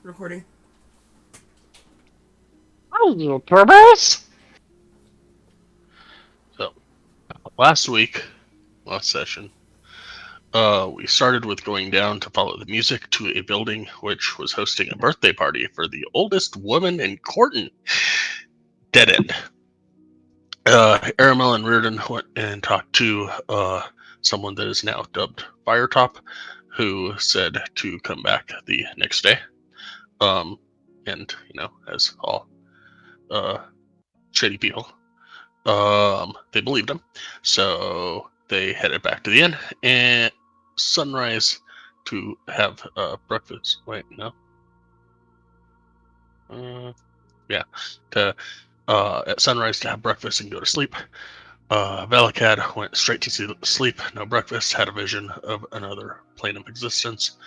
Recording. Hi, YouTubers! So, last week, last session, we started with going down to follow the music to a building which was hosting a birthday party for the oldest woman in Corton. Dead end. Aramel and Reardon went and talked to someone that is now dubbed Firetop, who said to come back the next day. Um, and, as all uh, shady people, they believed him, so they headed back to the inn and sunrise to have breakfast. Wait, no, yeah, to at sunrise to have breakfast and go to sleep. Valakad went straight to sleep, no breakfast, had a vision of another plane of existence.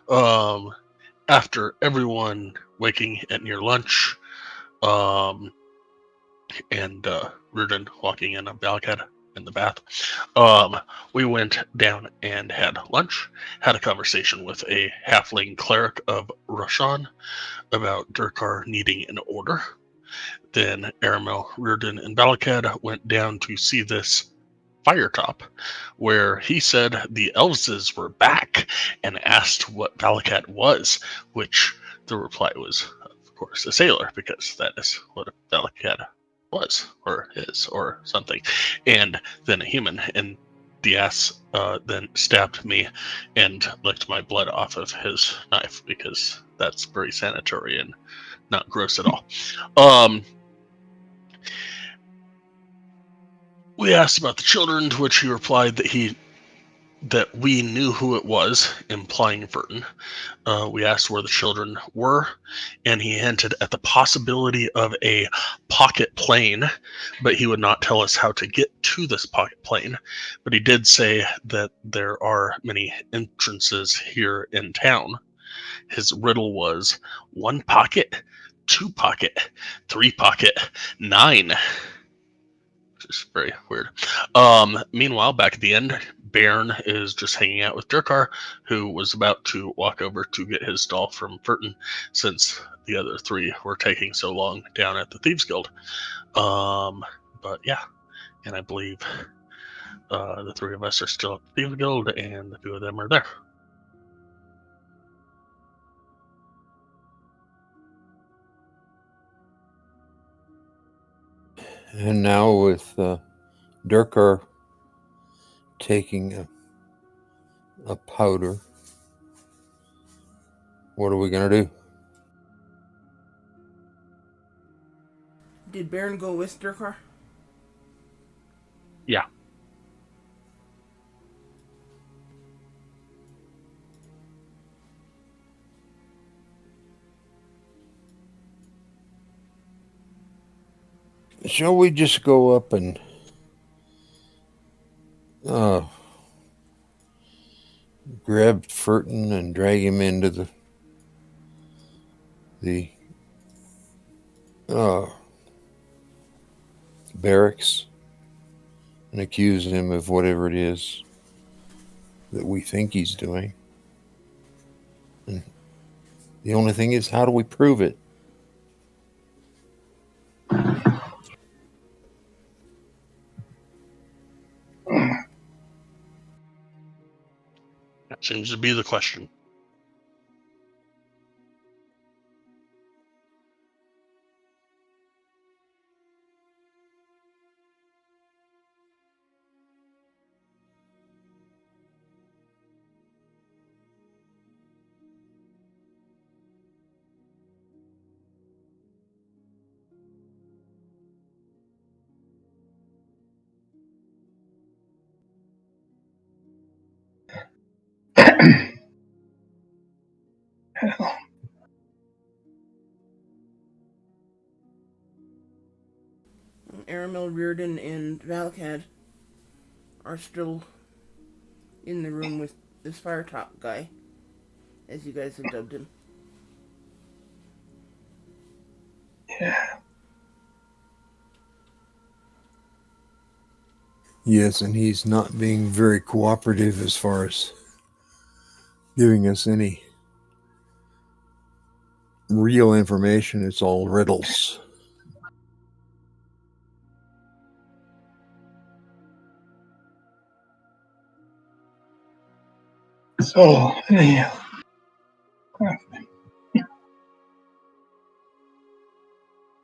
Um, After everyone waking at near lunch, um, and Reardon walking in on Valakad in the bath, Um, we went down and had lunch, had a conversation with a halfling cleric of Roshan about Durkar needing an order. Then Aramel, Reardon, and Balakad went down to see this Firetop, where he said the Elveses were back and asked what Balakad was, which the reply was, of course, a sailor, because that is what a Balakad was, or is, or something. And then a human, and the ass then stabbed me and licked my blood off of his knife, because that's very sanitary and not gross at all. Um, we asked about the children, to which he replied that we knew who it was, implying Burton. We asked where the children were, and he hinted at the possibility of a pocket plane, but he would not tell us how to get to this pocket plane. But he did say that there are many entrances here in town. His riddle was one pocket, two pocket, three pocket, nine. Just very weird. Meanwhile, back at the end, Bairn is just hanging out with Durkar, who was about to walk over to get his doll from Furton, since the other three were taking so long down at the Thieves Guild. But yeah, and I believe the three of us are still at the Thieves Guild, and the two of them are there. And now with Durkar taking a powder, what are we going to do? Did Baron go with Durkar? Yeah. Shall we just go up and uh, grab Furton and drag him into the uh, barracks and accuse him of whatever it is that we think he's doing? And the only thing is, how do we prove it? That seems to be the question. Aramel, Reardon, and Valakad are still in the room with this Firetop guy, as you guys have dubbed him. Yes, and he's not being very cooperative as far as giving us any real information. It's all riddles. So, anyhow,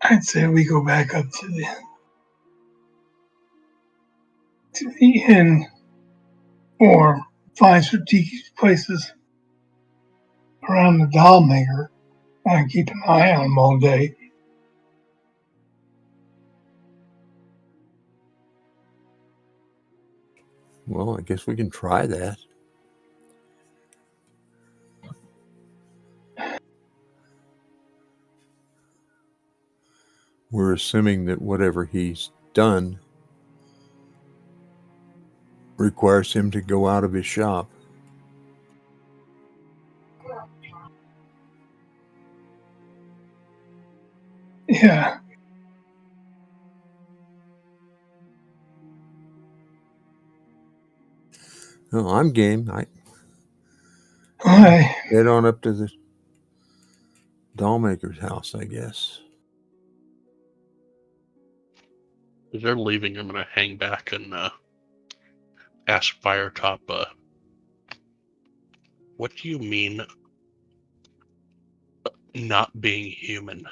I'd say we go back up to the inn or find strategic places around the doll maker and keep an eye on him all day. Well, I guess we can try that. We're assuming that whatever he's done requires him to go out of his shop. Yeah. No, I'm game. I I head on up to the doll maker's house, I guess. As they're leaving, I'm gonna hang back and ask Firetop, what do you mean not being human?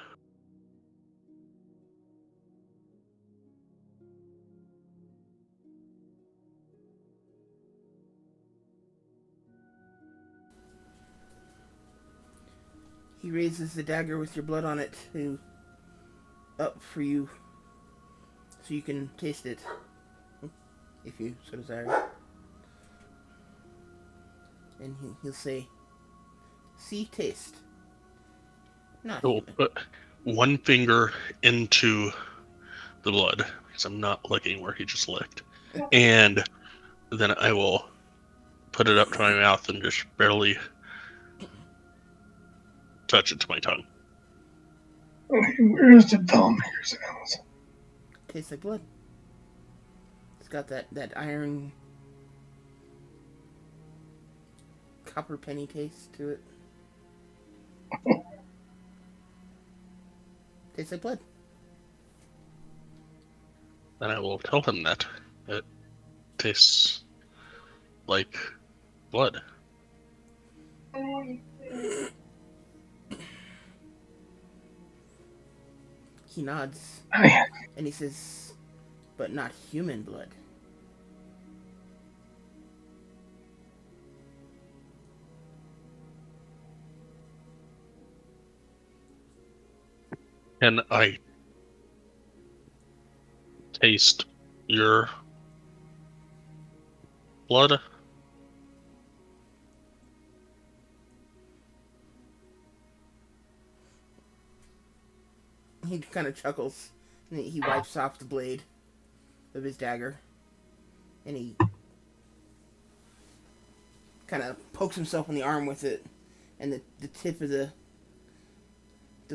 He raises the dagger with your blood on it to up for you, so you can taste it, if you so desire. And he'll say, "See, taste. Not I will human." put one finger into the blood, because I'm not licking where he just licked. And then I will put it up to my mouth and just barely touch it to my tongue. where's the doll maker's house? Tastes like blood. It's got that iron copper penny taste to it. Tastes like blood. Then I will tell him that it tastes like blood. He nods and he says, "But not human blood." Can I taste your blood? He kind of chuckles and he wipes off the blade of his dagger and he kind of pokes himself in the arm with it, and the tip of the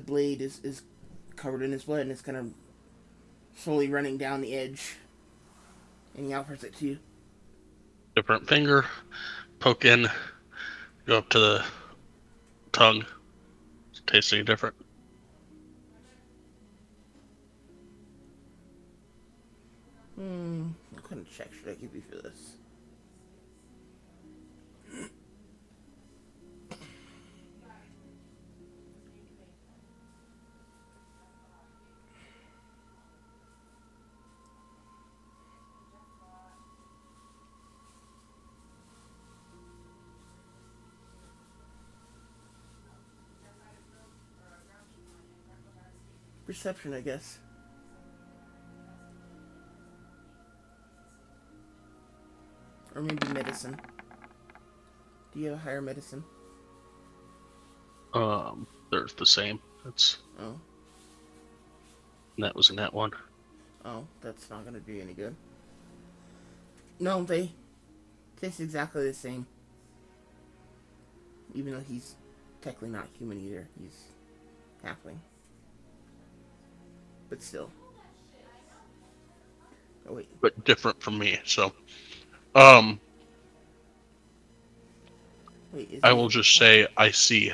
blade is covered in his blood and it's kind of slowly running down the edge. And he offers it to you. Different finger, poke in, go up to the tongue. Tasting different. What kind of check should I give you for this? Perception, I guess. Or maybe medicine. Do you have a higher medicine? They're the same. Oh. That was in that one. Oh, that's not gonna do you any good. No, they taste exactly the same. Even though he's technically not human either. He's halfling. But still. Oh, wait. But different from me, so Wait, is I he- will just say I see.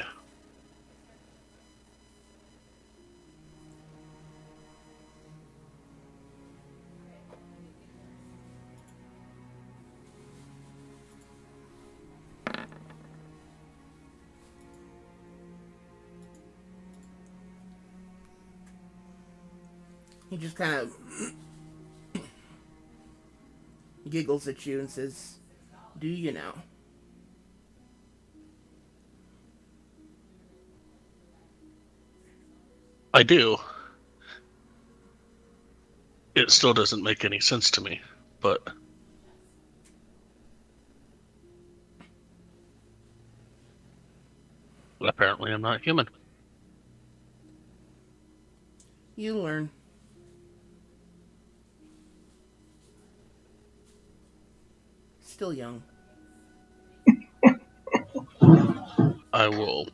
He just kind of giggles at you and says, "Do you now?" I do. It still doesn't make any sense to me, but apparently I'm not human. You learn. Still young. I will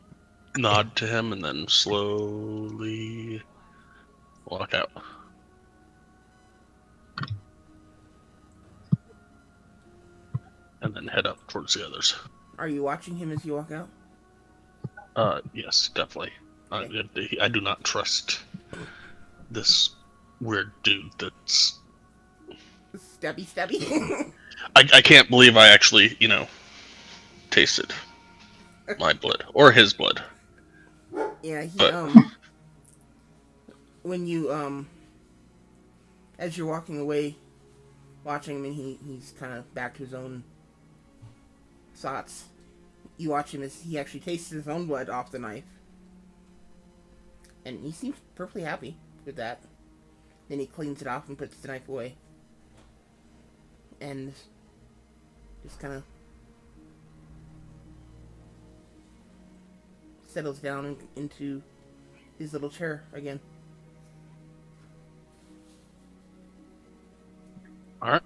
nod to him and then slowly walk out. And then head up towards the others. Are you watching him as you walk out? Yes, definitely. Okay. I do not trust this weird dude that's... Stabby, stabby. I can't believe I actually, tasted my blood. Or his blood. Yeah, he, But when you, as you're walking away, watching him, and he's kind of back to his own thoughts, you watch him as he actually tastes his own blood off the knife. And he seems perfectly happy with that. Then he cleans it off and puts the knife away. And just kind of settles down into his little chair again. alright.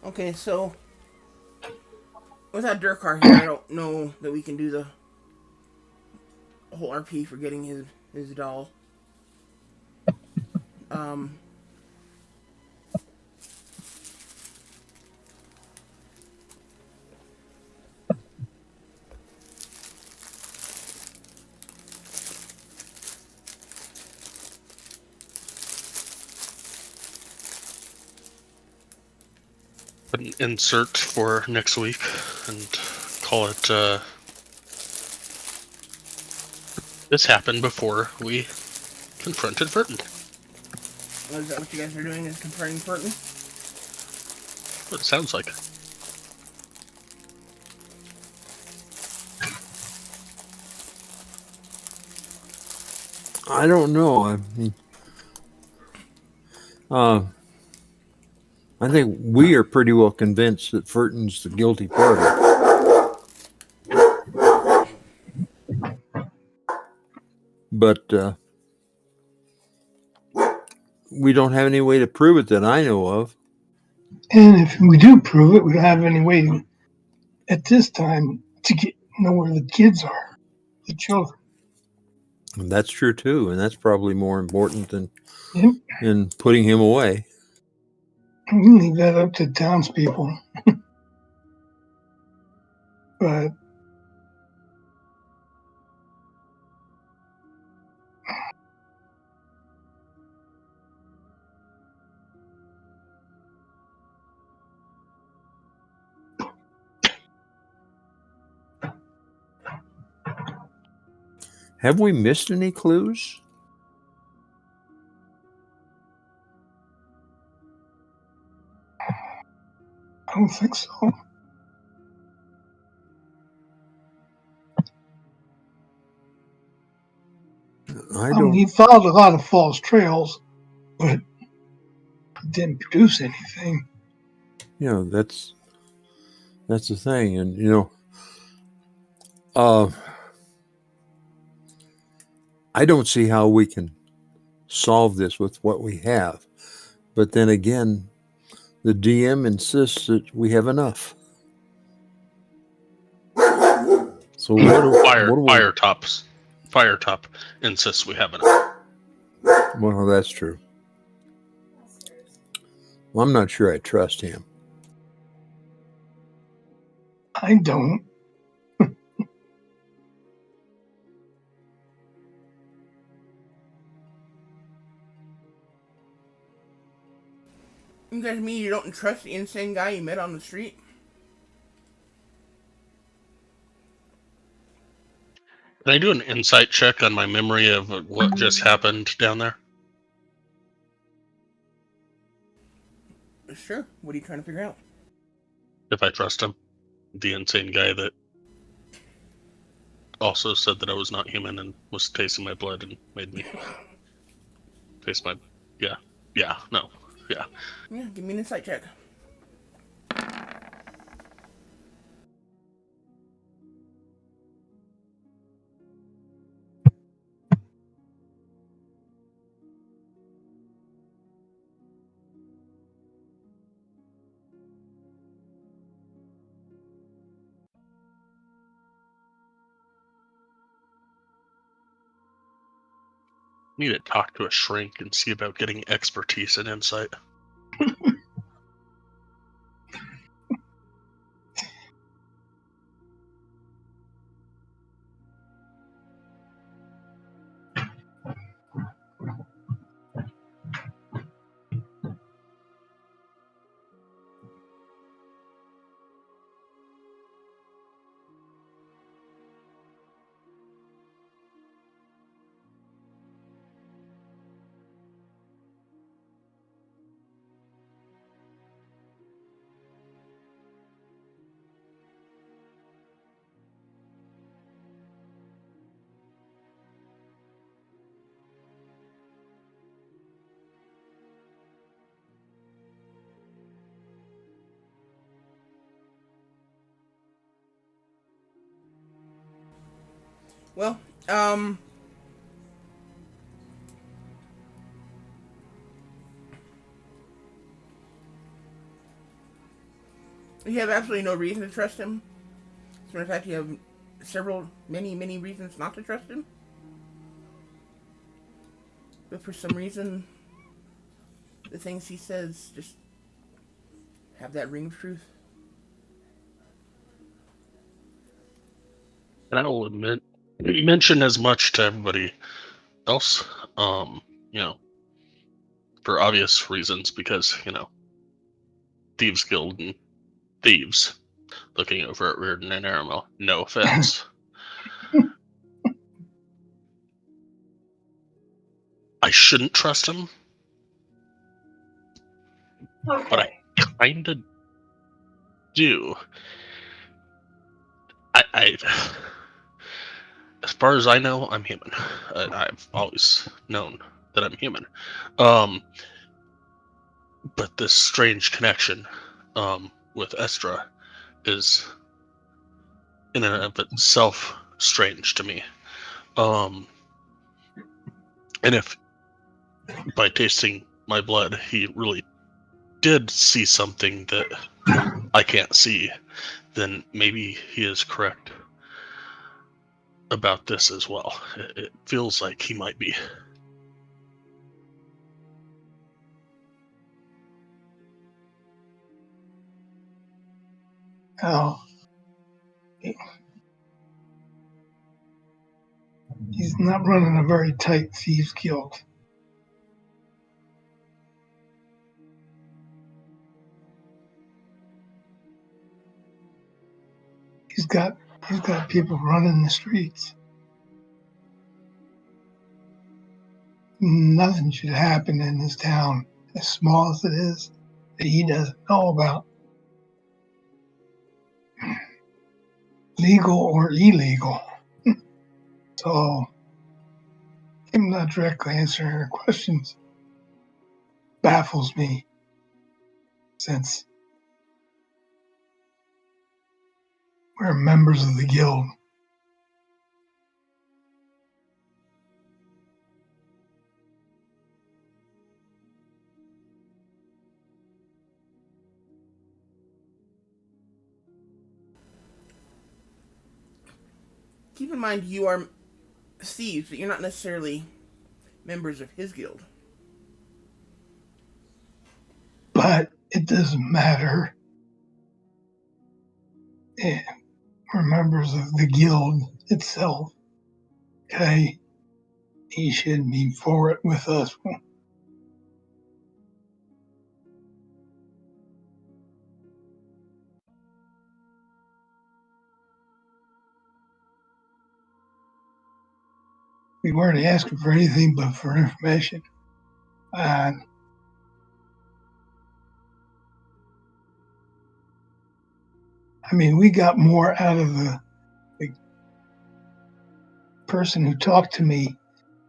Okay, so without Durkar here, I don't know that we can do the whole RP for getting his doll. Um, An insert for next week and call it, this happened before we confronted Verton. is that what you guys are doing? Is confronting Burton? What it sounds like. I don't know. I mean, I think we are pretty well convinced that Furton's the guilty party. But we don't have any way to prove it that I know of. And if we do prove it, we don't have any way at this time to know where the kids are, the children. And that's true too, and that's probably more important than Yep. in putting him away. We can leave that up to townspeople. But Have we missed any clues? I don't think so. I I mean, don't. he followed a lot of false trails, but didn't produce anything. That's the thing, and uh, I don't see how we can solve this with what we have. But then again, the DM insists that we have enough. So Firetop insists we have enough. Well, that's true. Well, I'm not sure I trust him. I don't. You guys mean you don't trust the insane guy you met on the street? Can I do an insight check on my memory of what just happened down there? Sure. What are you trying to figure out? If I trust him. The insane guy that also said that I was not human and was tasting my blood and made me taste my... Yeah. Yeah. No. Yeah. Yeah, give me an insight check. Need to talk to a shrink and see about getting expertise and insight. Well, you have absolutely no reason to trust him. As a matter of fact, you have many reasons not to trust him. But for some reason, the things he says just have that ring of truth. And I will admit, you mentioned as much to everybody else, for obvious reasons, because, Thieves Guild and thieves looking over at Reardon and Aramel. No offense. I shouldn't trust him, but I kinda do. I as far as I know, I'm human. I've always known that I'm human. But this strange connection with Estra is in and of itself strange to me. And if by tasting my blood he really did see something that I can't see, then maybe he is correct about this as well. It feels like he might be. Oh, he's not running a very tight thieves guild. He's got people running the streets. nothing should happen in this town, as small as it is, that he doesn't know about, legal or illegal. So, him not directly answering her questions baffles me, since we're members of the guild. Keep in mind you are thieves, but you're not necessarily members of his guild. But it doesn't matter. We're members of the guild itself. Okay? He should be for it with us. We weren't asking for anything but for information. And I mean, we got more out of the person who talked to me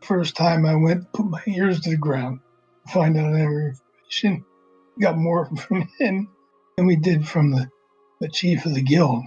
first time I went put my ears to the ground to find out every information. We got more from him than we did from the chief of the guild.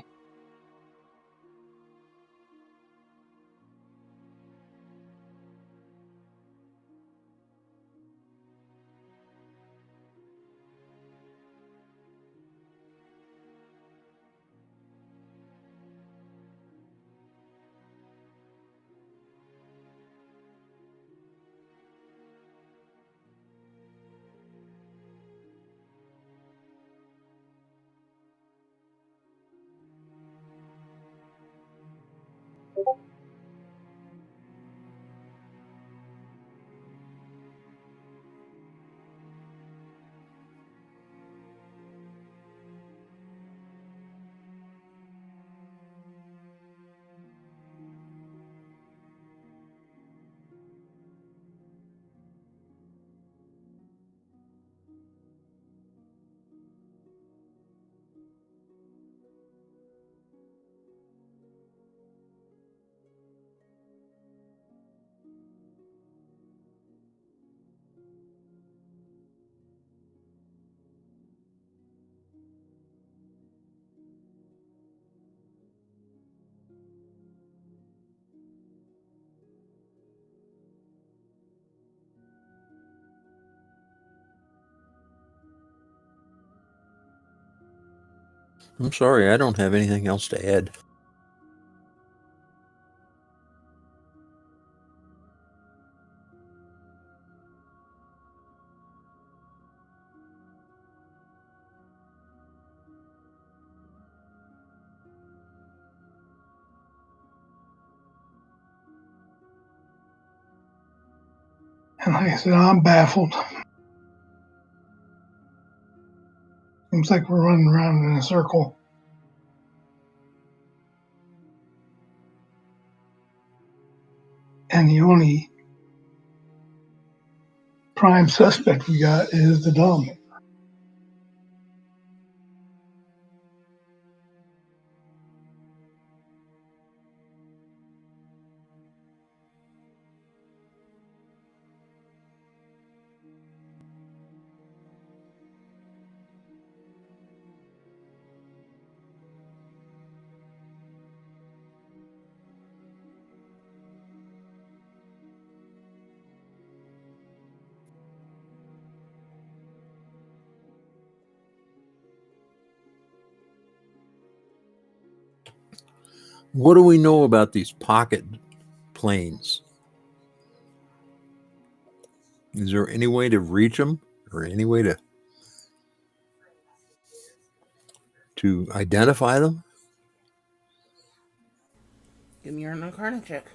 I'm sorry, I don't have anything else to add. And like I said, I'm baffled. Seems like we're running around in a circle. And the only prime suspect we got is the dumb. What do we know about these pocket planes? Is there any way to reach them, or any way to identify them? Give me your Arcana check.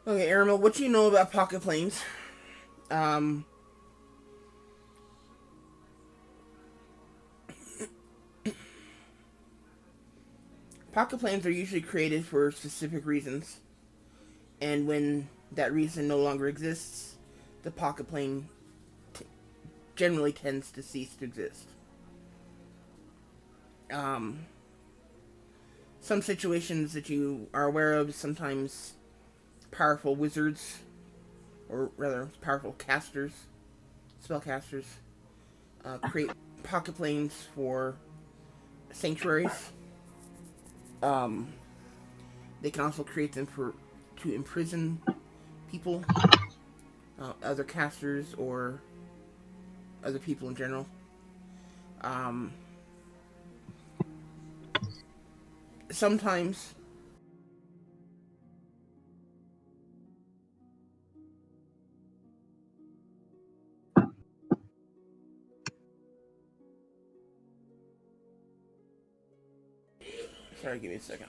Okay, Aramil, what do you know about pocket planes? Um, Pocket planes are usually created for specific reasons, and when that reason no longer exists, the pocket plane generally tends to cease to exist. Um, some situations that you are aware of, sometimes powerful wizards, or rather powerful casters, spellcasters, create pocket planes for sanctuaries. Um, they can also create them for to imprison people, other casters, or other people in general. Um, Sometimes sorry, give me a second.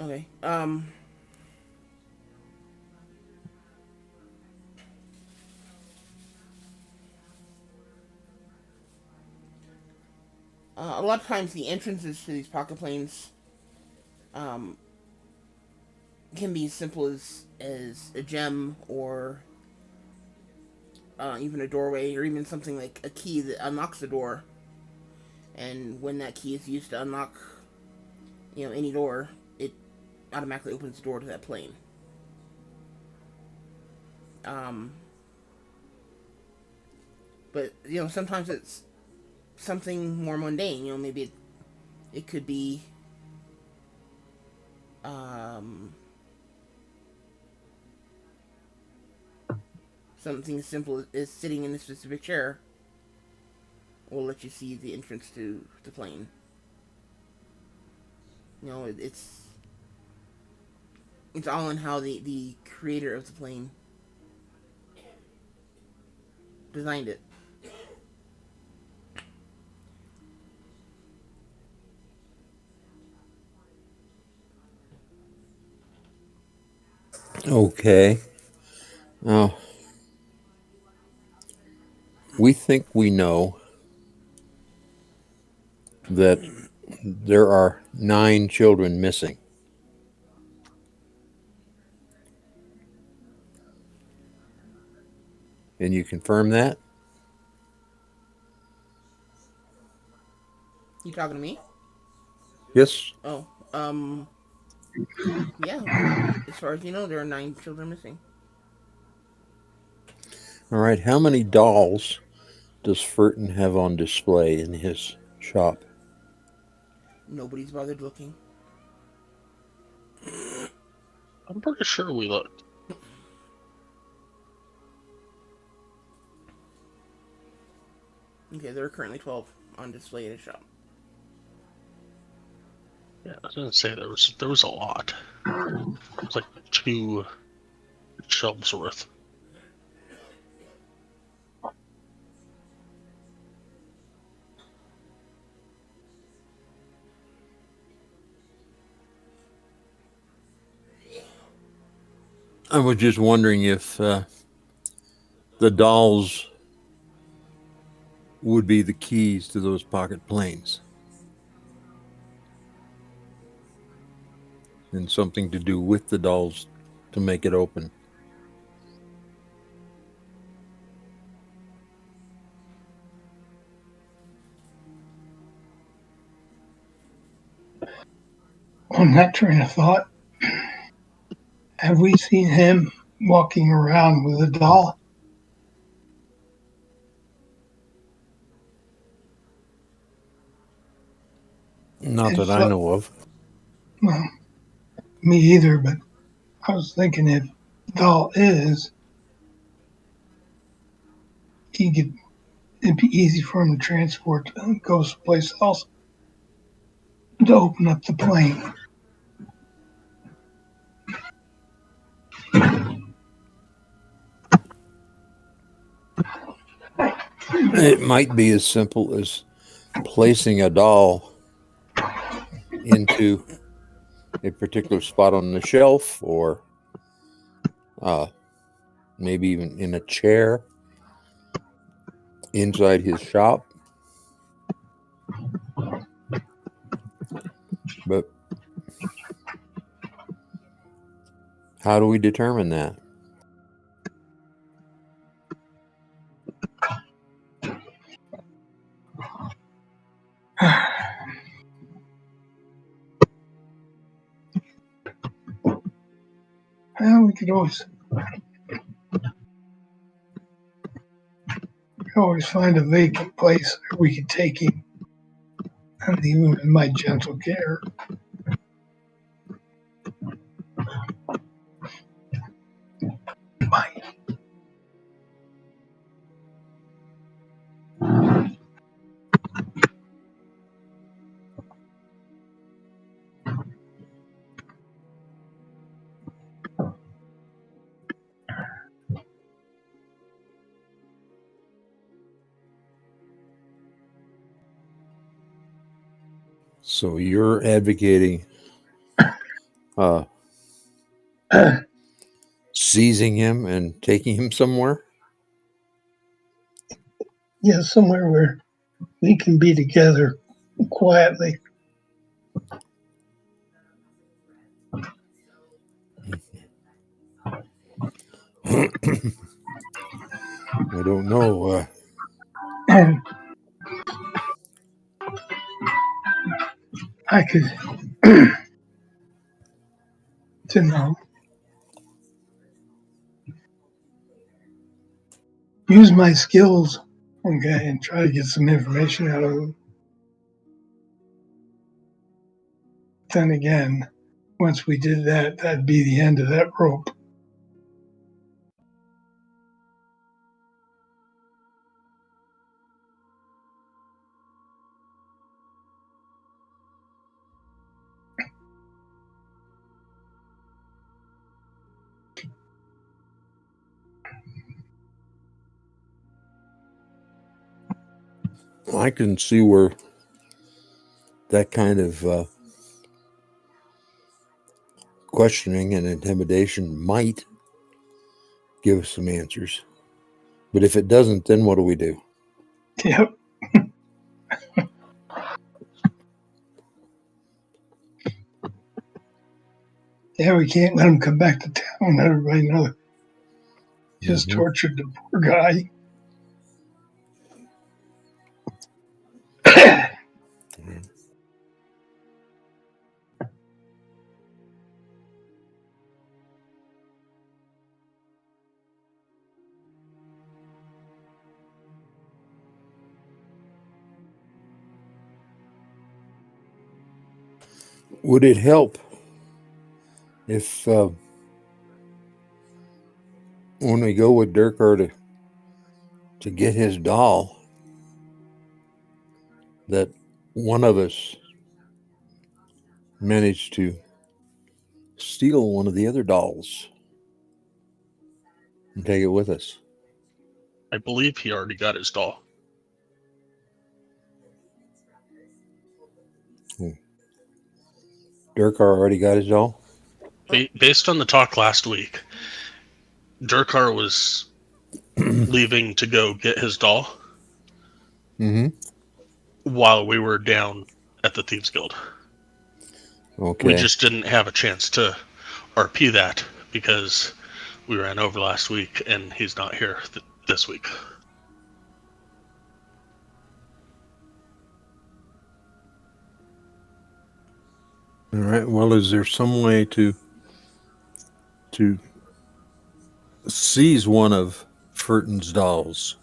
Okay. A lot of times the entrances to these pocket planes um, can be as simple as a gem, or even a doorway, or even something like a key that unlocks the door. And when that key is used to unlock, any door, it automatically opens the door to that plane. Um, but sometimes it's something more mundane. Maybe it could be um, something as simple as sitting in a specific chair will let you see the entrance to the plane. It's all in how the creator of the plane designed it. Okay. Now, we think we know that there are 9 children missing. Can you confirm that? You talking to me? Yes. Oh, yeah. As far as you know, there are 9 children missing. All right. How many dolls does Furton have on display in his shop? Nobody's bothered looking. I'm pretty sure we looked. Okay, there are currently 12 on display at his shop. Yeah, I was gonna say there was a lot. It's like 2 shelves worth. I was just wondering if the dolls would be the keys to those pocket planes, and something to do with the dolls to make it open. On that train of thought, have we seen him walking around with a doll? Not If that I so- know of. Well, me either, but I was thinking if the doll is, it'd be easy for him to transport and go someplace else to open up the plane. It might be as simple as placing a doll into a particular spot on the shelf, or maybe even in a chair inside his shop. But how do we determine that? Well, we could always find a vacant place where we could take him and leave him in my gentle care. So you're advocating seizing him and taking him somewhere? Yeah, somewhere where we can be together quietly. I don't know. And I could, to know, use my skills, okay, and try to get some information out of him. Then again, once we did that, that'd be the end of that rope. I can see where that kind of questioning and intimidation might give us some answers. But if it doesn't, then what do we do? Yep. Yeah, we can't let him come back to town. Let everybody know he just tortured the poor guy. Would it help if when we go with Durkar to get his doll, that one of us managed to steal one of the other dolls and take it with us? I believe he already got his doll. Durkar already got his doll? Based on the talk last week, Durkar was leaving to go get his doll while we were down at the Thieves Guild. Okay. We just didn't have a chance to RP that because we ran over last week and he's not here this week. All right. Well, is there some way to seize one of Furton's dolls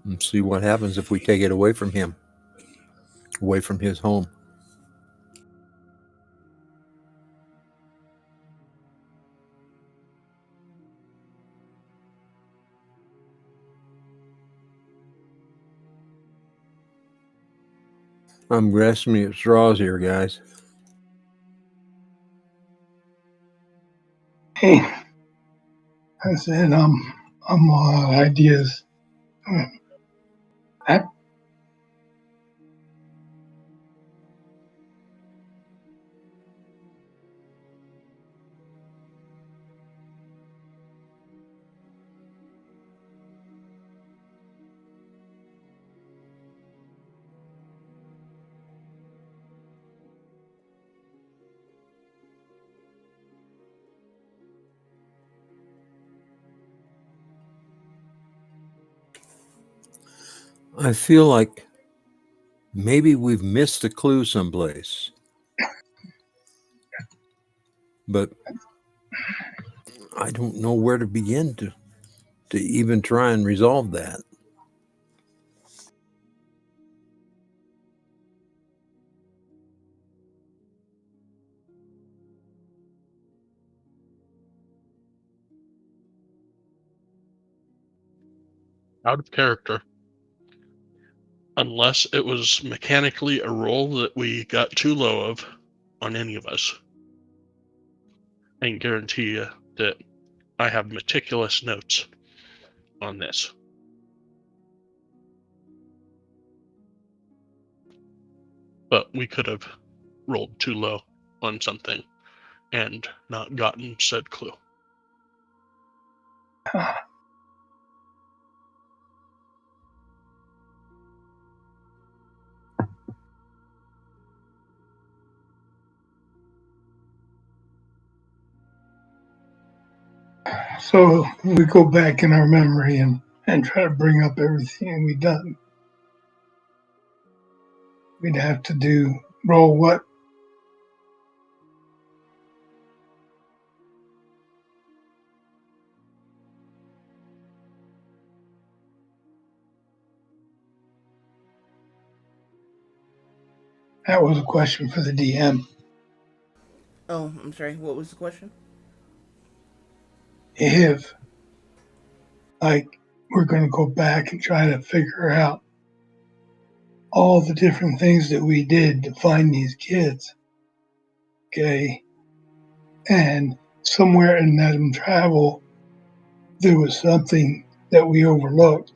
and see what happens if we take it away from him, away from his home? I'm grasping at straws here, guys. Hey, I said, I'm ideas. I, I feel like maybe we've missed a clue someplace, but I don't know where to begin to even try and resolve that. Out of character. Unless it was mechanically a roll that we got too low of on any of us. I can guarantee you that I have meticulous notes on this. But we could have rolled too low on something and not gotten said clue. so we go back in our memory and try to bring up everything we done. We'd have to roll what? That was a question for the DM. Oh, I'm sorry. What was the question? If, like, we're going to go back and try to figure out all the different things that we did to find these kids, okay? And somewhere in that travel, there was something that we overlooked.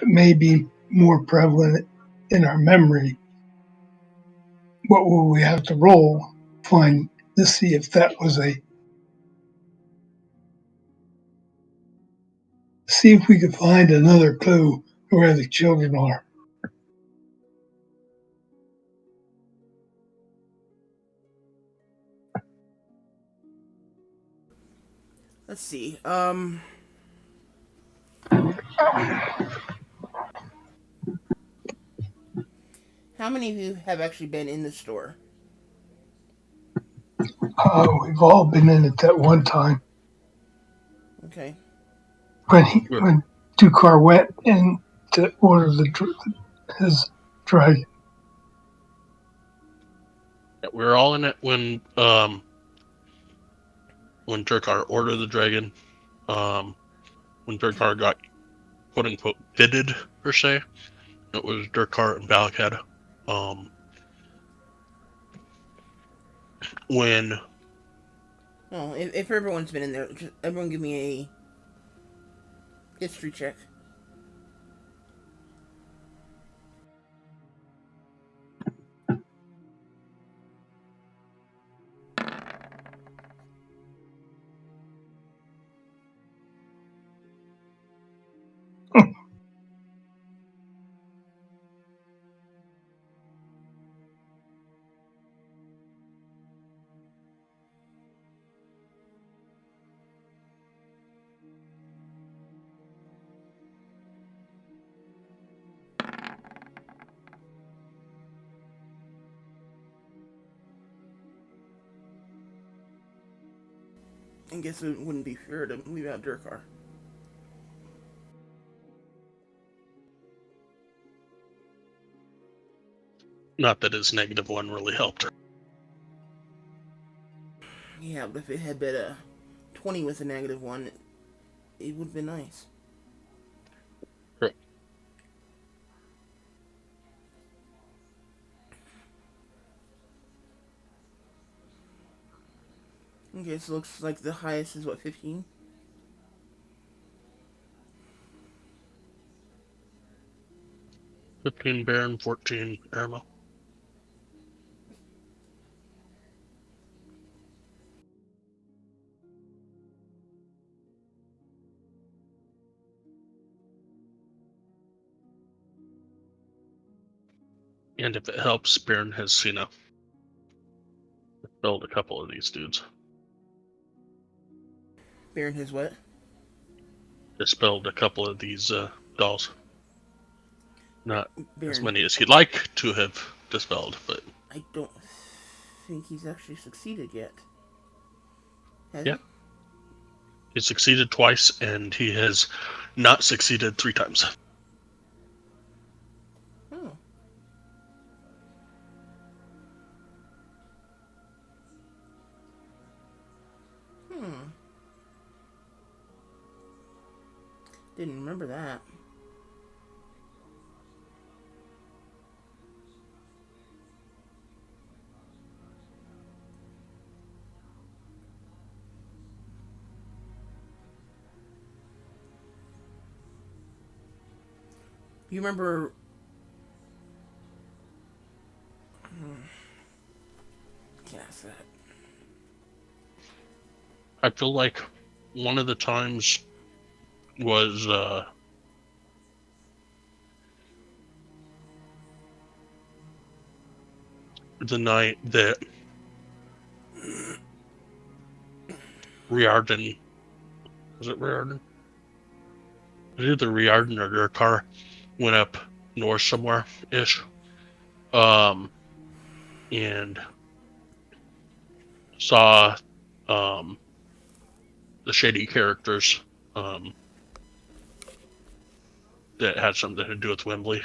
It may be more prevalent in our memory. What will we have to roll? Find to see if that was see if we could find another clue where the children are. Let's see. How many of you have actually been in the store? We've all been in it at one time. Okay. When Dukar went in to order his dragon. Yeah, we were all in it when Durkar ordered the dragon, when Durkar got quote unquote fitted per se. It was Durkar and Balakad. When Oh, if everyone's been in there, just everyone give me a history check. I guess it wouldn't be fair to leave out Durkar. Not that his -1 really helped her. Yeah, but if it had been a 20 with a -1, it would have been nice. Correct. Okay, so it looks like the highest is what, 15? $15 Baron, 14 Airmail. And if it helps, Baron has, build a couple of these dudes. Baron has what? Dispelled a couple of these dolls. Not as Baron. many as he'd like to have dispelled, but I don't think he's actually succeeded yet. Has yeah. he? He succeeded twice, and he has not succeeded 3 times. Oh. Didn't remember that. You remember... Can't ask that. I feel like one of the times was the night that Riordan, was it Riordan? It was either Riordan or their car went up north somewhere ish. And saw the shady characters that had something to do with Wembley.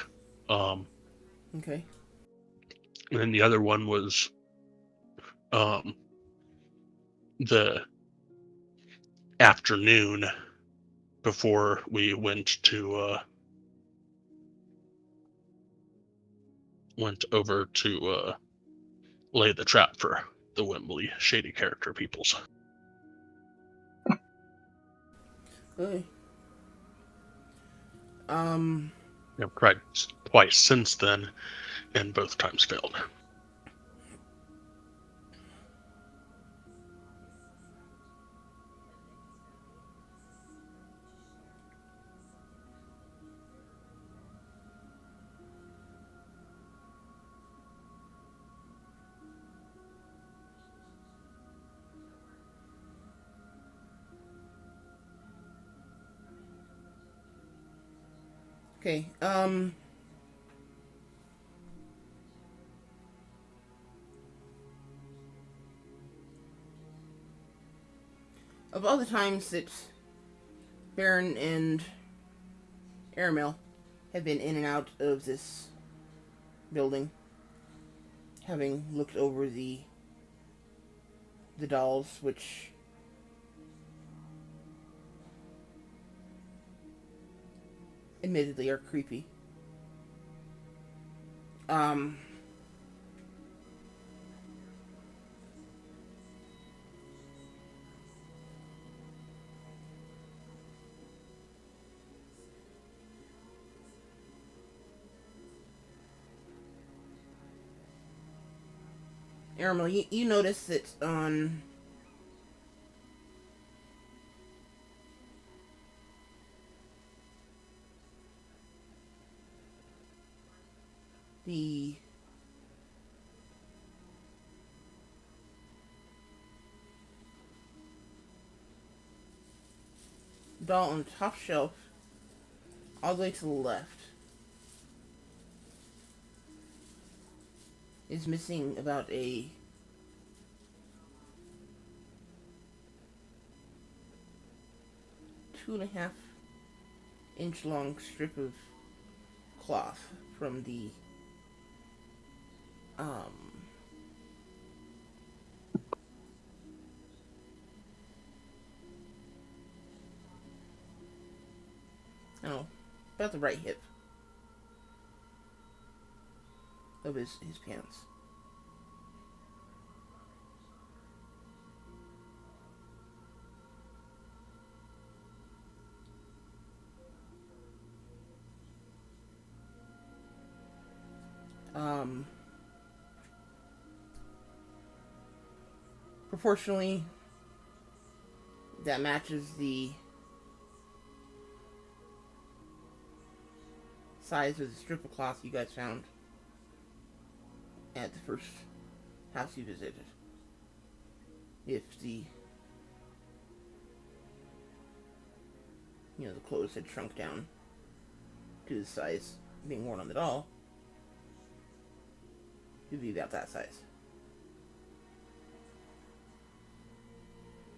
Okay. And then the other one was the afternoon before we went over to lay the trap for the Wembley shady character peoples. Okay. I've tried twice since then, and both times failed. Okay, of all the times that Baron and Airmail have been in and out of this building, having looked over the dolls, which admittedly are creepy. Airmail, you notice that on the doll on the top shelf, all the way to the left, is missing about a 2.5 inch long strip of cloth from the I don't know, about the right hip of his pants. Proportionally, that matches the size of the strip of cloth you guys found at the first house you visited. If the the clothes had shrunk down to the size being worn on the doll, it would be about that size.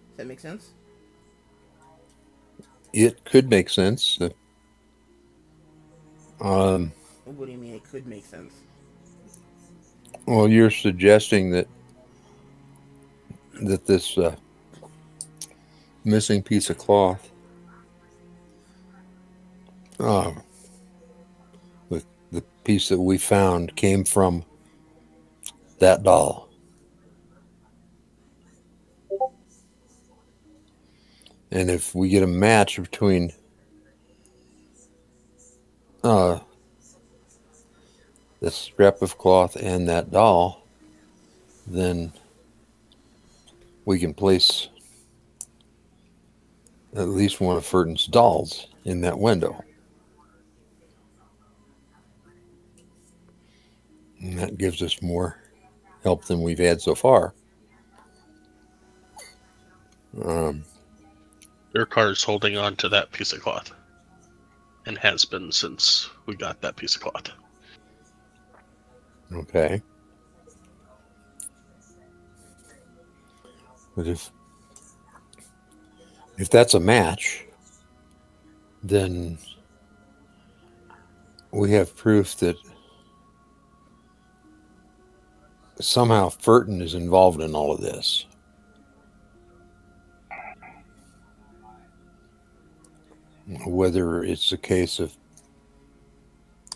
Does that make sense? It could make sense. What do you mean it could make sense? Well, you're suggesting that this missing piece of cloth, the piece that we found, came from that doll. And if we get a match between the scrap of cloth and that doll, then we can place at least one of Furton's dolls in that window. And that gives us more help than we've had so far. Your car is holding on to that piece of cloth, and has been since we got that piece of cloth. Okay. But if that's a match, then we have proof that somehow Furton is involved in all of this. Whether it's a case of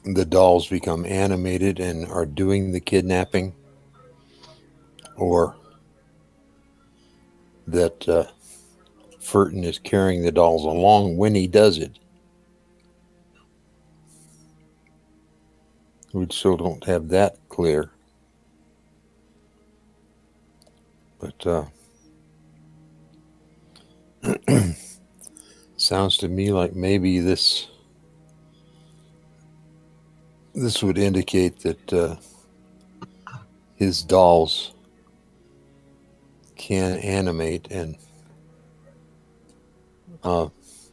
the dolls become animated and are doing the kidnapping, or that Furton is carrying the dolls along when he does it. We still don't have that clear. But sounds to me like maybe this would indicate that his dolls can animate, and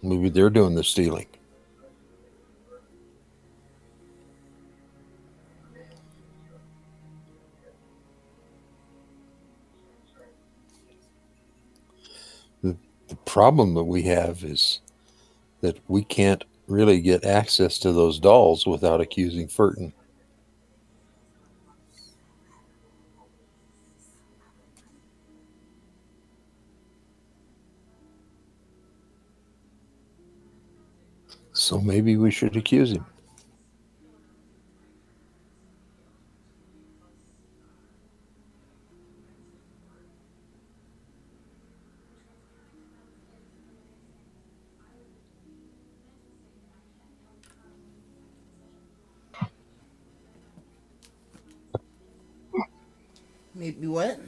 maybe they're doing the stealing. The problem that we have is that we can't really get access to those dolls without accusing Furton. So maybe we should accuse him. Maybe what?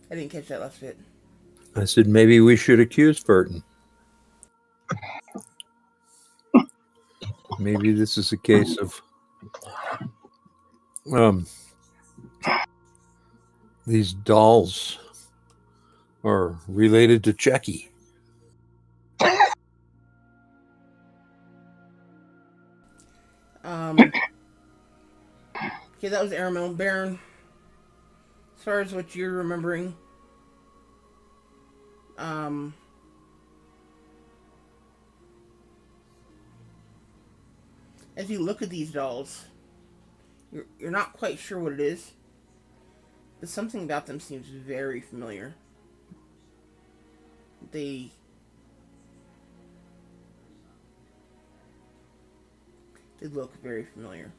I didn't catch that last bit. I said maybe we should accuse Furton. Maybe this is a case of these dolls are related to Chucky. Okay, that was Aramel. Baron, as far as what you're remembering, As you look at these dolls, you're not quite sure what it is, but something about them seems very familiar. They they look very familiar.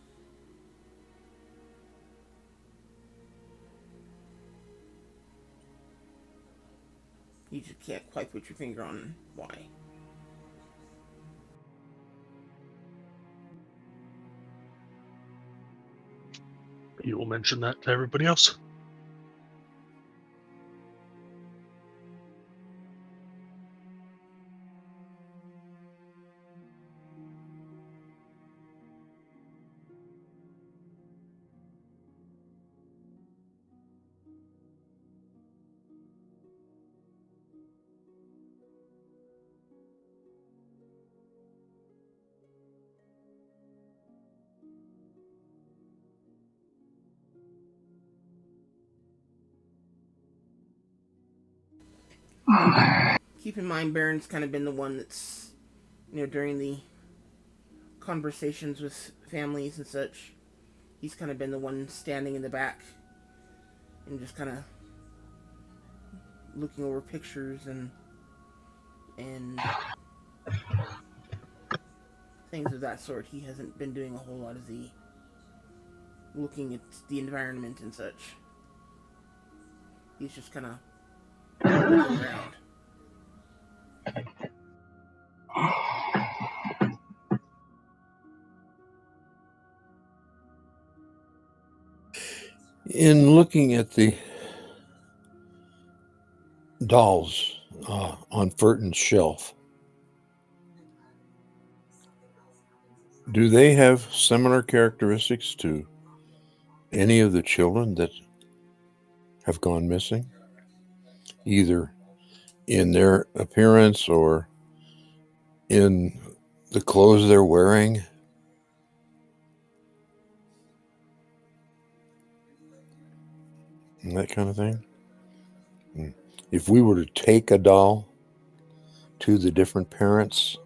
You just can't quite put your finger on why. You will mention that to everybody else. Keep in mind, Baron's kind of been the one that's, during the conversations with families and such, he's kind of been the one standing in the back and just kind of looking over pictures and things of that sort. He hasn't been doing a whole lot of the looking at the environment and such. He's just kind of looking around. In looking at the dolls on Furton's shelf, do they have similar characteristics to any of the children that have gone missing? Either in their appearance or in the clothes they're wearing? And that kind of thing? If we were to take a doll to the different parents,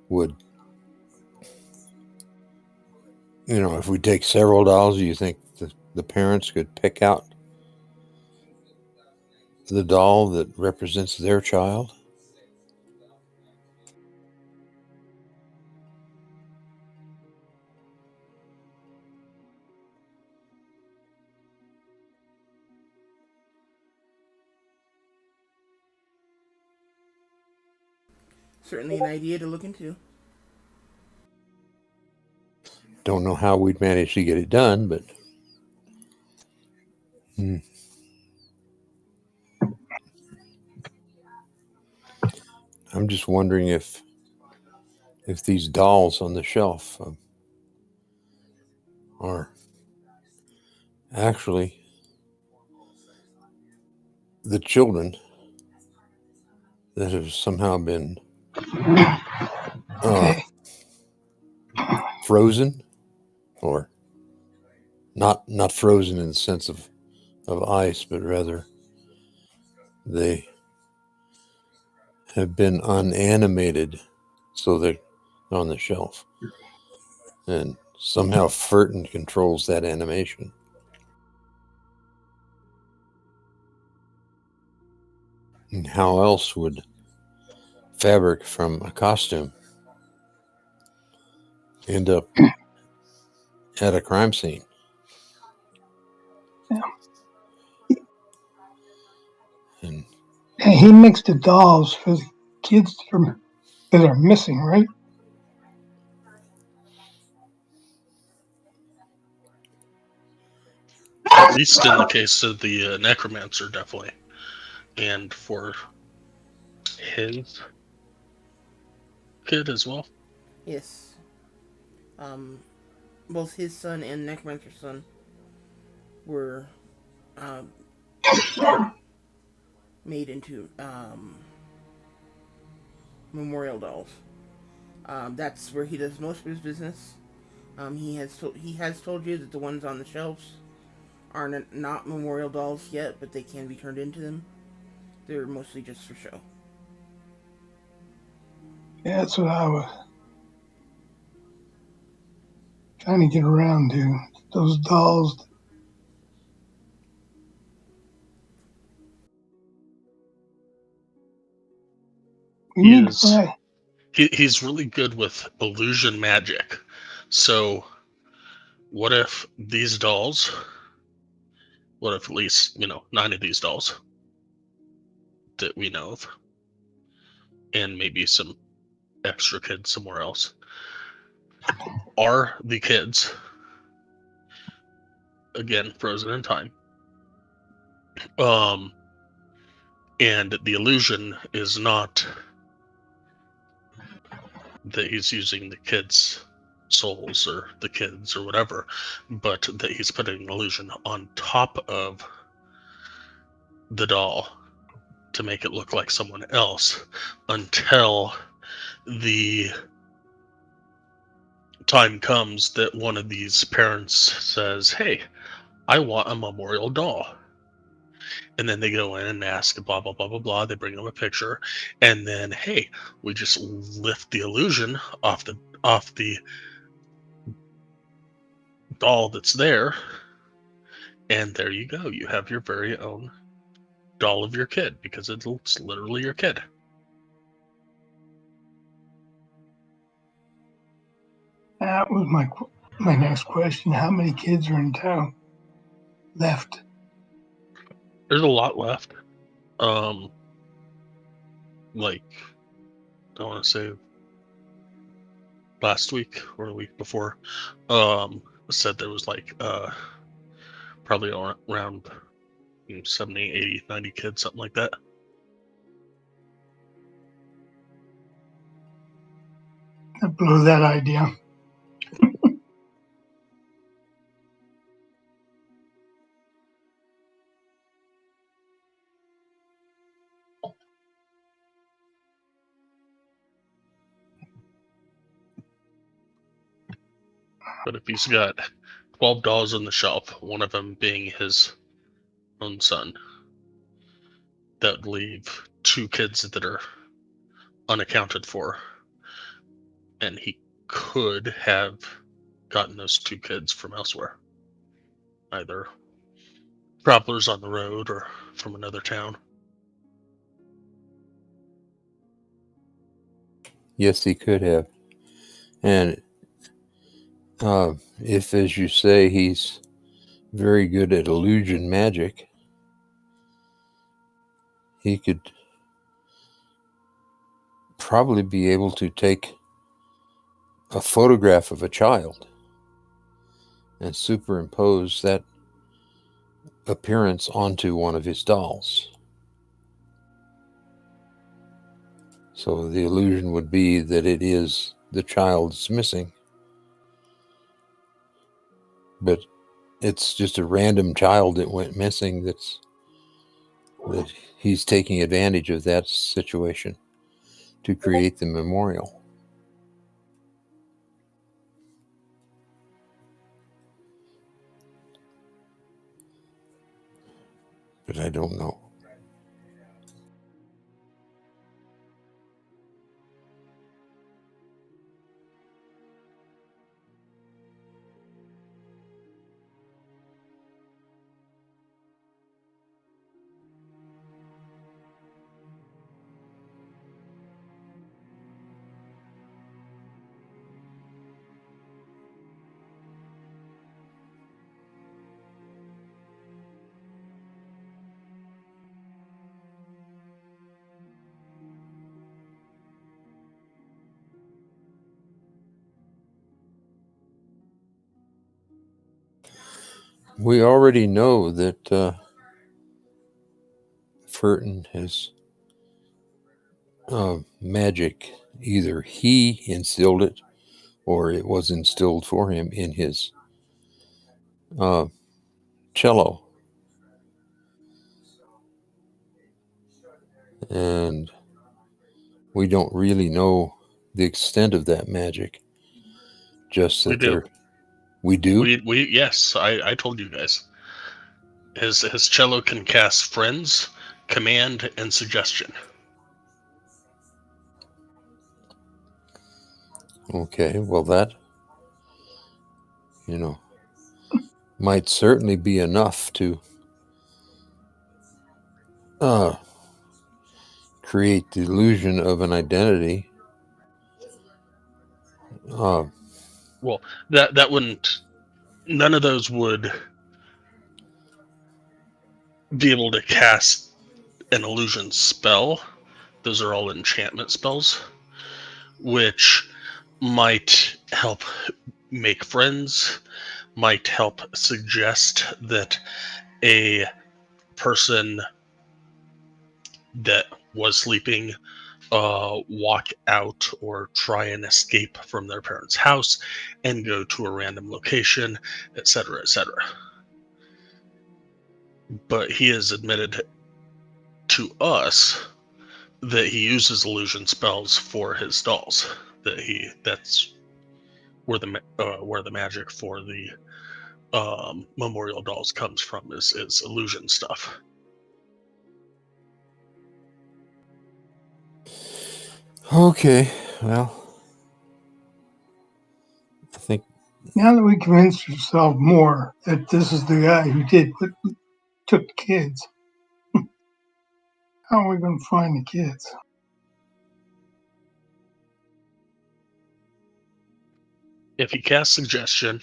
would, if we take several dolls, do you think the parents could pick out the doll that represents their child? Certainly an idea to look into. Don't know how we'd manage to get it done, but I'm just wondering if these dolls on the shelf are actually the children that have somehow been Okay. frozen, or not frozen in the sense of ice, but rather they have been unanimated, so they're on the shelf. And somehow Furton controls that animation. And how else would fabric from a costume end up at a crime scene? Yeah. And He mixed the dolls for the kids that are missing, right? At least in the case of the necromancer, definitely. And for his kid as well. Yes. Both his son and Necromancer's son were um, made into memorial dolls. That's where he does most of his business. He has told you that the ones on the shelves are not memorial dolls yet, but they can be turned into them. They're mostly just for show. Yeah, that's what I was. trying to get around to those dolls. We He need to is buy. he's really good with illusion magic. So what if these dolls? What if at least 9 of these dolls that we know of, and maybe some extra kids somewhere else, are the kids, again frozen in time, and the illusion is not that he's using the kids' souls or the kids or whatever, but that he's putting an illusion on top of the doll to make it look like someone else until the time comes that one of these parents says, "Hey, I want a memorial doll." And then they go in and ask, blah, blah, blah, blah, blah. They bring them a picture. And then, hey, we just lift the illusion off the doll that's there. And there you go. You have your very own doll of your kid because it's literally your kid. That was my next question. How many kids are in town left? There's a lot left. Like, I want to say last week or the week before, said there was like probably around 70, 80, 90 kids, something like that. I blew that idea. But if he's got $12 on the shelf, one of them being his own son, that would leave 2 kids that are unaccounted for. And he could have gotten those 2 kids from elsewhere, either travelers on the road or from another town. Yes, he could have. And if, as you say, he's very good at illusion magic, he could probably be able to take a photograph of a child and superimpose that appearance onto one of his dolls. So the illusion would be that it is the child's missing. But it's just a random child that went missing that he's taking advantage of that situation to create the memorial. But I don't know. We already know that Furton has magic. Either he instilled it or it was instilled for him in his cello. And we don't really know the extent of that magic. Just that we do. We yes, I told you guys. His cello can cast friends, command, and suggestion. Okay, well that might certainly be enough to create the illusion of an identity. Well, that wouldn't. None of those would be able to cast an illusion spell. Those are all enchantment spells, which might help make friends, might help suggest that a person that was sleeping walk out or try and escape from their parents' house and go to a random location, etc., etc. But he has admitted to us that he uses illusion spells for his dolls. That's where the magic for the memorial dolls comes from is illusion stuff. Okay, well, I think Now that we convinced yourself more that this is the guy who took the kids, how are we going to find the kids? If you cast suggestion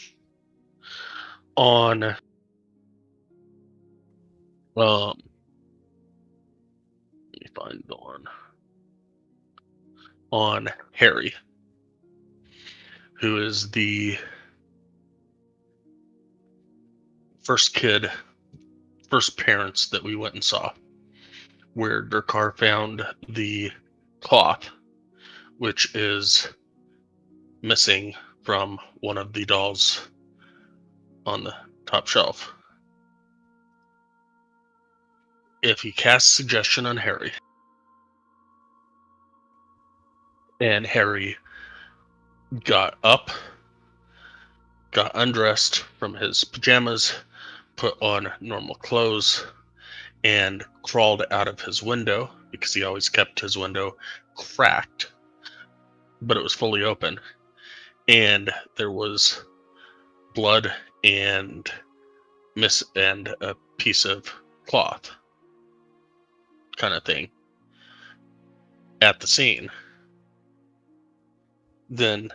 on let me find on Harry, who is the first parents that we went and saw, where their car found the cloth, which is missing from one of the dolls on the top shelf. If you cast suggestion on Harry, and Harry got up, got undressed from his pajamas, put on normal clothes, and crawled out of his window, because he always kept his window cracked, but it was fully open, and there was blood and a piece of cloth kind of thing at the scene, then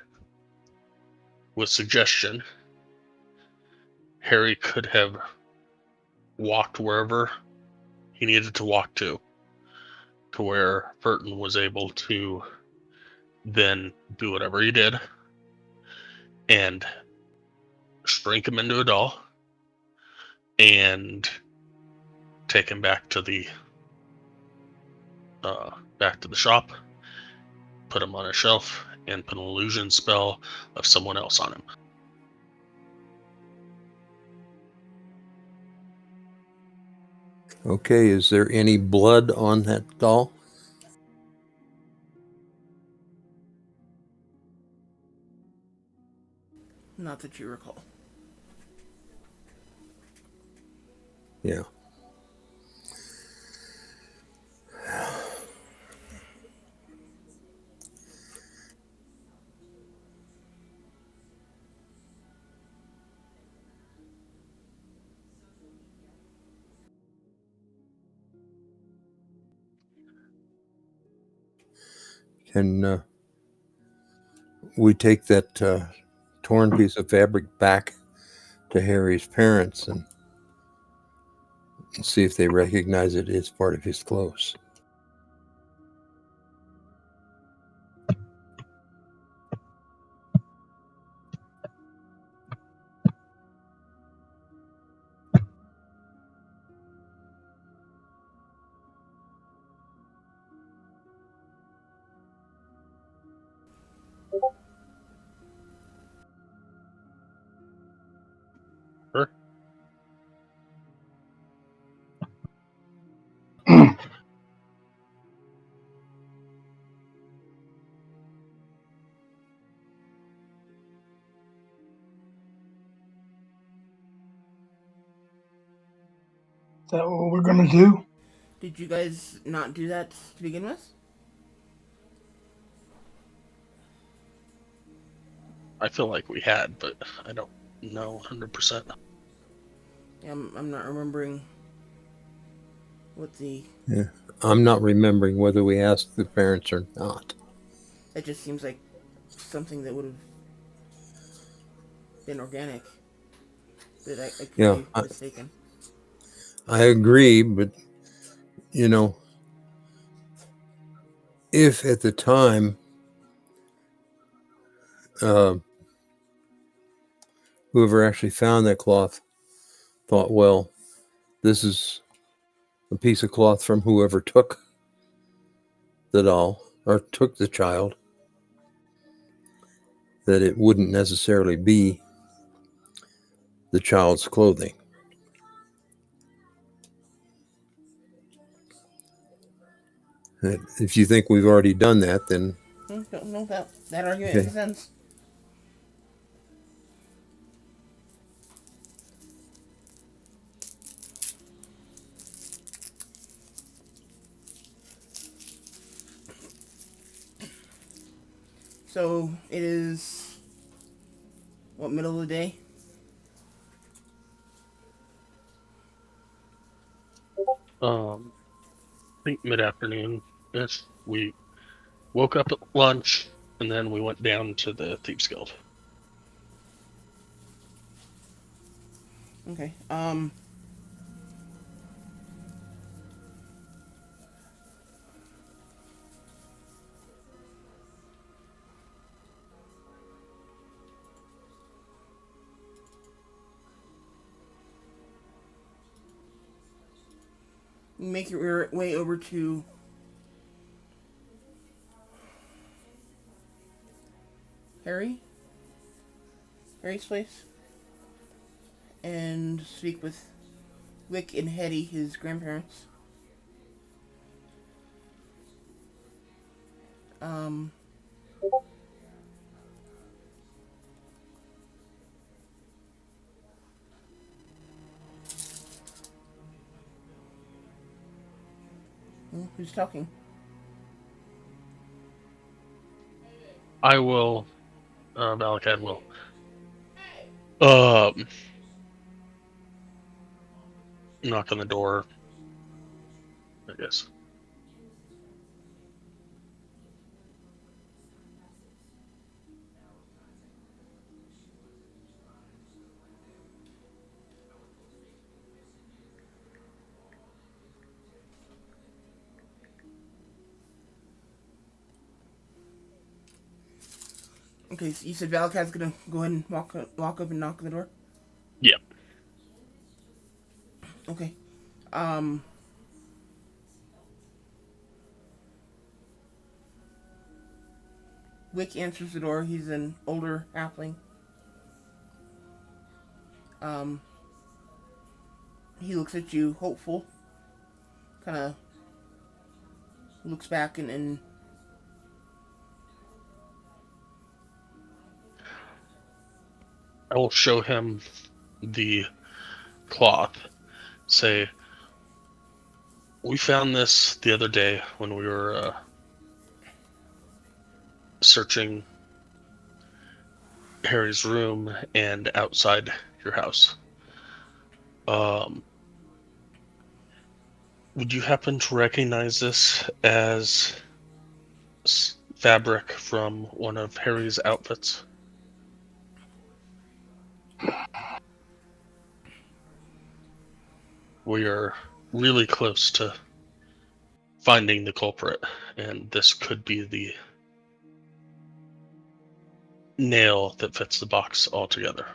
with suggestion, Harry could have walked wherever he needed to walk to where Burton was able to then do whatever he did and shrink him into a doll and take him back to the shop, put him on a shelf, and put an illusion spell of someone else on him. Okay, is there any blood on that doll? Not that you recall. Yeah. Can we take that torn piece of fabric back to Harry's parents and see if they recognize it as part of his clothes? Sure. Is that what we're going to do? Did you guys not do that to begin with? I feel like we had, but I don't No, 100%. I'm not remembering what the. Yeah. I'm not remembering whether we asked the parents or not. That just seems like something that would have been organic. But I could Yeah, be mistaken. I agree, but you know, if at the time uh, whoever actually found that cloth thought, well, this is a piece of cloth from whoever took the doll or took the child, that it wouldn't necessarily be the child's clothing. If you think we've already done that, then No, that argument okay. makes sense. So it is what, middle of the day? I think mid-afternoon. Yes, we woke up at lunch, and then we went down to the Thieves Guild. Okay. You make your way over to Harry's place, and speak with Wick and Hetty, his grandparents. Um, who's talking? I will, Valakad will, um, knock on the door, I guess. Okay, so you said Valakad's gonna go ahead and walk up and knock on the door. Yeah. Okay. Um, Wick answers the door. He's an older halfling. Um, he looks at you, hopeful. Kind of looks back and I will show him the cloth. Say, we found this the other day when we were searching Harry's room and outside your house. Would you happen to recognize this as fabric from one of Harry's outfits? We are really close to finding the culprit, and this could be the nail that fits the box altogether.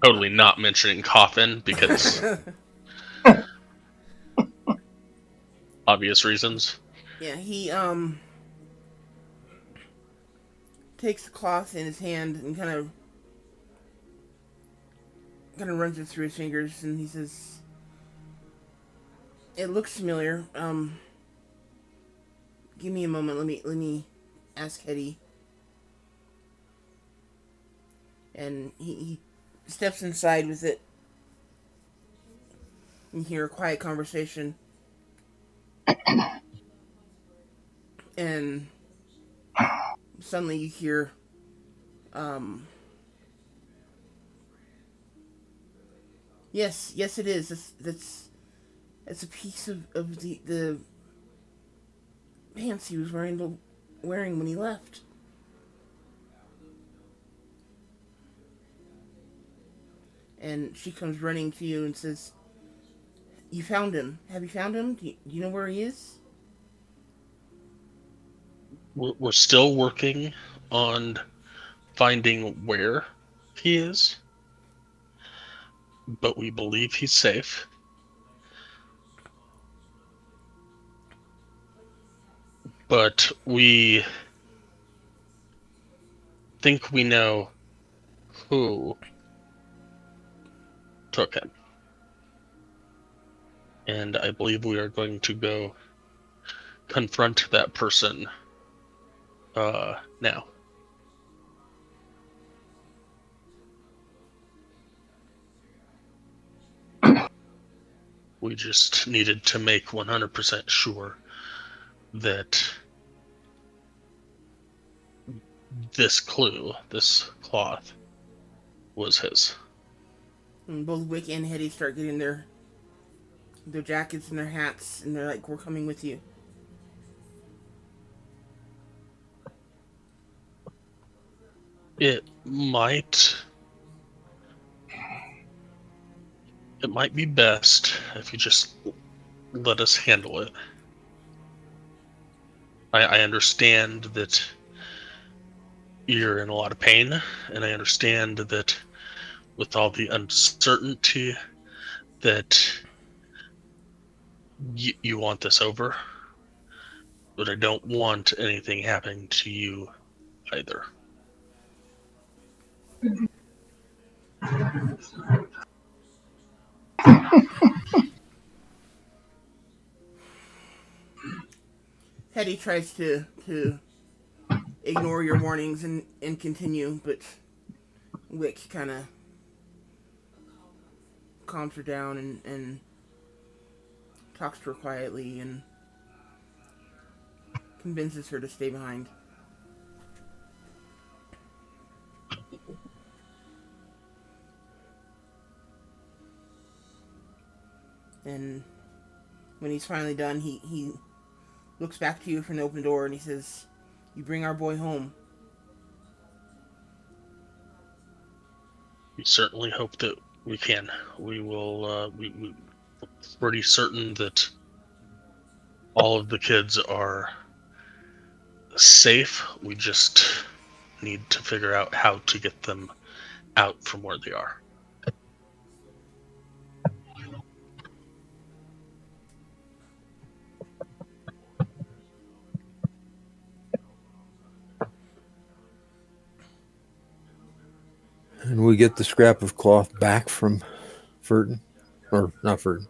Totally not mentioning coffin because obvious reasons. yeah, he takes the cloth in his hand and kind of runs it through his fingers, and he says, "It looks familiar. Give me a moment. Let me ask Hetty." And he steps inside with it. You hear a quiet conversation, and suddenly you hear Um, yes, it is. That's a piece of the pants he was wearing when he left. And she comes running to you and says, "You found him. Have you found him? Do you know where he is?" We're still working on finding where he is, but we believe he's safe. But we think we know who took him. And I believe we are going to go confront that person now. We just needed to make 100% sure that this cloth, was his. And both Wick and Hetty start getting their jackets and their hats, and they're like, "We're coming with you." It might be best if you just let us handle it. I understand that you're in a lot of pain, and I understand that with all the uncertainty that you want this over, but I don't want anything happening to you either. Hetty tries to ignore your warnings and continue, but Wick kind of calms her down and talks to her quietly and convinces her to stay behind. And when he's finally done, he looks back to you from the open door and he says, "You bring our boy home." We certainly hope that we can. We will. We're pretty certain that all of the kids are safe. We just need to figure out how to get them out from where they are. And we get the scrap of cloth back from Furton, or not Furton,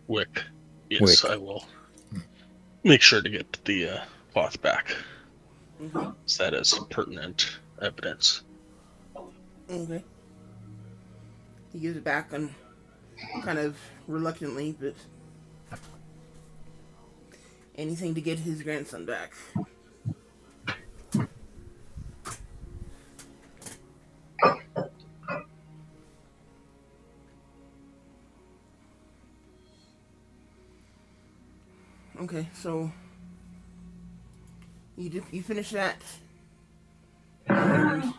Wick. Yes, Wick. I will make sure to get the cloth back. Okay. So that is pertinent evidence. Okay. He gives it back and kind of reluctantly, but anything to get his grandson back. Okay, so you finish that and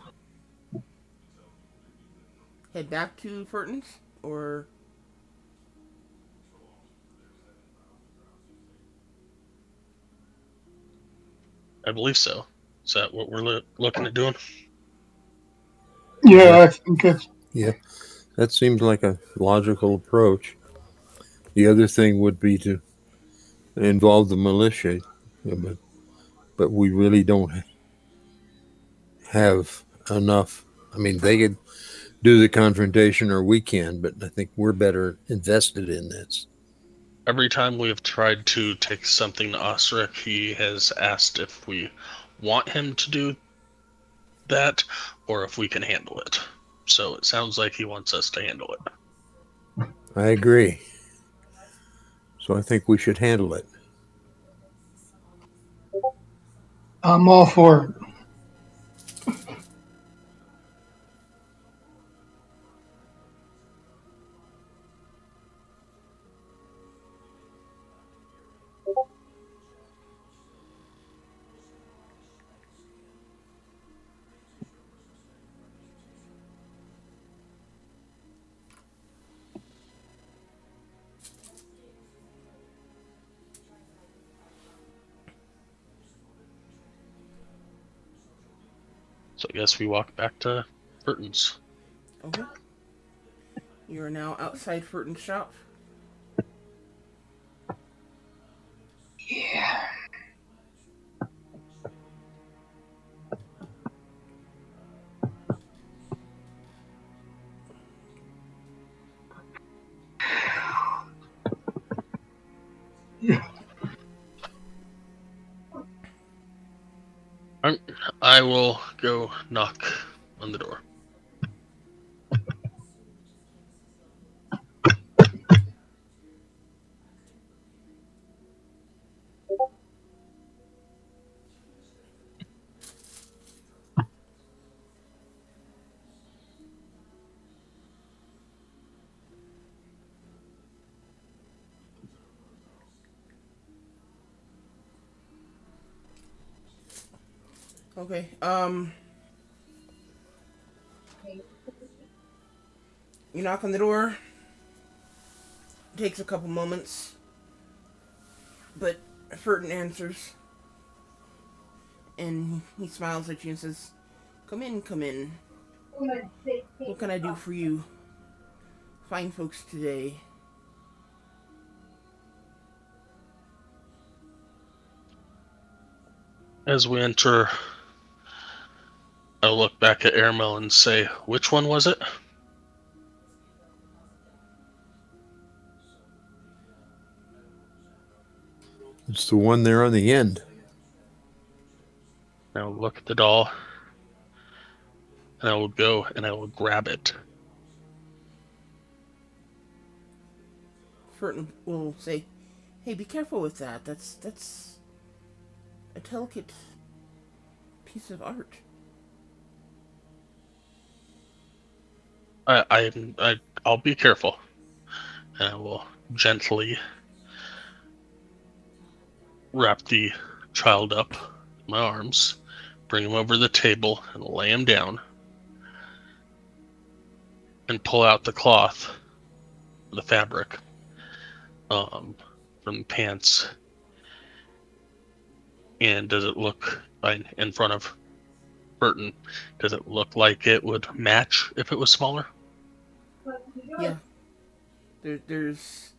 head back to Furton's, or I believe so. Is that what we're looking at doing? Yeah, I think it's Yeah, that seems like a logical approach. The other thing would be to involve the militia, but we really don't have enough. I mean, they could do the confrontation or we can, but I think we're better invested in this. Every time we have tried to take something to Osric, he has asked if we want him to do that or if we can handle it. So it sounds like he wants us to handle it. I agree. So I think we should handle it. I'm all for it. So I guess we walk back to Burton's. Okay. You are now outside Furton's shop. Yeah. I will go knock on the door. Okay. You knock on the door. Takes a couple moments, but Furton answers, and he smiles at you and says, "Come in, come in. What can I do for you, fine folks today?" As we enter, I'll look back at Airmail and say, "Which one was it?" It's the one there on the end. I will look at the doll, and I will go and I will grab it. Furton will say, "Hey, be careful with that. That's a delicate piece of art." I'll be careful, and I will gently wrap the child up in my arms, bring him over the table, and lay him down, and pull out the cloth, the fabric, from the pants. And does it look in front of Burton? Does it look like it would match if it was smaller? Yeah. There's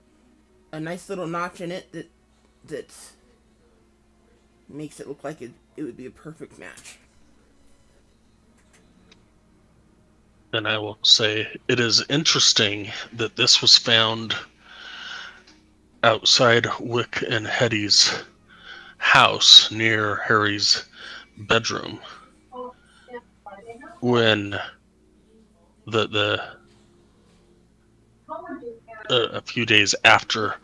a nice little notch in it that makes it look like it would be a perfect match. Then I will say it is interesting that this was found outside Wick and Hetty's house near Harry's bedroom when the a few days after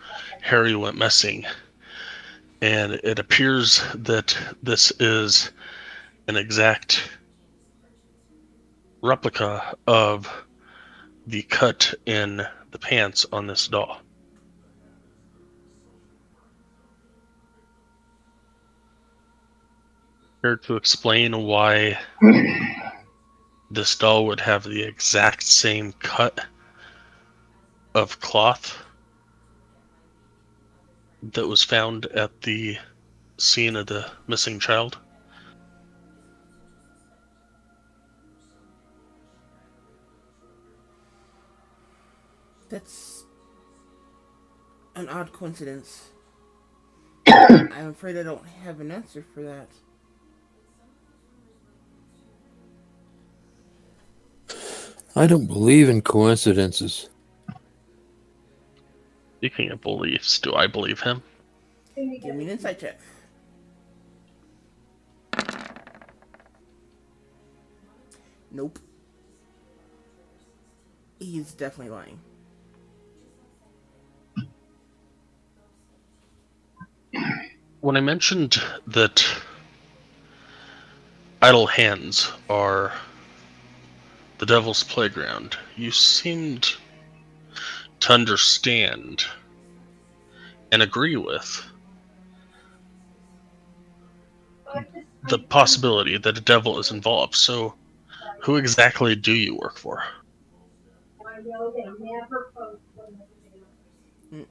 Harry went missing, and it appears that this is an exact replica of the cut in the pants on this doll. Care to explain why this doll would have the exact same cut of cloth that was found at the scene of the missing child? That's an odd coincidence. I'm afraid I don't have an answer for that. I don't believe in coincidences. Speaking of beliefs, do I believe him? Give me an insight check. Nope. He's definitely lying. When I mentioned that idle hands are the devil's playground, you seemed to understand and agree with the possibility that a devil is involved. So, who exactly do you work for?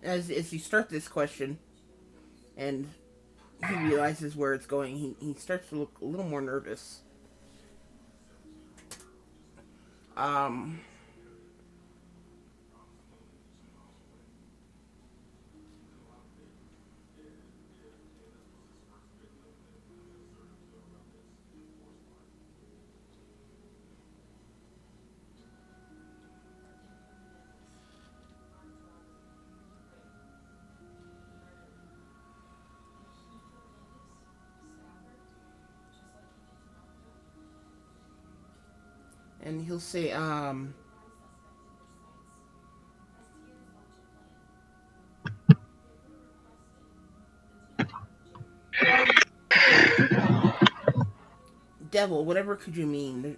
As you start this question, and he realizes where it's going, he starts to look a little more nervous. Um, and he'll say, devil, whatever could you mean?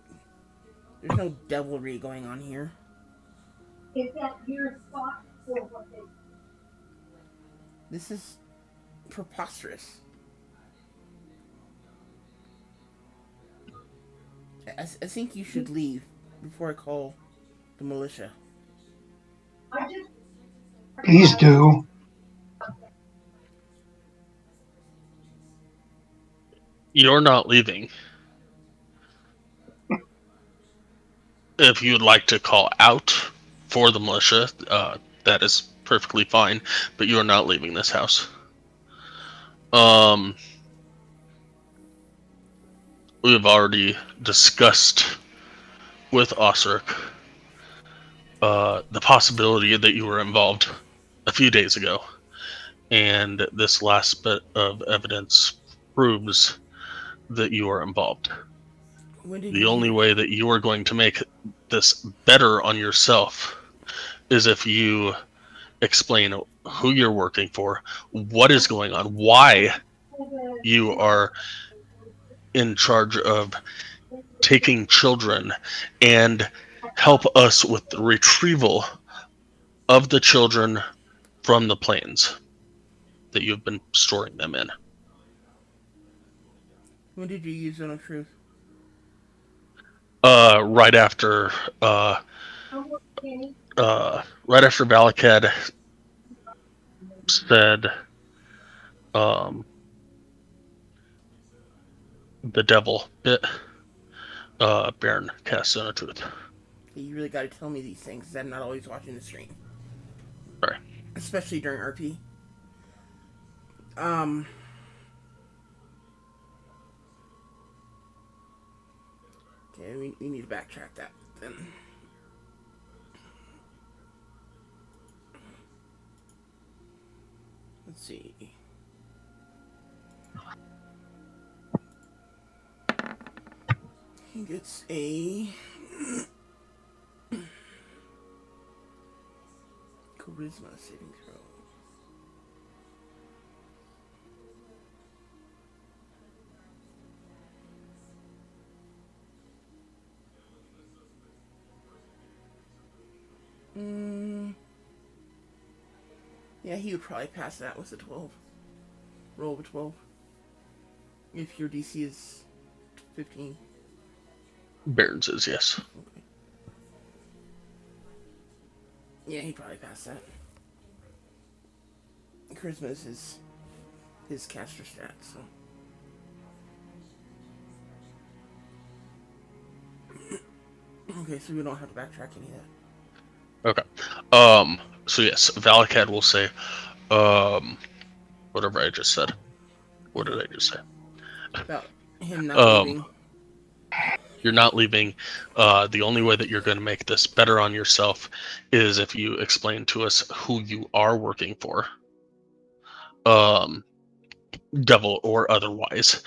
There's no devilry going on here. This is preposterous. I think you should leave before I call the militia. Please do. You're not leaving. If you'd like to call out for the militia, that is perfectly fine, but you are not leaving this house. We have already discussed with Osric the possibility that you were involved a few days ago, and this last bit of evidence proves that you are involved. The only way that you are going to make this better on yourself is if you explain who you're working for, what is going on, why you are in charge of taking children, and help us with the retrieval of the children from the planes that you've been storing them in. When did you use Zone of Truth? Right after Valakad said, the devil bit, Baron cast Zone of Truth. You really got to tell me these things, because I'm not always watching the stream. Right. Especially during RP. Okay, we need to backtrack that then. Let's see. He gets a charisma saving throw. Yeah, he would probably pass that with a 12. Roll of a 12. If your DC is 15. Baron says yes. Okay. Yeah, he'd probably pass that. Charisma is his caster stat, so. Okay, so we don't have to backtrack any of that. Okay. So yes, Valakad will say, whatever I just said. What did I just say? About him not leaving. You're not leaving. The only way that you're going to make this better on yourself is if you explain to us who you are working for. Devil or otherwise.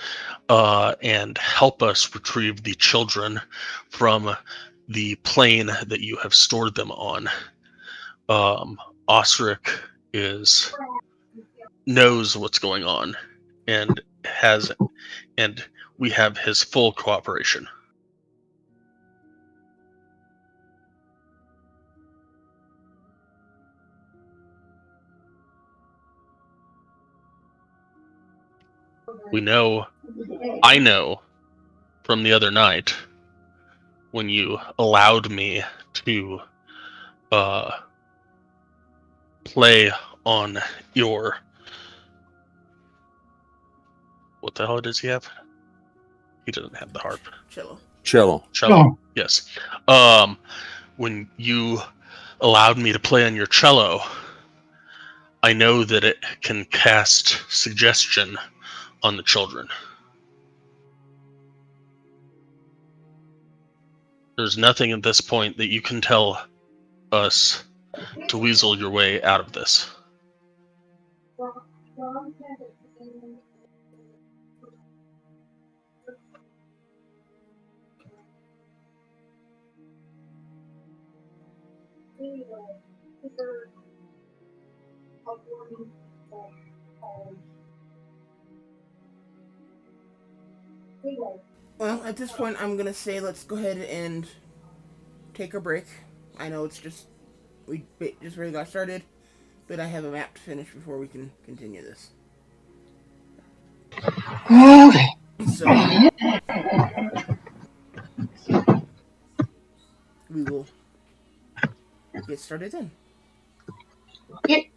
And help us retrieve the children from the plane that you have stored them on. Osric knows what's going on and we have his full cooperation. I know from the other night when you allowed me to play on your, what the hell does he have? He doesn't have the harp. Cello. Cello. Cello. Oh. Yes. When you allowed me to play on your cello, I know that it can cast suggestion on the children. There's nothing at this point that you can tell us to weasel your way out of this. Well, at this point, I'm gonna say let's go ahead and take a break. I know it's just we just really got started, but I have a map to finish before we can continue this. Okay. So we will get started then. Okay.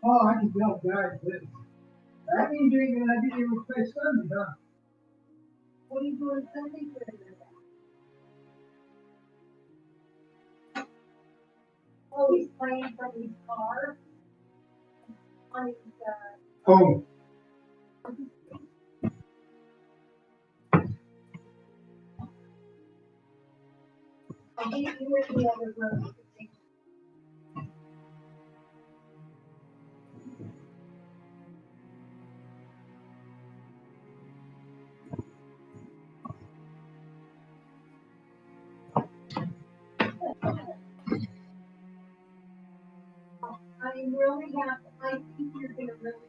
Oh, I can tell guys this. That means you ain't gonna be able to play Sunday, huh? What are you doing Sunday? Oh, he's playing from his car. On his, oh. He went the other room. I really have, I think you're gonna really.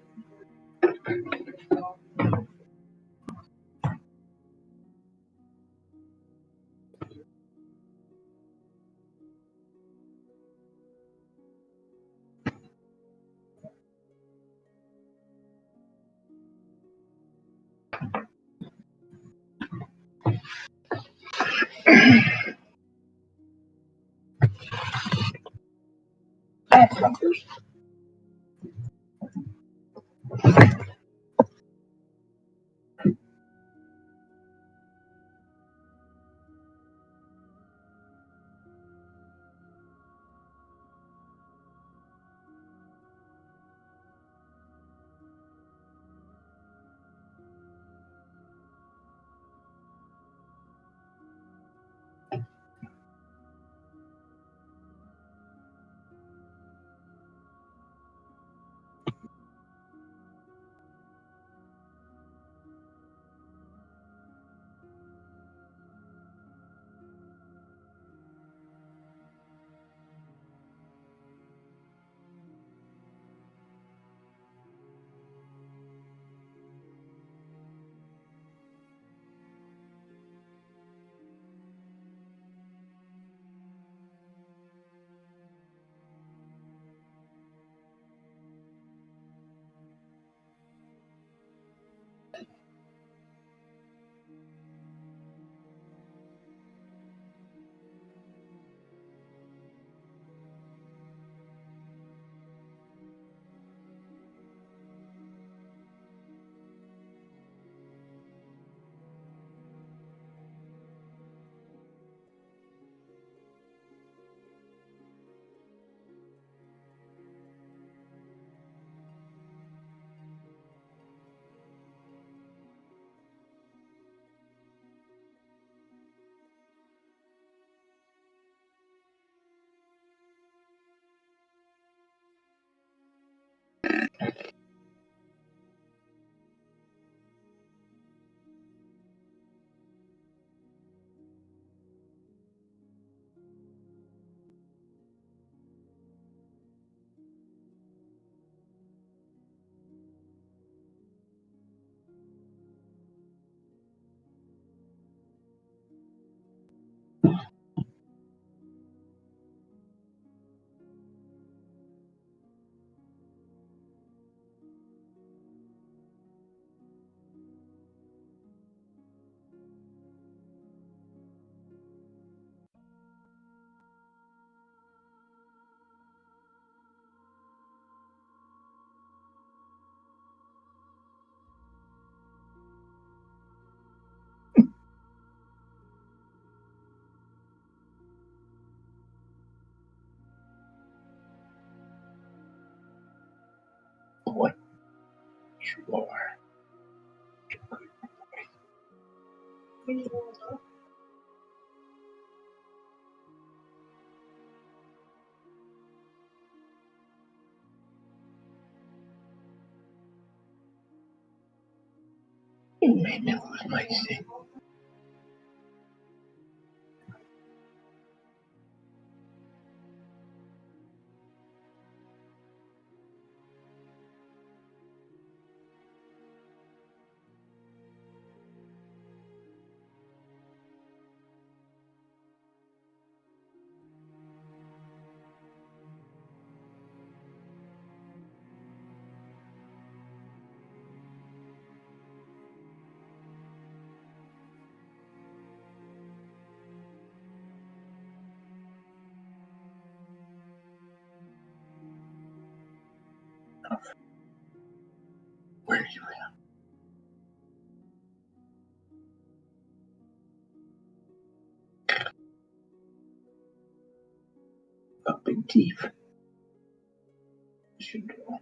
boy. You are. You made me lose my seat. Where are you at? Up in teeth. Should go.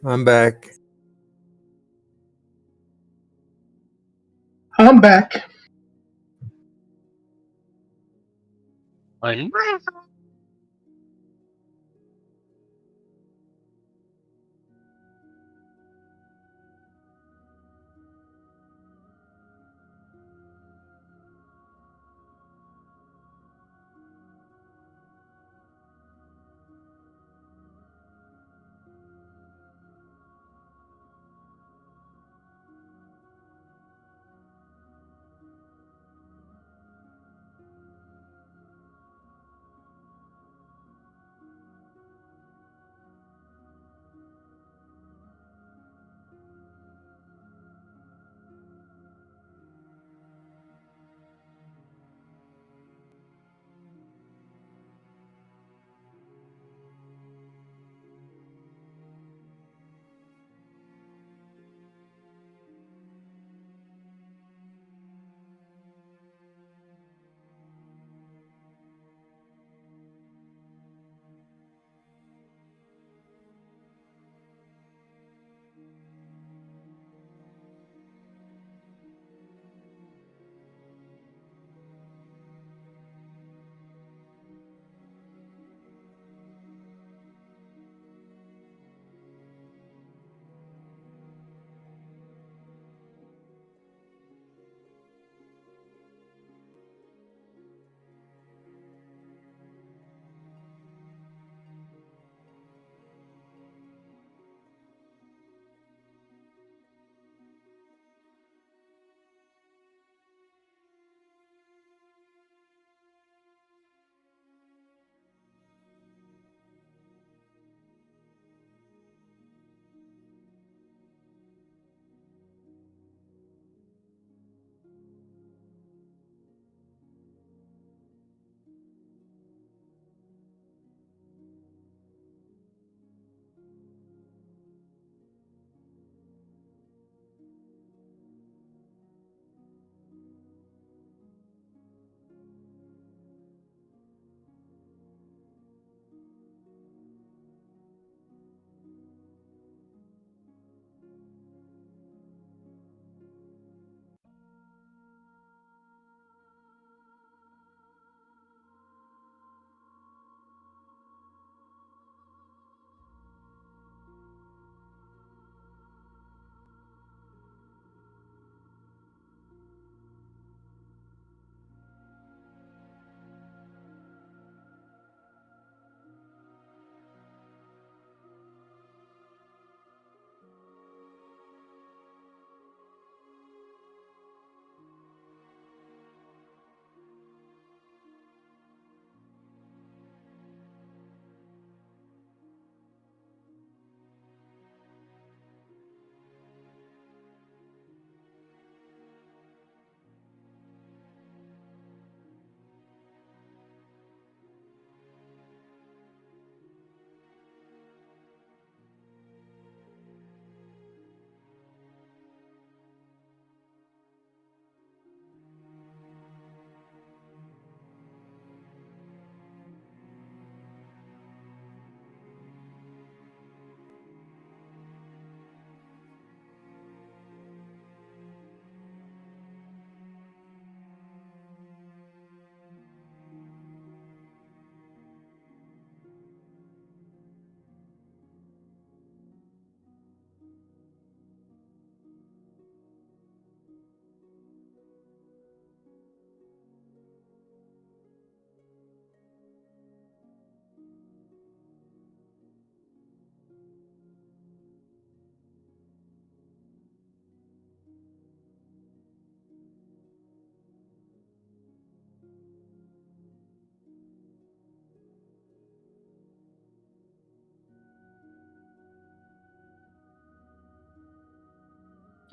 I'm back. I'm back. I'm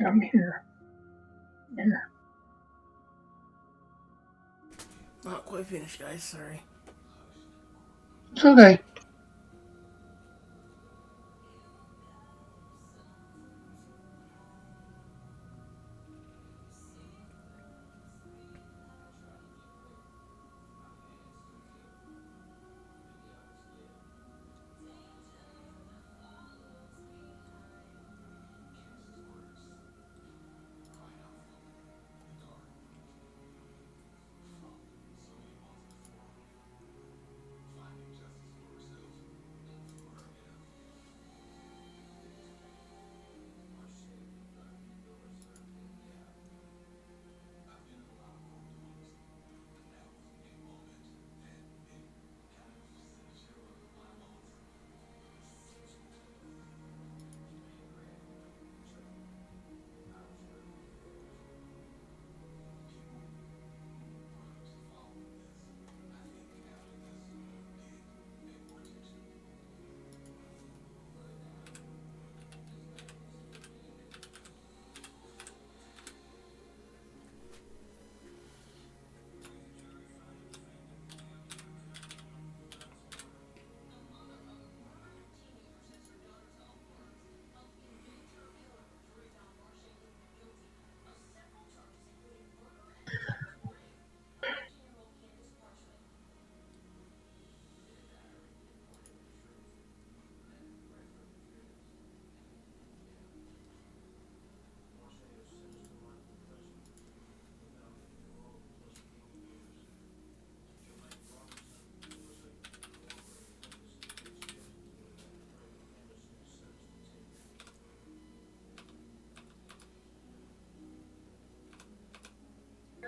I'm here. Here. Not quite finished, guys. Sorry. It's okay.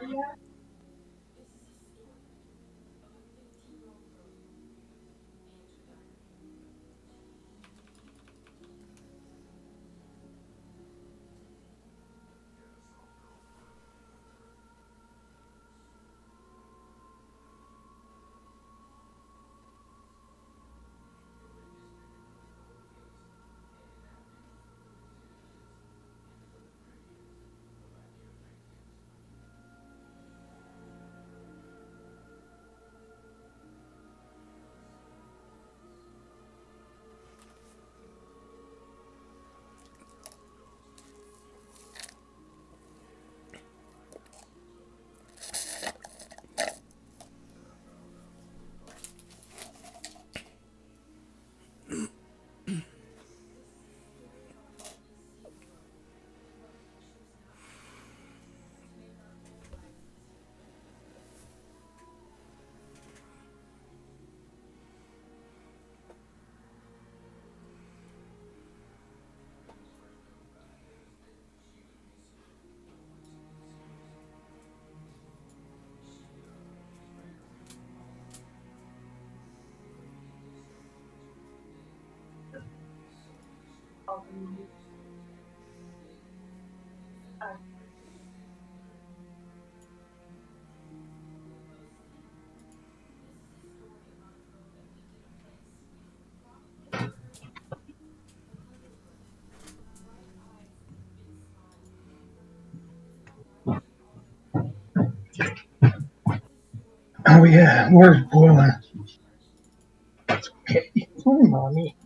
Oh yeah, water's boiling. Okay, sorry, mommy.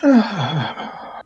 I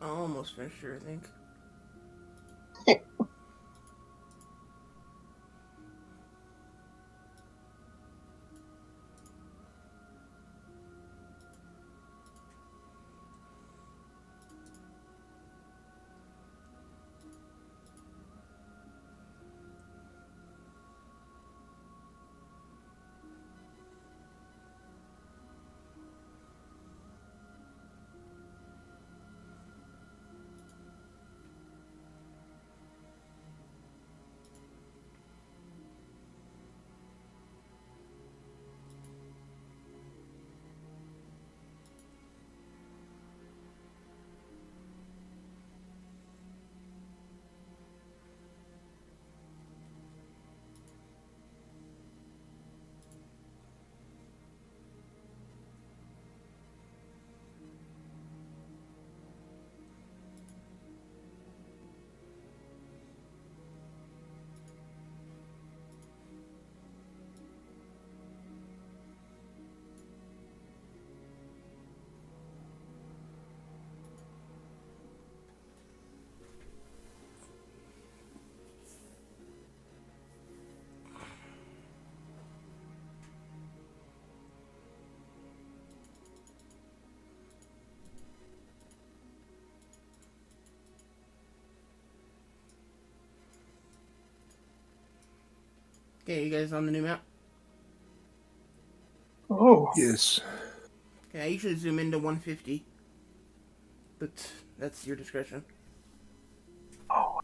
almost finished her, I think. Okay, you guys on the new map? Oh, Yes. Okay, I usually zoom into 150, but that's your discretion. oh,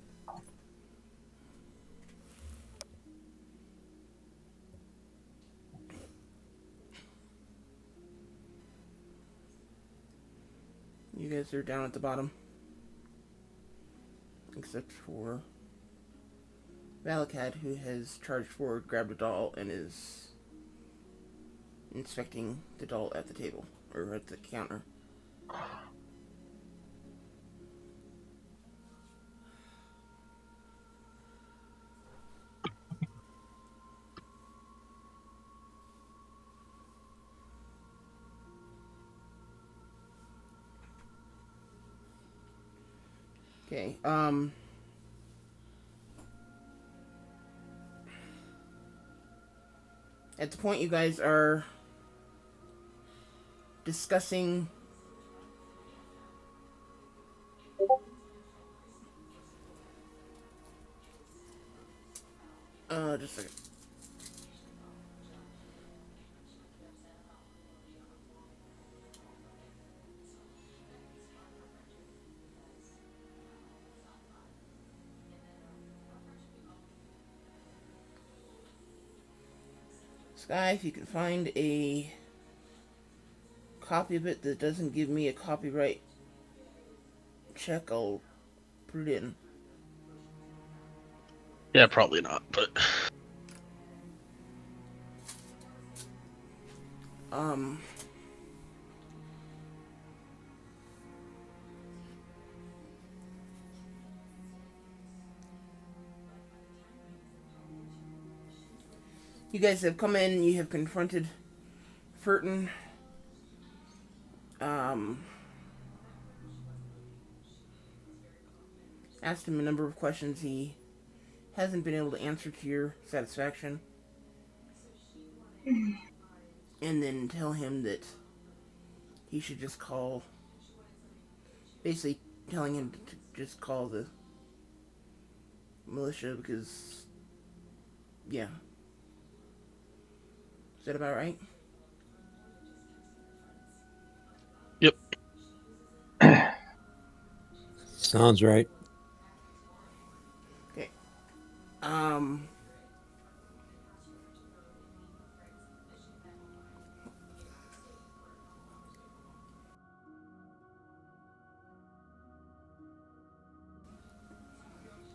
You guys are down at the bottom. Except for Valakad, who has charged forward, grabbed a doll, and is inspecting the doll at the table, or at the counter. Okay, at the point you guys are discussing just a second. Sky, if you can find a copy of it that doesn't give me a copyright check, I'll put it in. Yeah, probably not, but Um, you guys have come in, you have confronted Furton. Asked him a number of questions he hasn't been able to answer to your satisfaction. And then tell him that he should just call, basically telling him to just call the militia because, yeah. Is that about right? yep. Sounds right. Okay.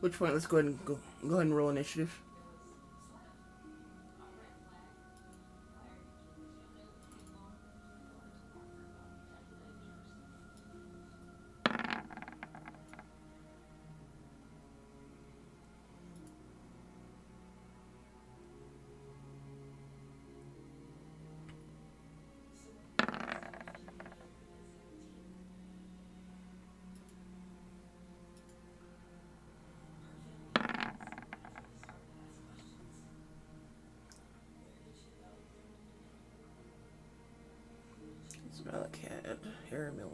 Which point? Let's go ahead and go ahead and roll initiative. It's Malakad, Haramil,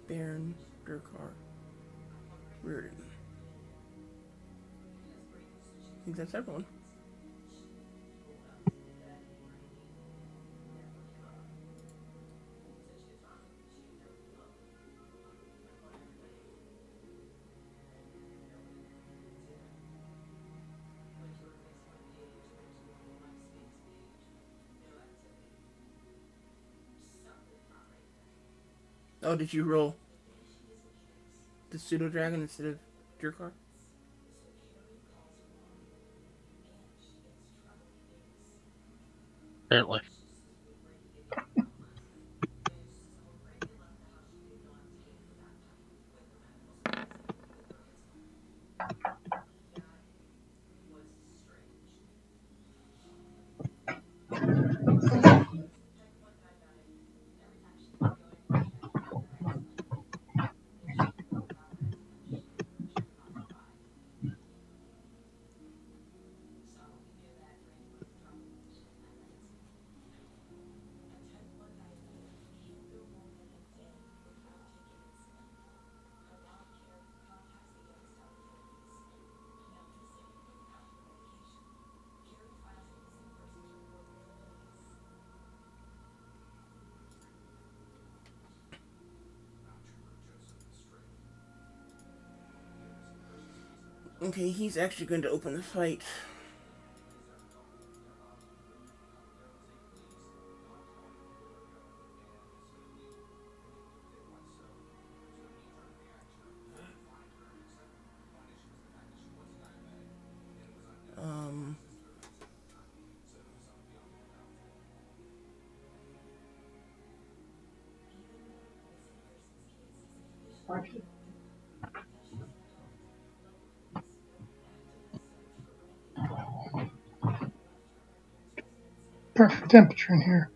Baron, Durkar, Reardon. I think that's everyone. Oh, did you roll the pseudo dragon instead of Durkar? Apparently. Okay, he's actually going to open the fight. Um, Perfect temperature in here.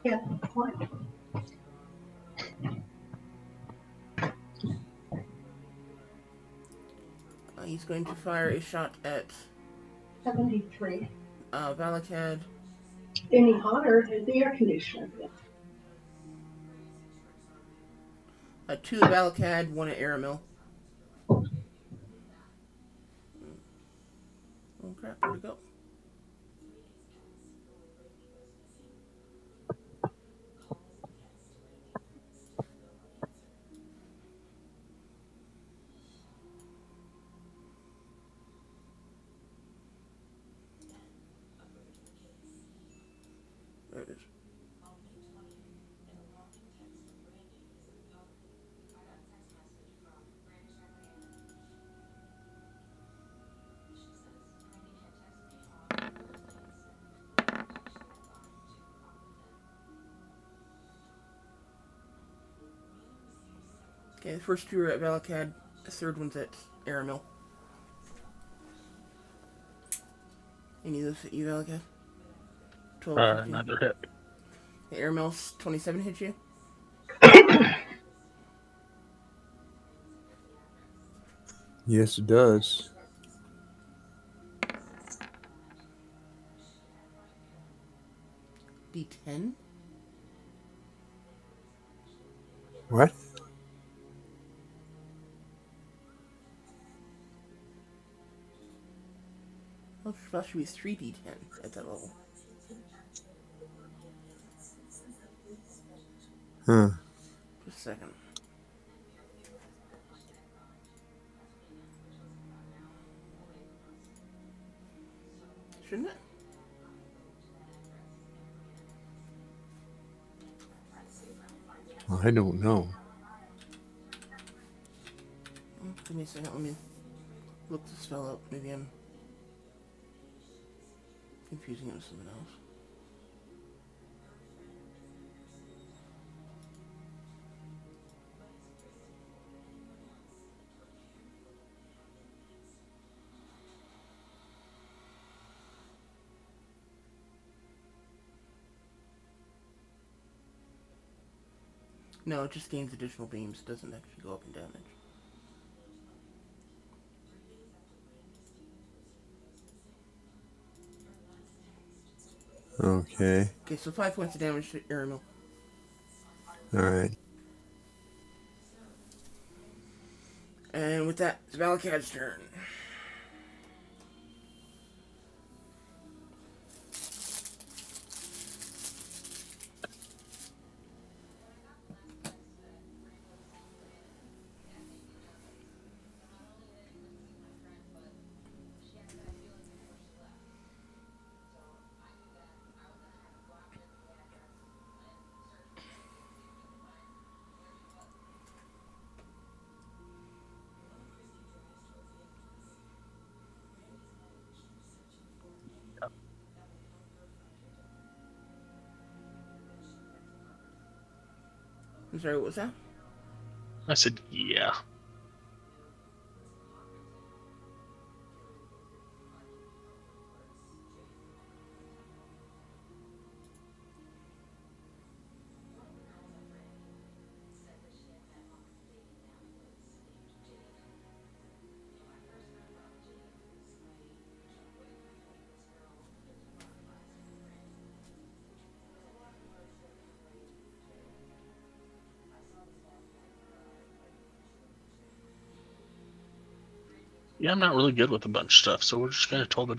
Yeah, what? he's going to fire a shot at 73. Valakad. Any hotter than the air conditioner. Two at Valakad, one at Aramil. Oh crap, where'd it go? There it is. Okay, the first two are at Valakad, the third one's at Aramil. Any of those hit you, Valakad? 12, 15. Another hit. The Aramil's 27 hit you? Yes, it does. D10? What? Oh, it's supposed to be 3D10 at that level. Huh. Just a second. Shouldn't it? I don't know. Give me a second, let me look the spell up. Maybe I'm confusing it with something else. No, it just gains additional beams. It doesn't actually go up in damage. Okay. Okay, so 5 points of damage to Aramil. All right. And with that, it's Valakad's turn. I'm sorry, what was that? I said, yeah. Yeah, I'm not really good with a bunch of stuff, so we're just going to toll the...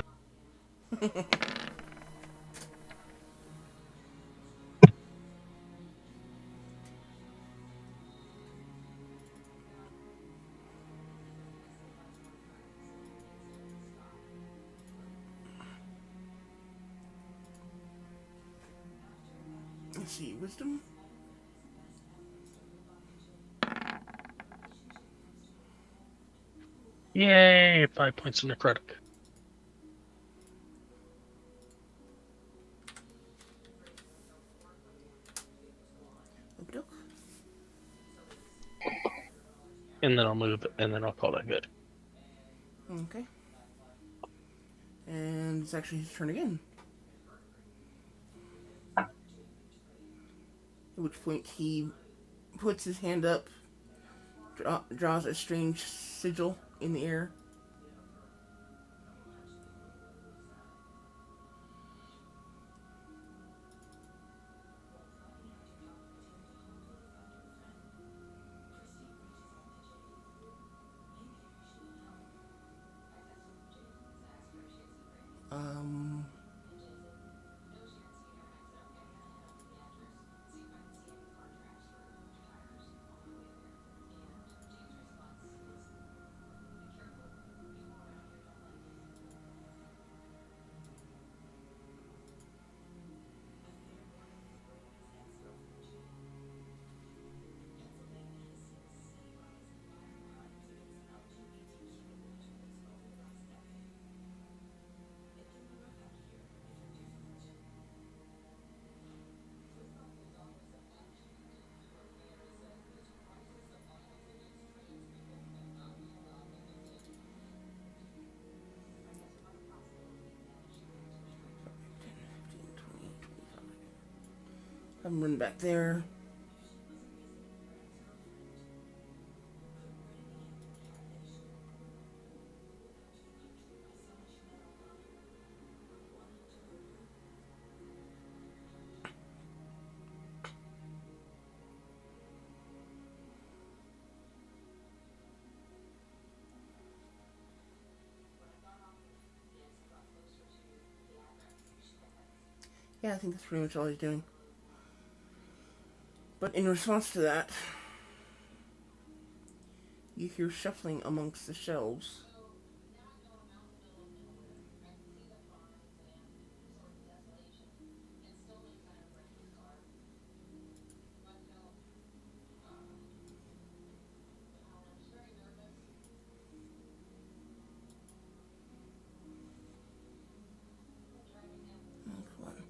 Let's see, wisdom. Yay! 5 points of necrotic. Okey-doke. And then I'll move, and then I'll call that good. Okay. And it's actually his turn again. At which point he puts his hand up, draws a strange sigil in the air. Um, I'm running back there. Yeah, I think that's pretty much all he's doing. But in response to that, you hear shuffling amongst the shelves. Oh, come on.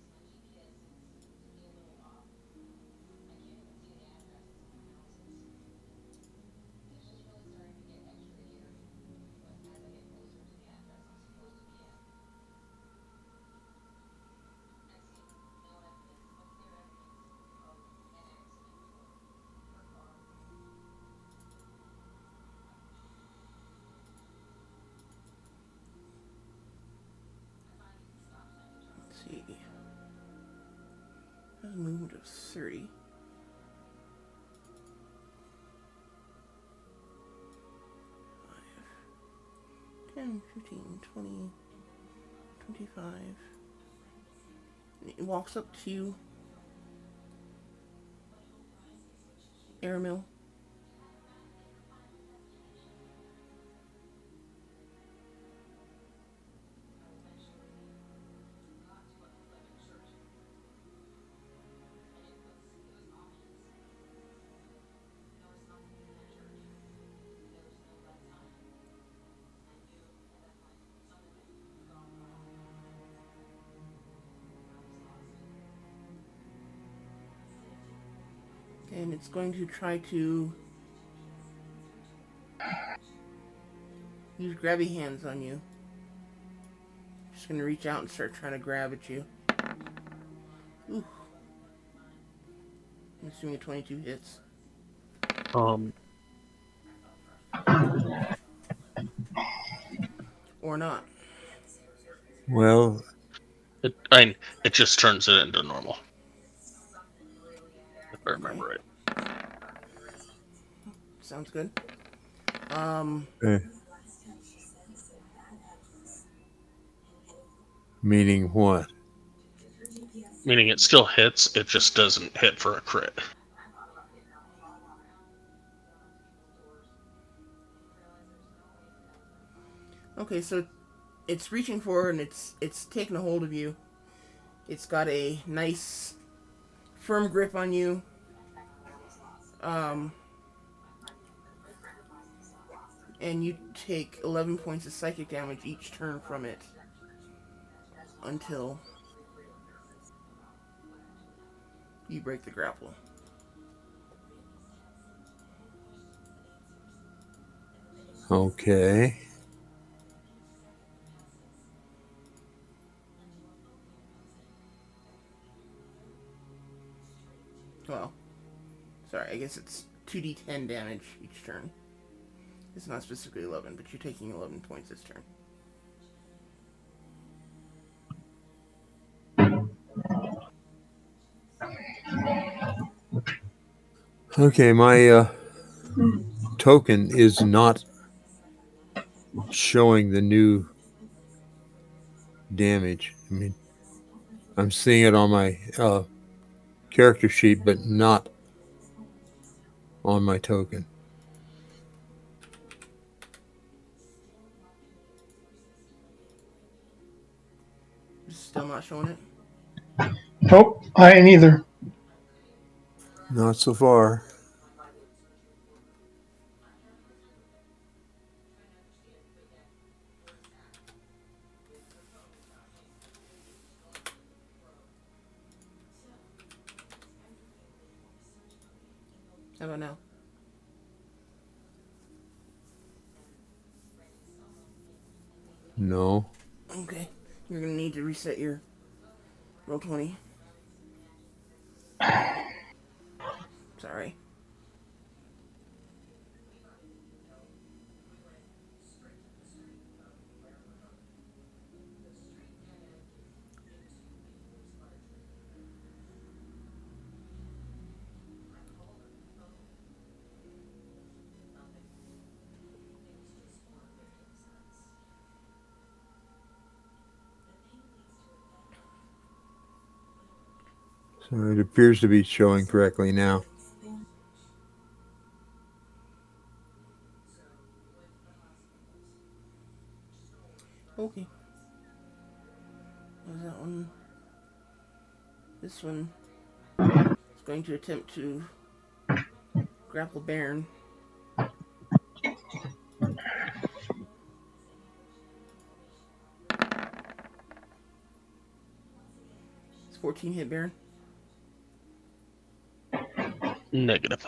Let's see. That's a movement of 30. 10, 15, 20, 25. He walks up to Airmill. And it's going to try to use grabby hands on you. Just gonna reach out and start trying to grab at you. Ooh. I'm assuming a 22 hits. Or not. Well, It just turns it into normal. If I remember right. Sounds good. meaning what? Meaning it still hits, it just doesn't hit for a crit. Okay, so it's reaching forward and it's taking a hold of you. It's got a nice firm grip on you. And you take 11 points of psychic damage each turn from it until you break the grapple. Okay. Well, sorry, I guess it's 2d10 damage each turn. It's not specifically 11, but you're taking 11 points this turn. Okay, my token is not showing the new damage. I mean, I'm seeing it on my character sheet, but not on my token. Still not showing it? Nope, I ain't either. Not so far. How about now? No. Okay. You're going to need to reset your roll 20. Sorry. So it appears to be showing correctly now. Okay. What was that one? This one is going to attempt to grapple Baron. It's 14 hit Baron. Negative.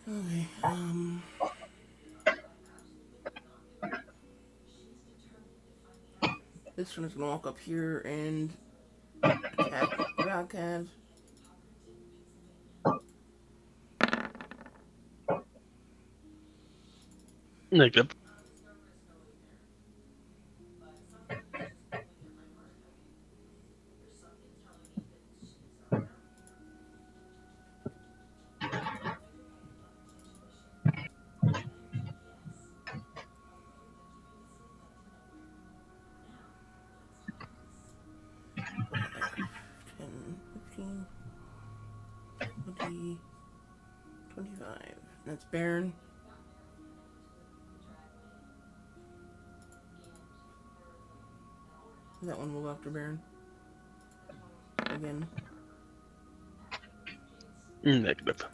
Okay, this one is going to walk up here and attack Valcad. Negative. Five, 10, 15, 20, 25. That's Baron. That one will go after Baron. Again. Negative.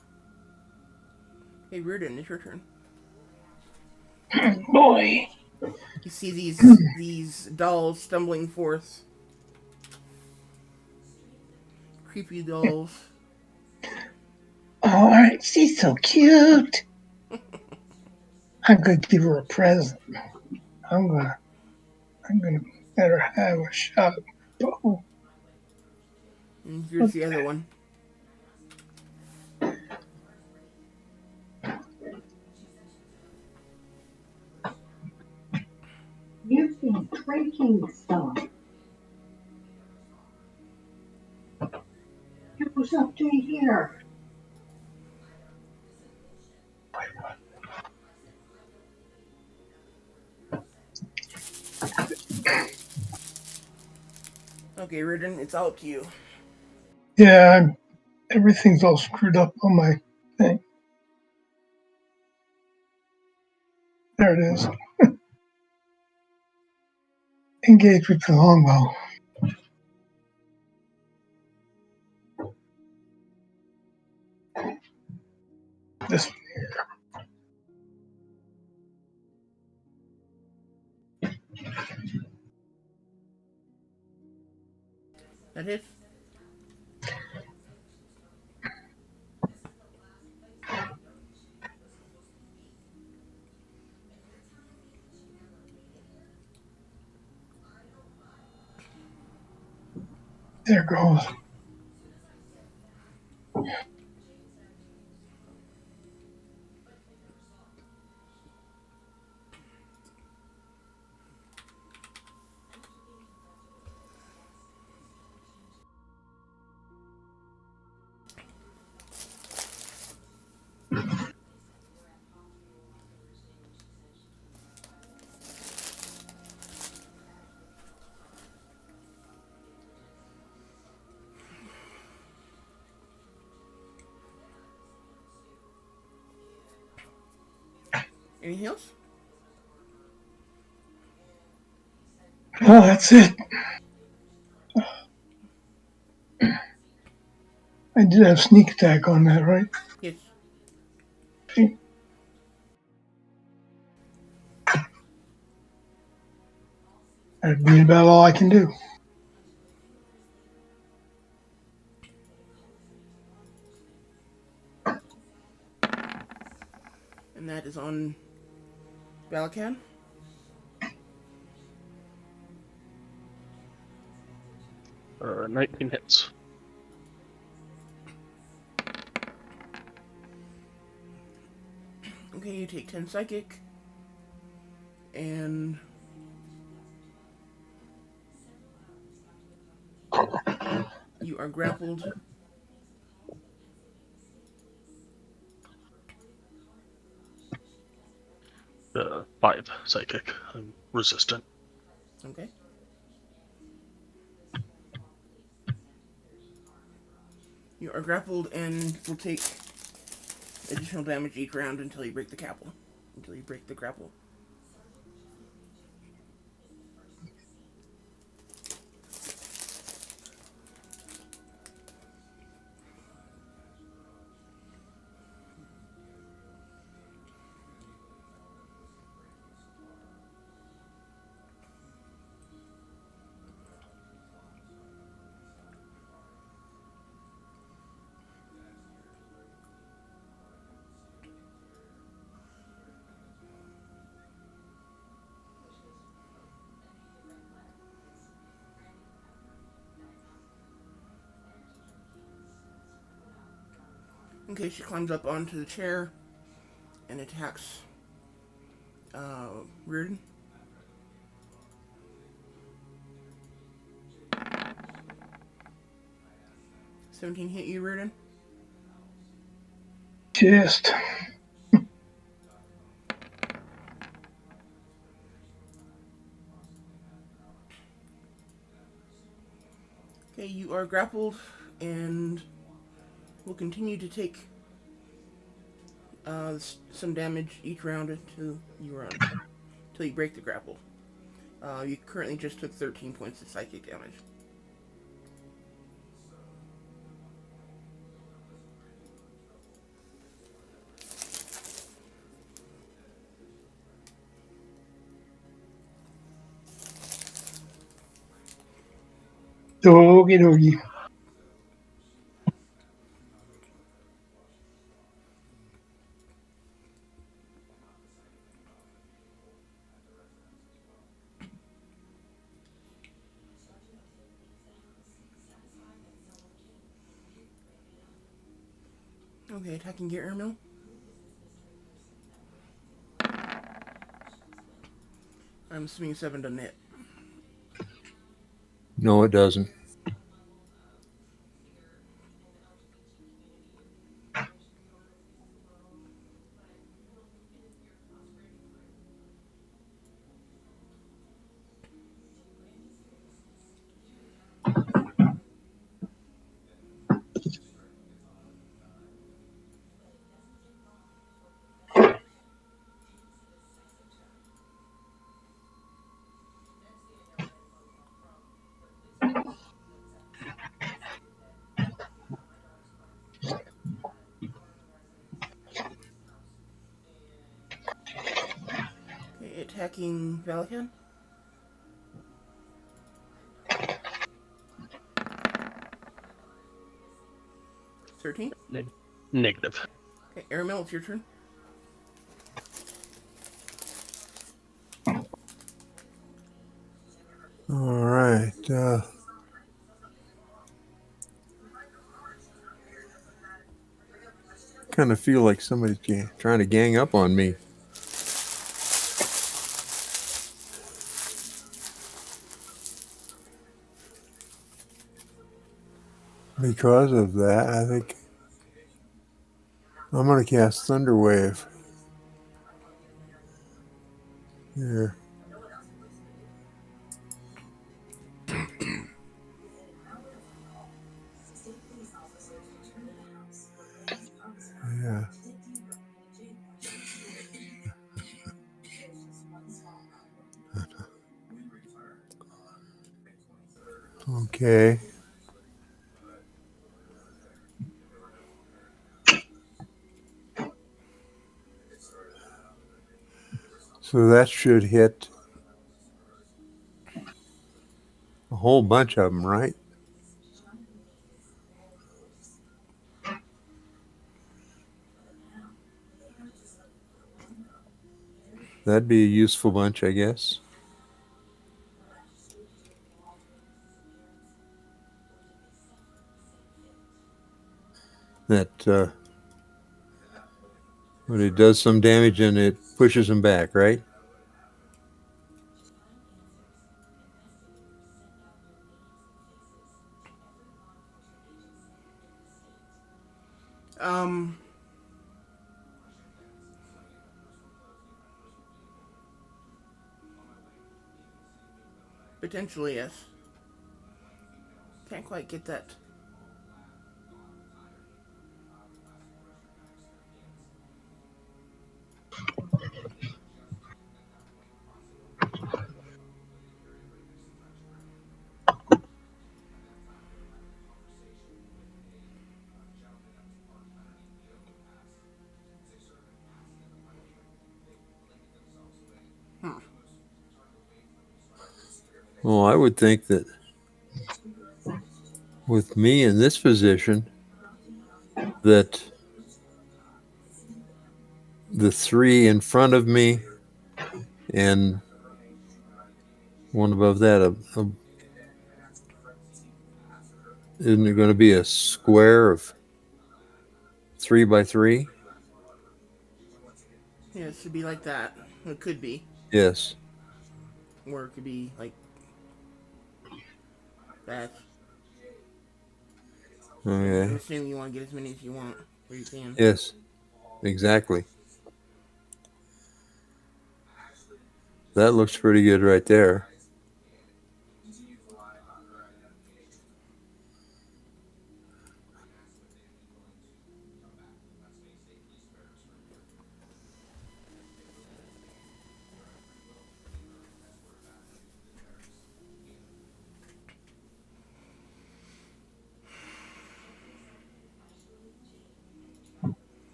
Hey, Reardon, it's your turn. Boy. You see these dolls stumbling forth. Creepy dolls. Oh, aren't she so cute? I'm gonna give her a present. I'm gonna let her have a shot at bow. And here's the other one. You've been drinking some. It was up to here. Okay, Reardon, it's all up to you. Yeah, everything's all screwed up on my thing. There it is. Engage with the longbow. This That hit? there goes. Anything else? Oh, that's it. I did have sneak attack on that, right? Yes. See? That'd be about all I can do. And that is on Balakan. 19 hits. Okay, you take 10 psychic. And you are grappled. Uh, 5 psychic. I'm resistant. Okay. You are grappled and will take additional damage each round until you break the grapple. Until you break the grapple. Okay, she climbs up onto the chair and attacks Reardon. $17 hit you, Reardon? Just. Okay, you are grappled and will continue to take some damage each round until you run. Until you break the grapple. You currently just took 13 points of psychic damage. Okie dokie. Okay, attacking Gear Airmill. I'm assuming 7 doesn't hit. No, it doesn't. Okay, attacking Valakan. 13. Negative. Okay, Airmill, it's your turn. All right. Kind of feel like somebody's trying to gang up on me. Because of that, I think I'm going to cast Thunder Wave. Here. Yeah. Okay. So that should hit a whole bunch of them, right? That'd be a useful bunch, I guess. That when it does some damage and it pushes them back, right? Potentially, yes. Can't quite get that. Well, I would think that with me in this position, that the 3 in front of me and one above that, isn't it going to be a square of 3 by 3? Yeah, it should be like that. It could be. Yes. Or it could be like that. I'm Okay. assuming you want to get as many as you want, or you can. Yes. Exactly. That looks pretty good right there.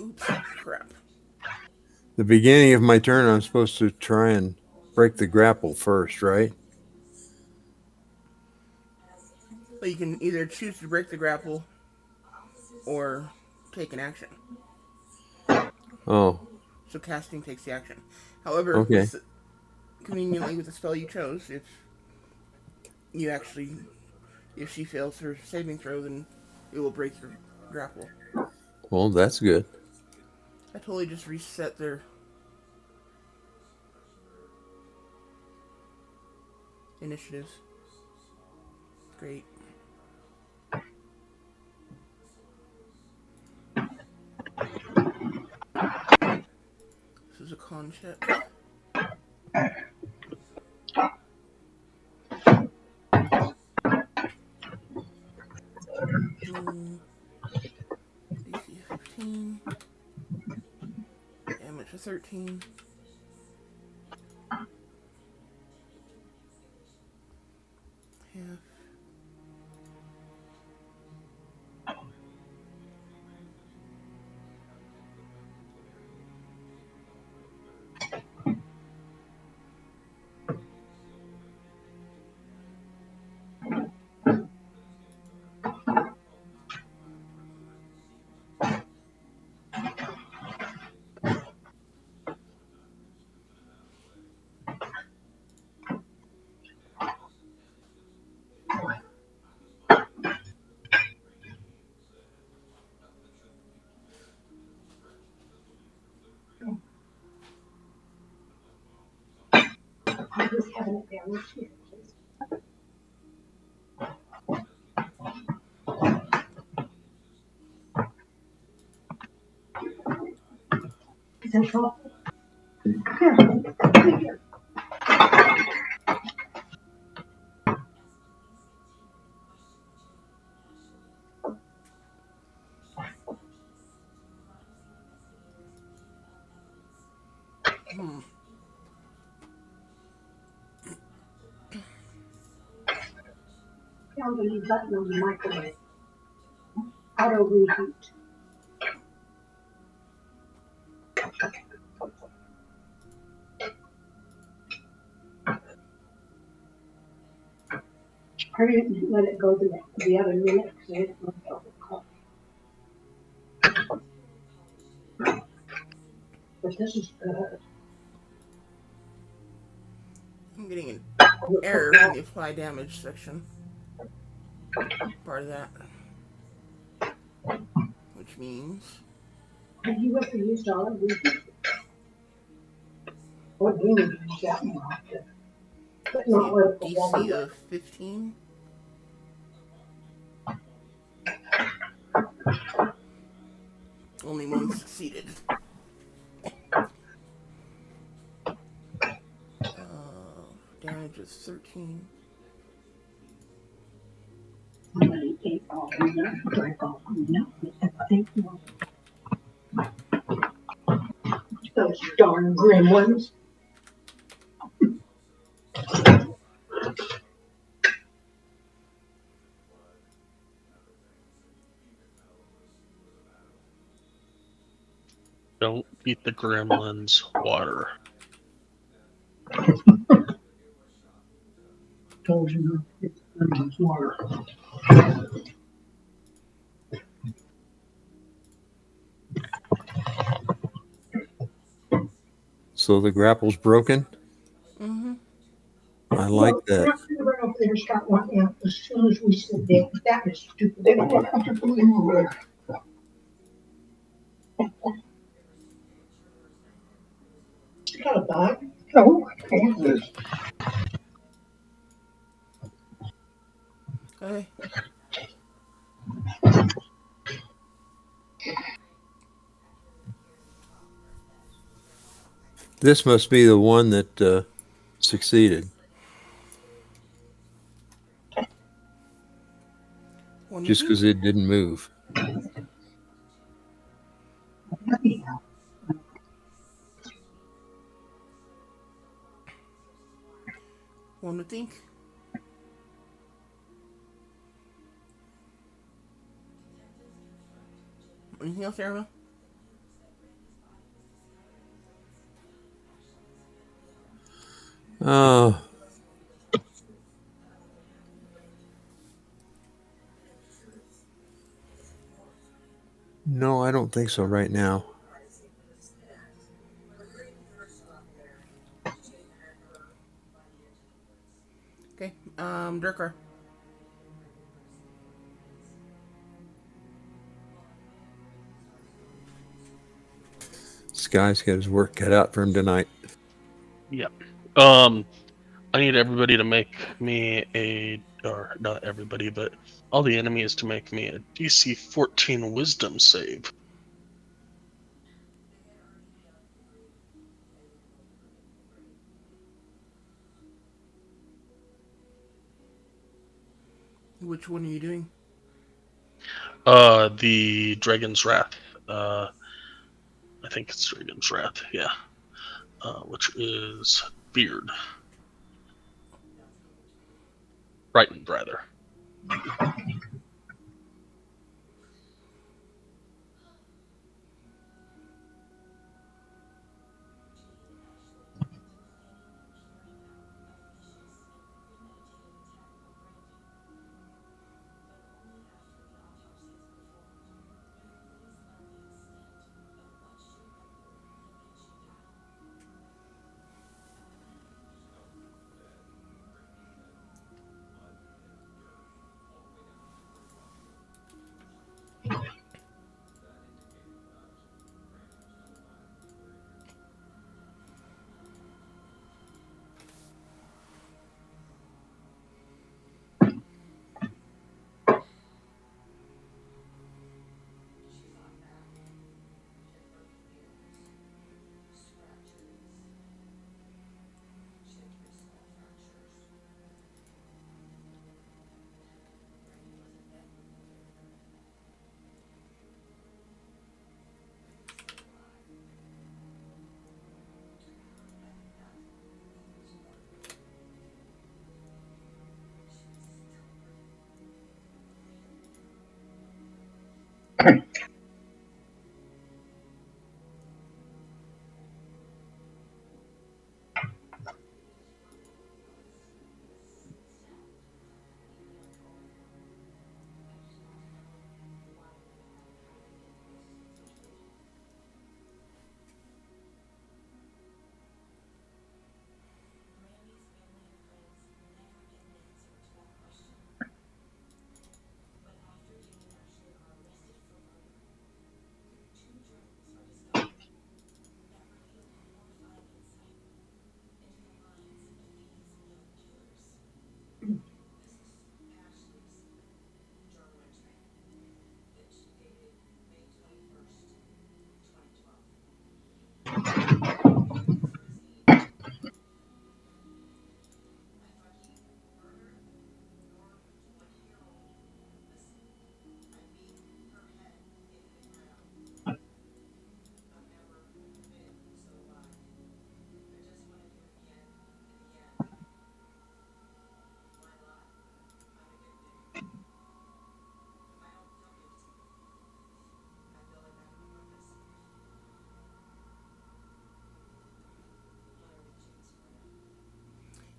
Oops, crap. The beginning of my turn, I'm supposed to try and break the grapple first, right? But you can either choose to break the grapple or take an action. Oh, So casting takes the action. However, okay. conveniently with the spell you chose, if you actually If she fails her saving throw, then it will break your grapple. Well, that's good. I totally just reset their initiatives. Great. This is a con check. 15. Damage to 13. Half. I just haven't been with you. Is that all? Here, here. Hmm. Found a new button on the microwave. Auto reheat. I didn't let it go the other minute because I didn't want to overcook. But this is good. I'm getting an Overcooked error from well. the apply damage section. Part of that. Which means Have you ever used auto reheat? What do you use that more often? But see not a let it go DC longer. of 15. Only one succeeded. Damage is 13. Somebody ate all the milk, drank all the milk, and thank you. Those darn gremlins. Don't feed the gremlins water. Told you not to get the gremlins water. So the grapple's broken? Mm-hmm. I like that. I ran over there and start walking out as soon as we said that. That was stupid. They don't have to go anywhere. You got a bag? No, I can't use this. Okay. This must be the one that succeeded. One would Just think. because it didn't move. One would think. Anything else, Arrow? No, I don't think so right now. Okay. Durkar. This guy's got his work cut out for him tonight. Yep. I need everybody to make me or not everybody, but all the enemies to make me a DC 14 Wisdom save. Which one are you doing? The Dragon's Wrath. I think it's Dragon's Wrath, yeah. Which is Beard. Frightened, rather.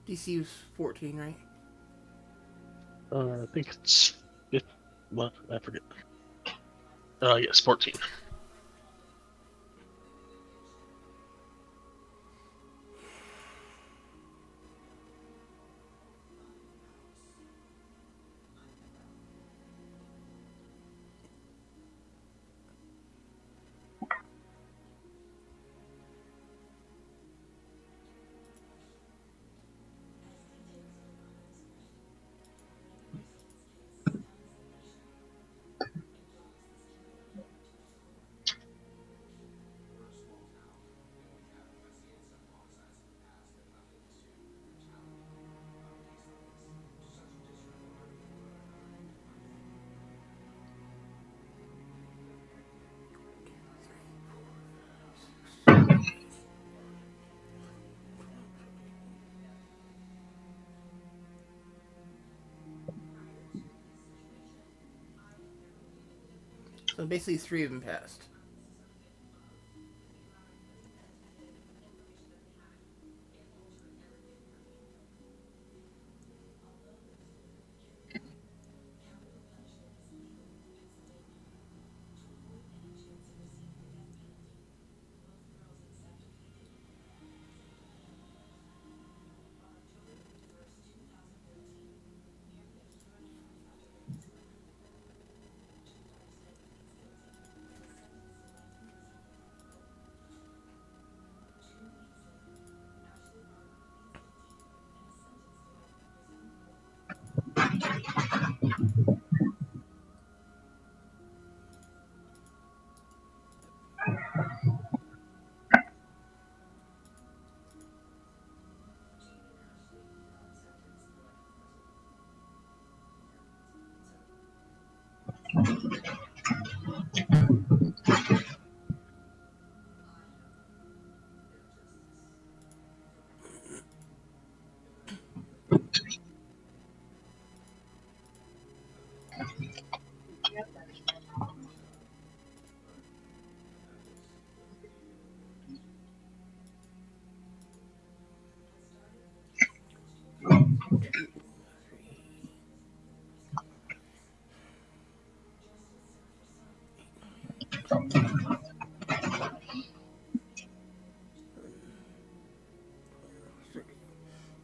DC was 14, right? I think it's... Well, I forget. Yes, 14. So basically 3 of them passed.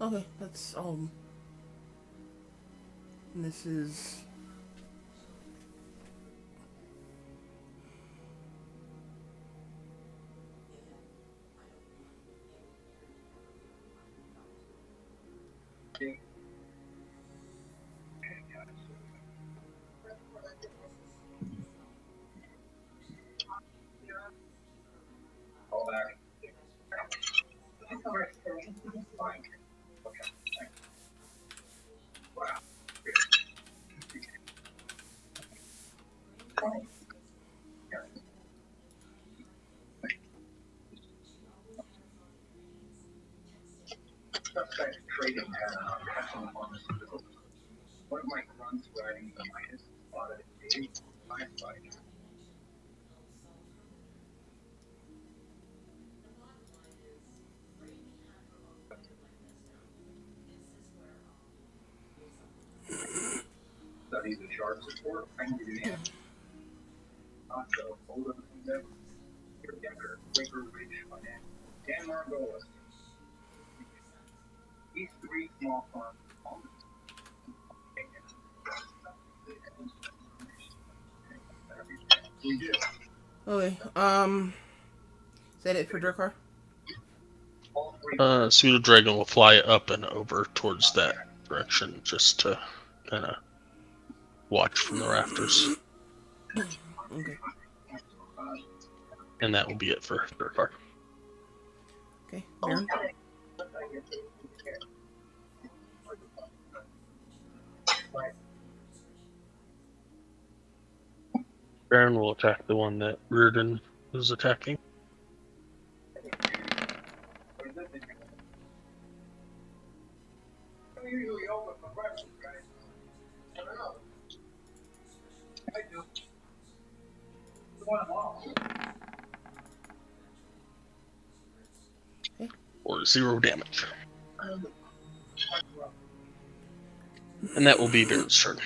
Okay, that's and this is okay. Is that it for Durkar? Pseudo Dragon will fly up and over towards that direction just to kind of watch from the rafters. Okay. And that will be it for Durkar. Okay, Baron. Baron will attack the one that Reardon is attacking. Okay. Or 0 damage. And that will be Baron's turn.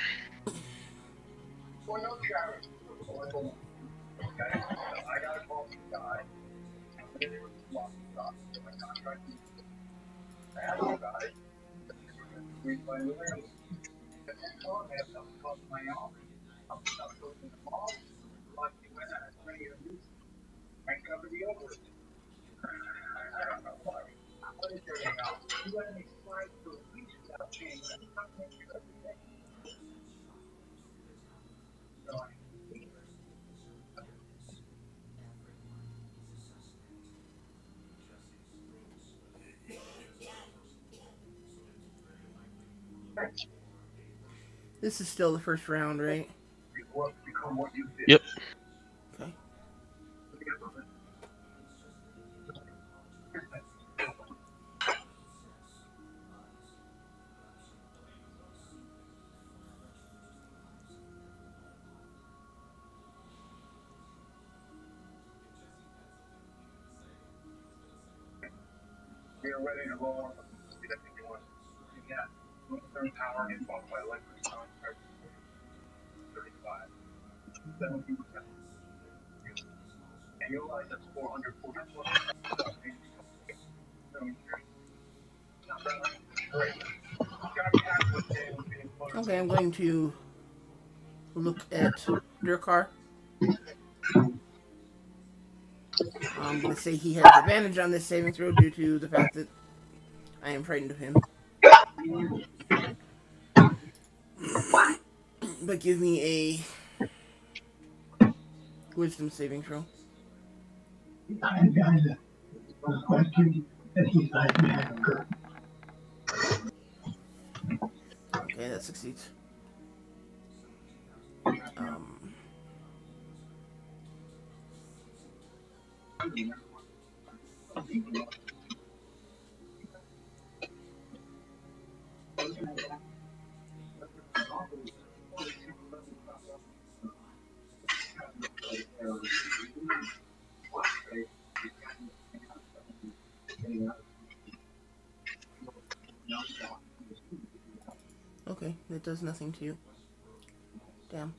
This is still the first round, right? Yep. Okay. Okay, I'm going to look at Durkar. I'm going to say he has advantage on this saving throw due to the fact that I am frightened of him. But give me a wisdom saving throw. Okay, that succeeds. Okay, that does nothing to you. Damn.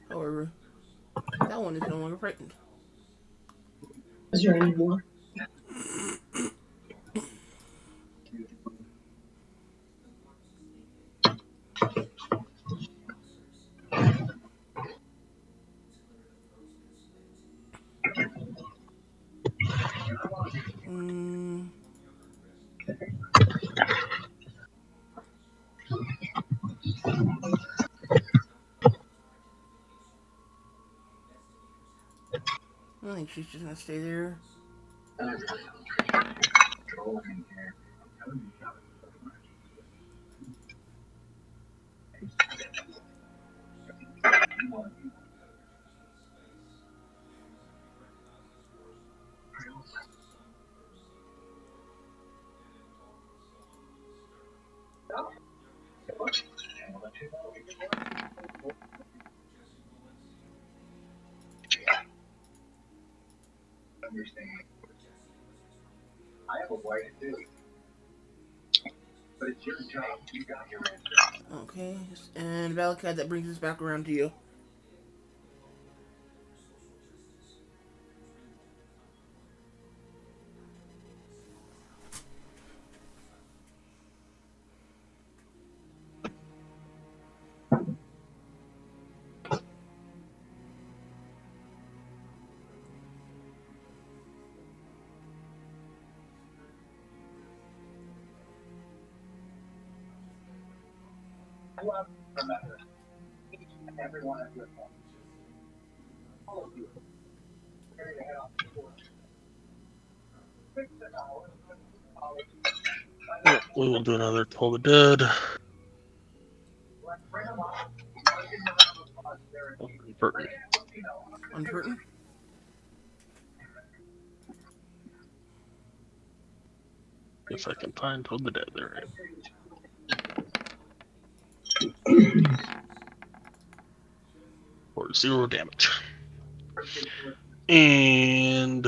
However, that one is no longer frightened. Is there any more? Mm, I think she's just gonna stay there. Okay, and Valakad, that brings us back around to you. Yep, we will do another Toll the Dead. Burton. Uncertain? If I can find Toll the Dead there. For 0 damage. And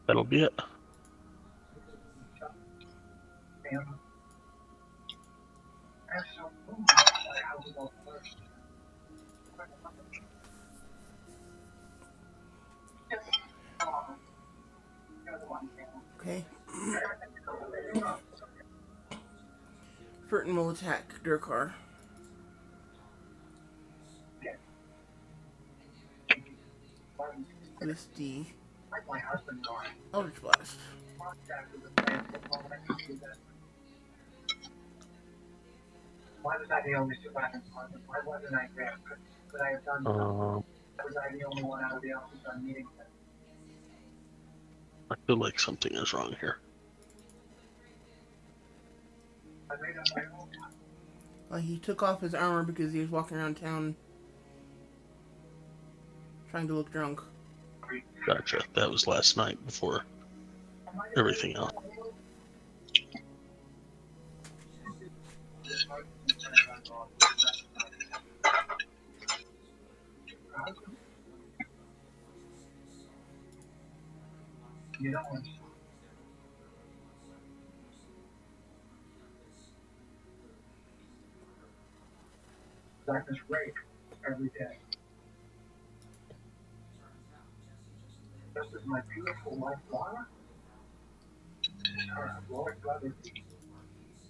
that'll be it. Okay. Furton will attack Durkar. With the Eldritch Blast. I feel like something is wrong here. He took off his armor because he was walking around town trying to look drunk. Gotcha. That was last night before everything else.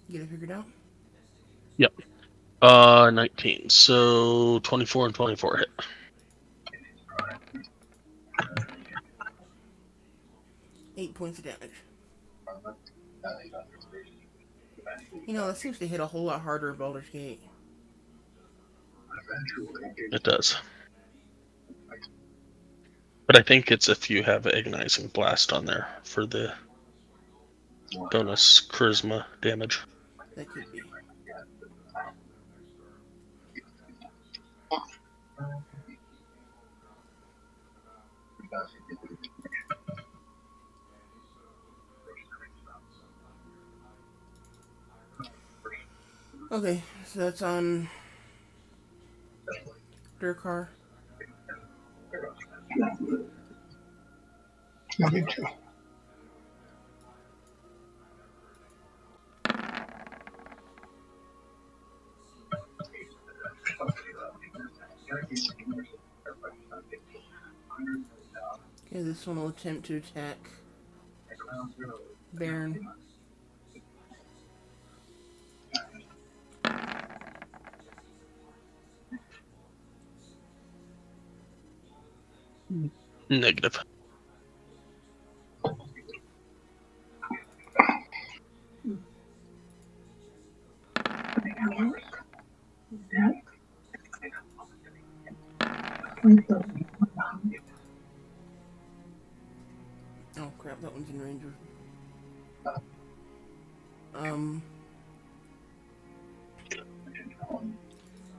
Get it figured out? Yep. 19. So 24 and 24 hit. 8 points of damage. You know, that seems to hit a whole lot harder in Baldur's Gate. It does. But I think it's if you have Agonizing Blast on there for the bonus charisma damage. That could be. Okay, so that's on Durkar. Maybe two. Okay, this one will attempt to attack Baron. Negative. Oh crap, that one's in range.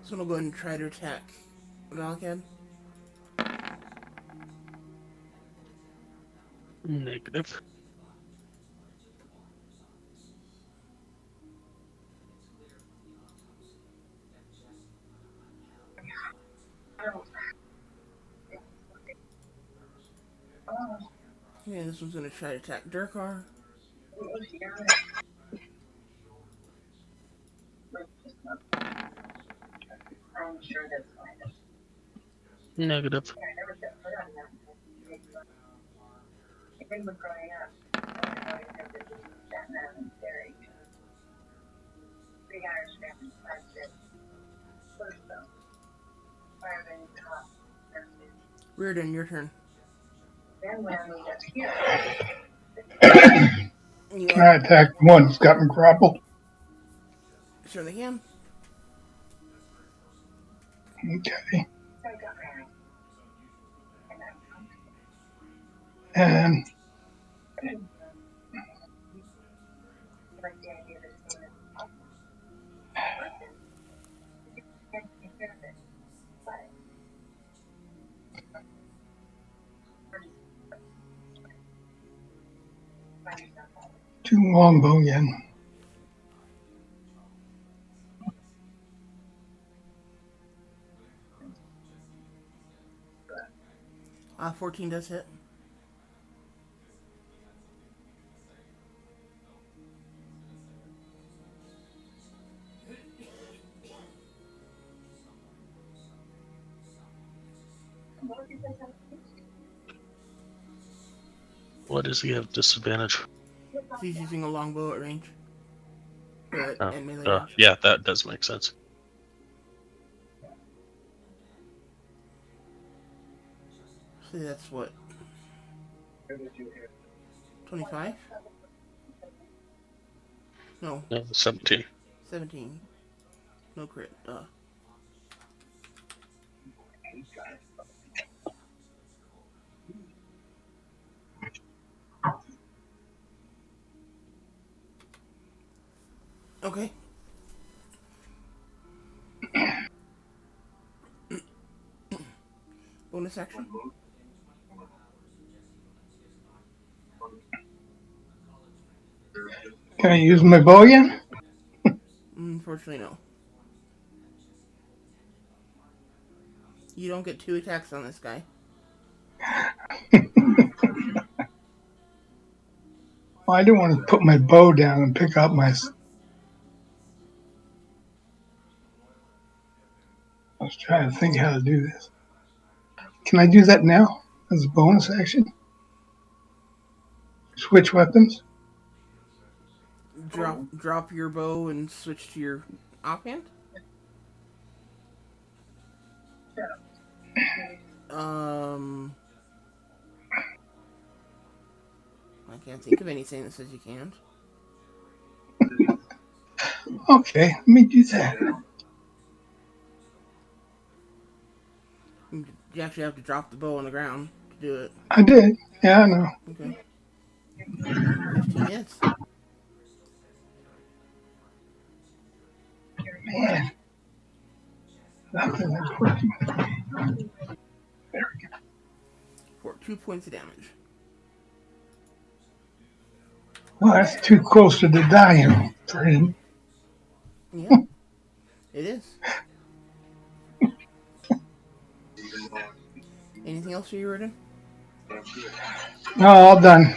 So I'll go ahead and try to attack Valakad. Negative. Okay, this one's gonna try to attack Durkar. Negative. Reardon, your turn. You I attacked one. It's got me grappled. sure they can. Okay. And two longbow again. 14 does hit. What does he have disadvantage? He's using a longbow at range. Or Oh, at melee range. yeah, that does make sense. See, that's what? 25? No, No, 17. 17. No crit. Okay. Bonus action. Can I use my bow again? Unfortunately, no. You don't get 2 attacks on this guy. Well, I didn't want to put my bow down and pick up my. I was trying to think how to do this. Can I do that now as a bonus action? Switch weapons? Drop your bow and switch to your offhand. I can't think of anything that says you can't. Okay, let me do that. You actually have to drop the bow on the ground to do it. I did. Yeah, I know. Okay. 15 hits. Man. Nothing is working. For 2 points of damage. Well, that's too close to the dying for him. Yeah. It is. anything else for you, Riordan? No, all done.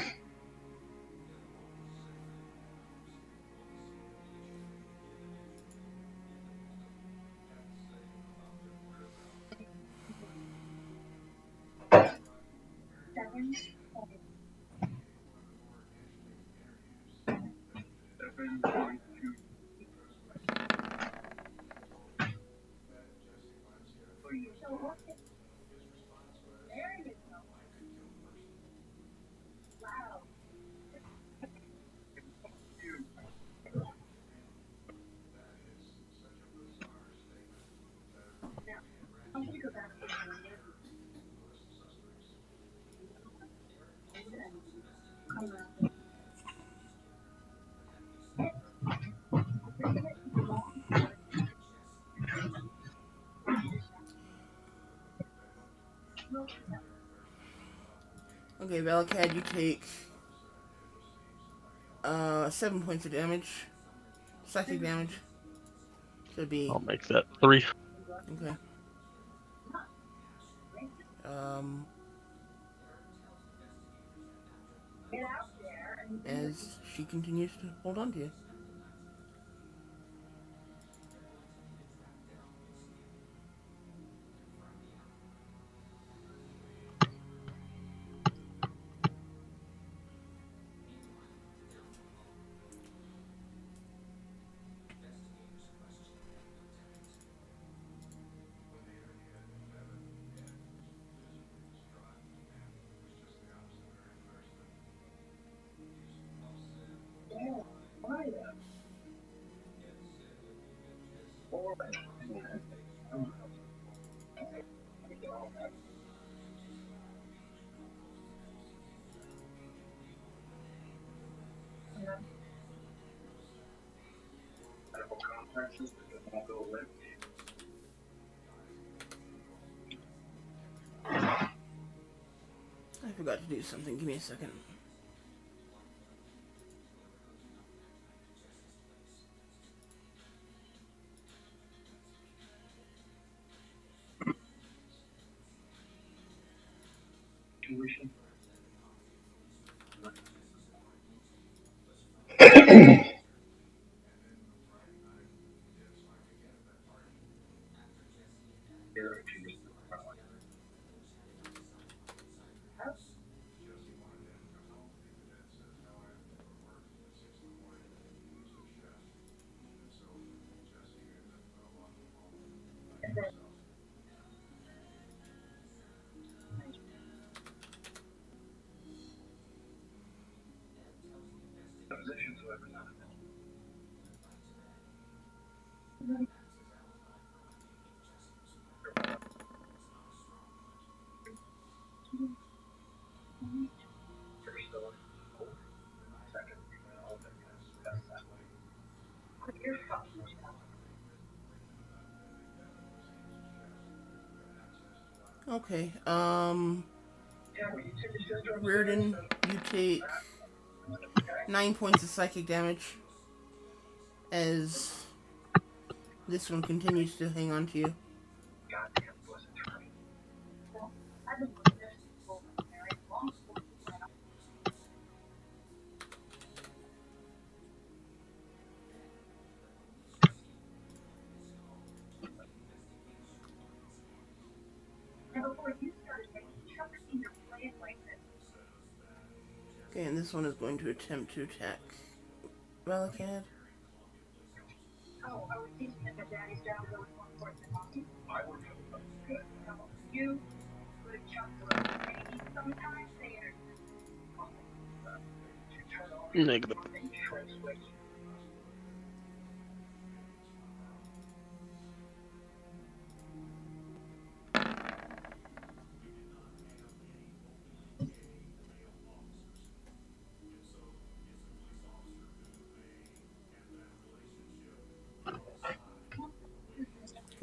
Okay, Valakad, you take 7 points of damage. Psychic damage. So it'd be I'll make that 3. okay. Um, as she continues to hold on to you. I forgot to do something. Give me a second. Okay. Reardon, you take 9 points of psychic damage as this one continues to hang on to you. Okay, and this one is going to attempt to attack Valakad. Negative.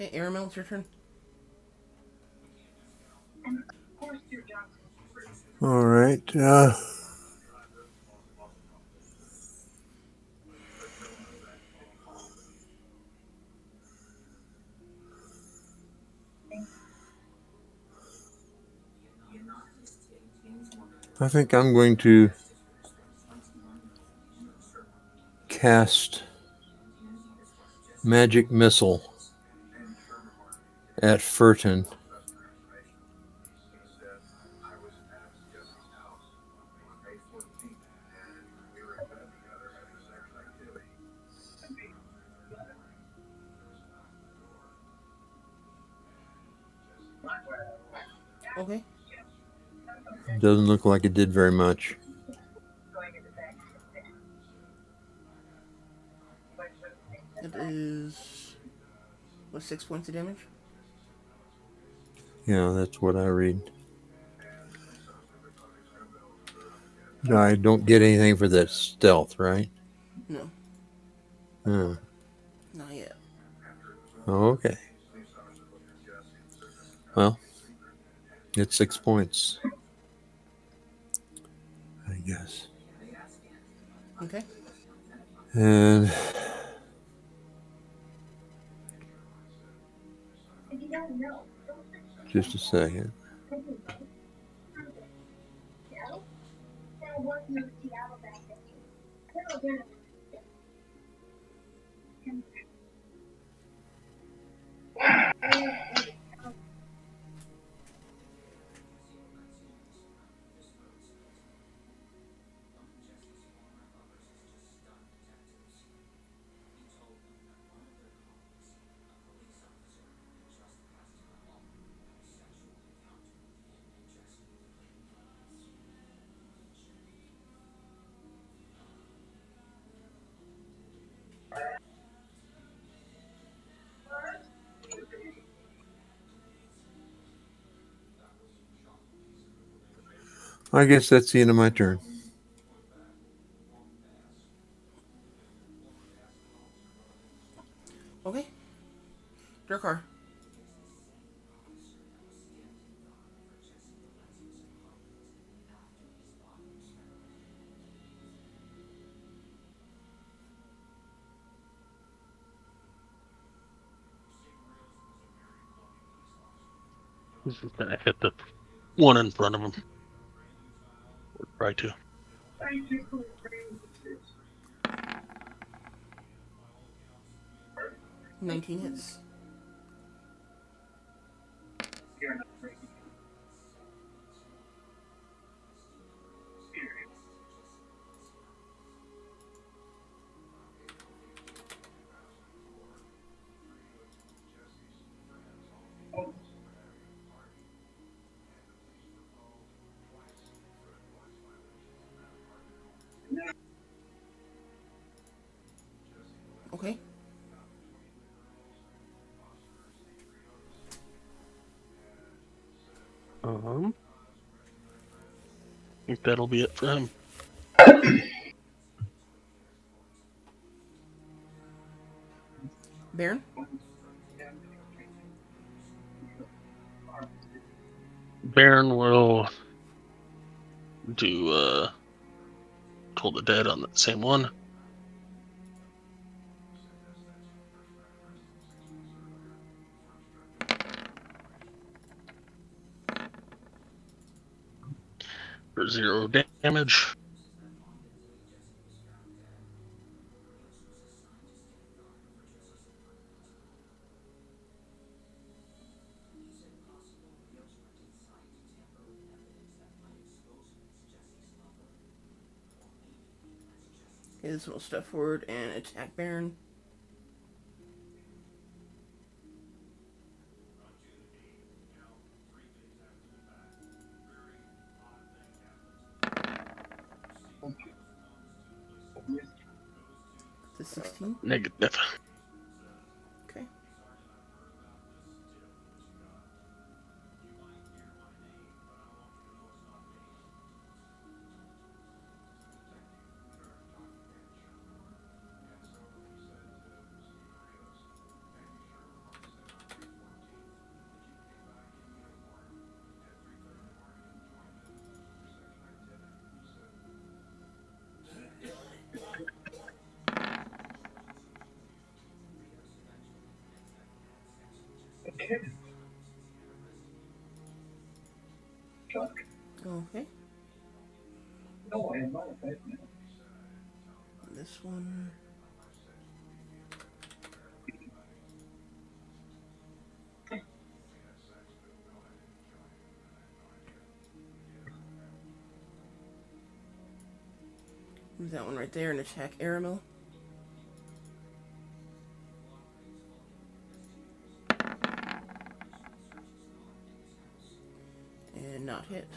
Okay, Aramel, it's your turn. All right. I think I'm going to cast Magic Missile at Furton. Okay. Doesn't look like it did very much. It is. What, 6 points of damage? Yeah, that's what I read. I don't get anything for that stealth, right? No, Huh. not yet. Okay. Well, it's 6 points, I guess. Okay. And just a second. I guess that's the end of my turn. Okay. Durkar. He's just gonna hit the one in front of him. Or try to. 19 hits. Okay. I think that'll be it for him. Baron. Baron will do Toll the Dead on that same one. For 0 damage. Okay, this one will step forward and attack Baron. It's a 16. Negative. Okay. Okay. This one. Move that one right there and attack Aramil. And not hit.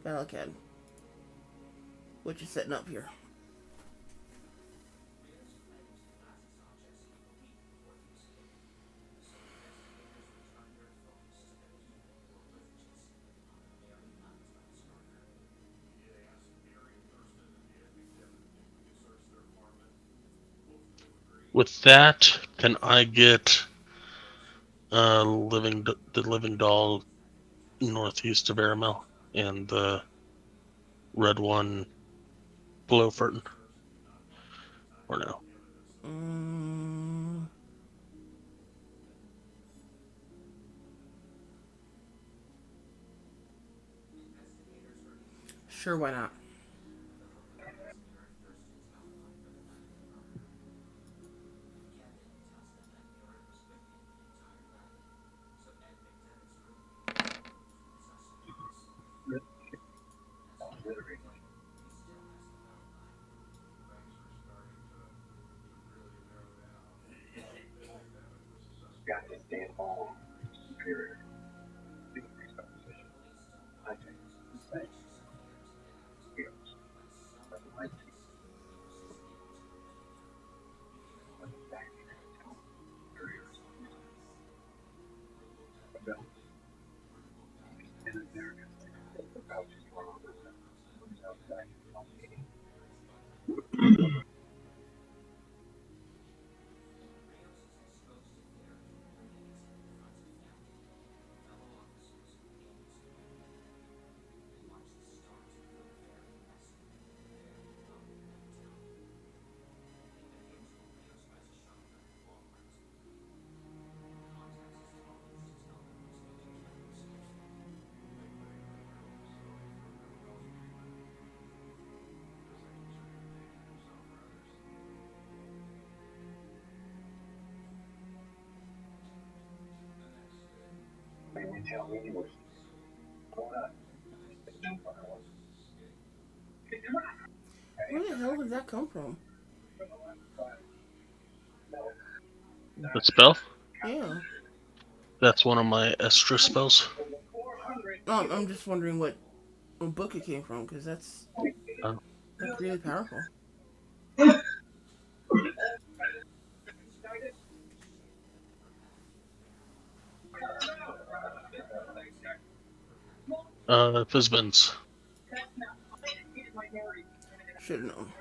Valakad. What you setting up here? With that, can I get the living doll northeast of Aramil and the red one below Furton? Or no? Sure, why not? Where the hell did that come from? The spell? Yeah. That's one of my Estra spells. I'm just wondering what book it came from, because that's Uh, like really powerful. Fizbin's. Should have known.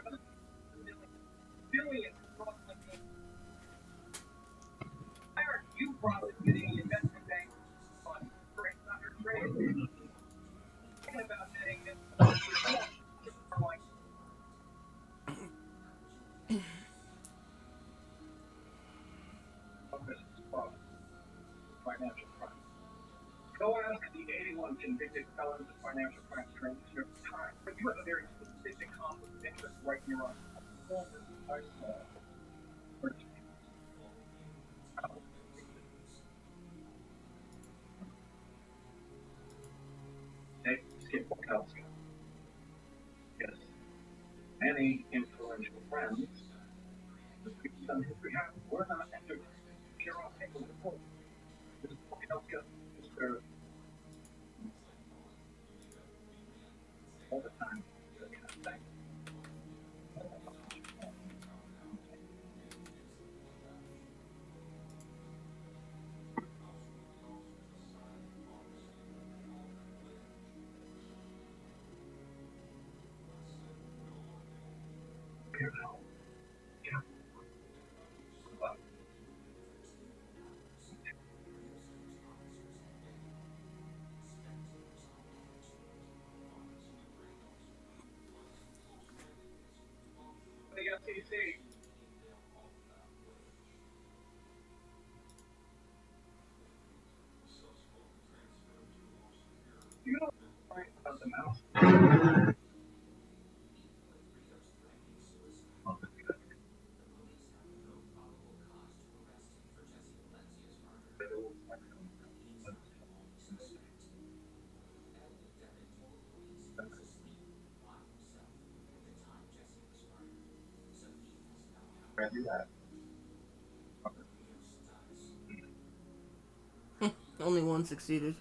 Only one succeeded.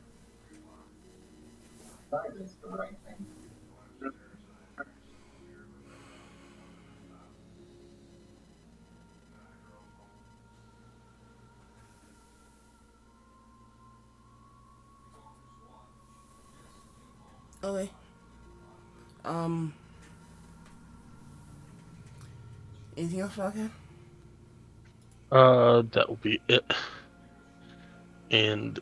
Okay. Um. Anything else, Falcon? That will be it. And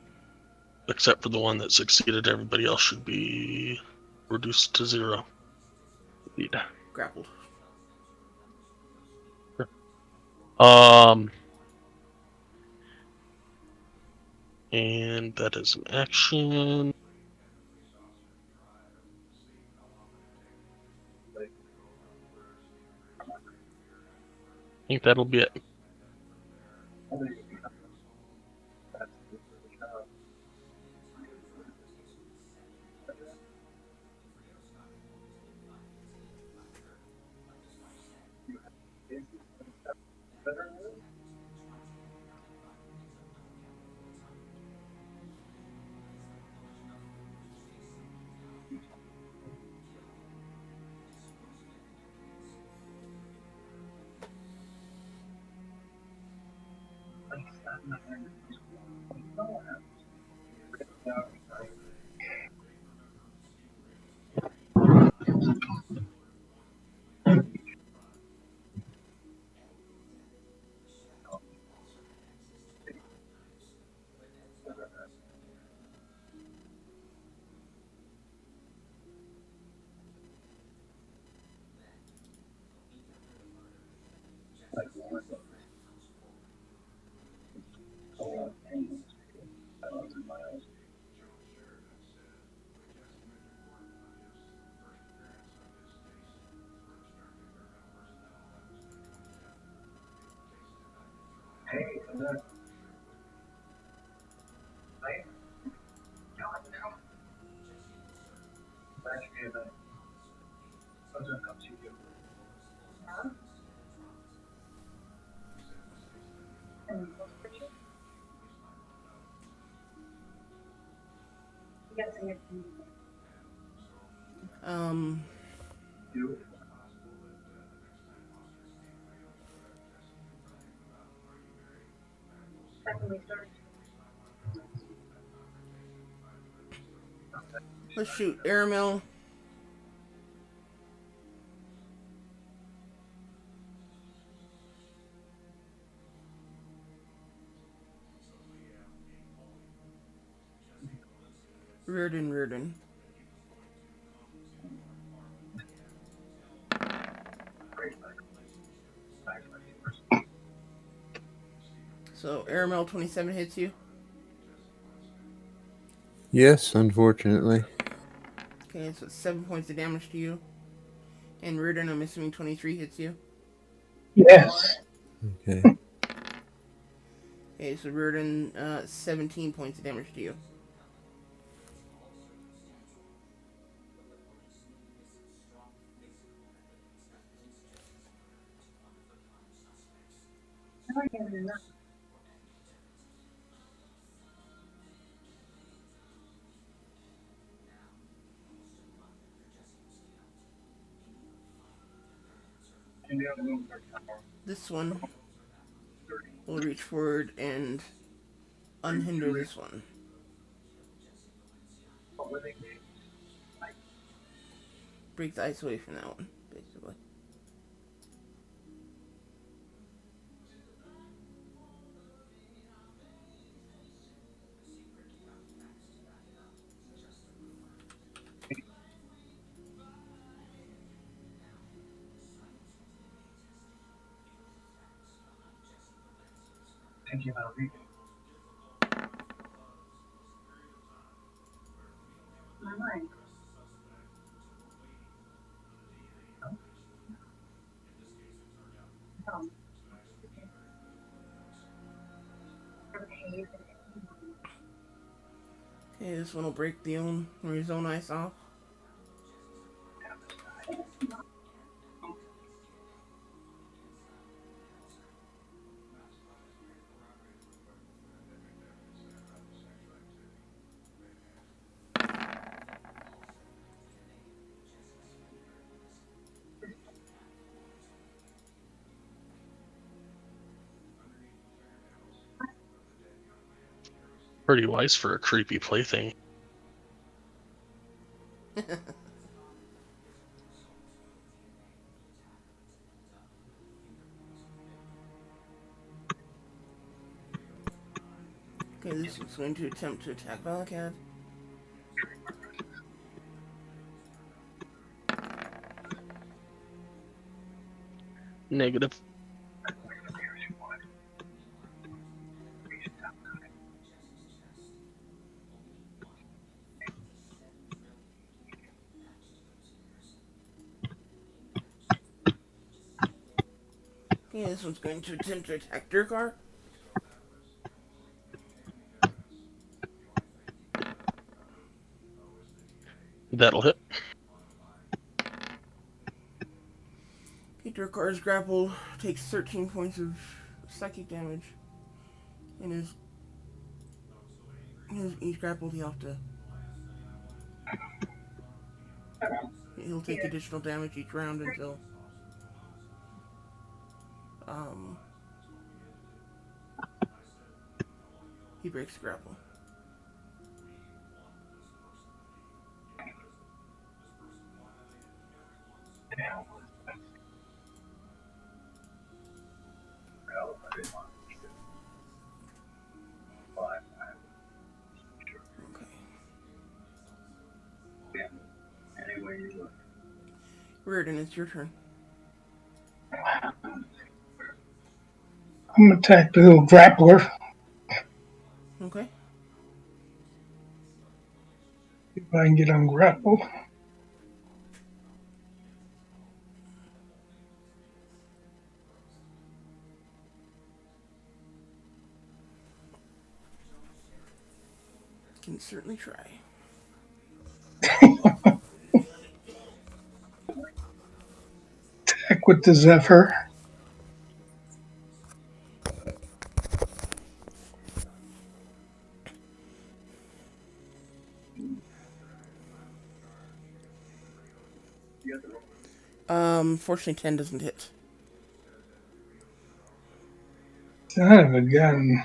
except for the one that succeeded, everybody else should be reduced to 0. Indeed. Grappled. And that is an action. I think that'll be it. Um. Let's shoot. Airmail. Reardon. So Airmail 27 hits you. Yes, unfortunately. Okay, so it's 7 points of damage to you. And Reardon, I'm assuming 23 hits you. Yes. Okay. Okay, so Reardon, 17 points of damage to you. This one will reach forward and unhinder this one. Break the ice away from that one, basically. Okay, this one will break the zone ice off. Pretty wise for a creepy plaything. Okay, this one's going to attempt to attack Valakad. Negative. Okay, this one's going to attempt to attack Durkar. That'll hit. Okay, Durkar is grappled, takes 13 points of psychic damage. And he's grappled, he'll take additional damage each round until he breaks the grapple. Okay. Reardon, it's your turn. I'm gonna attack the little grappler. Okay. If I can get ungrappled. Can certainly try. Attack with the Zephyr. Fortunately 10 doesn't hit. Son of a gun.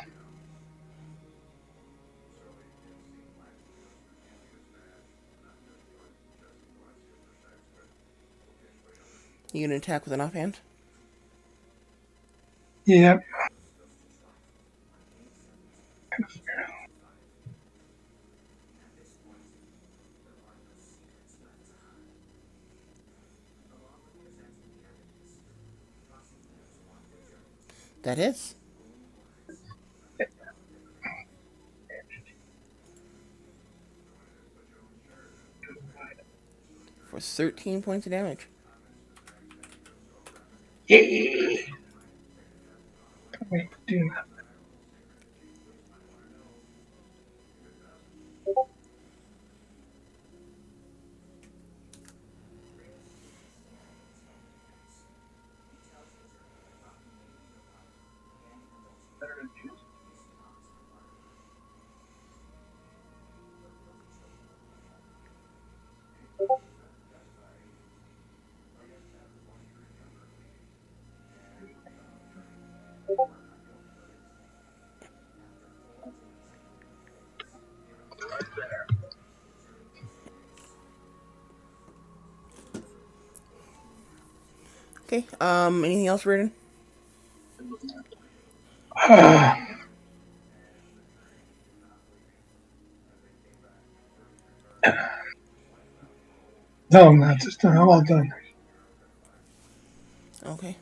You gonna attack with an offhand? Yep. That is. For 13 points of damage. Yeah. Wait, do that. Okay, anything else, Reardon? No, I'm not this time. I'm all done. Okay.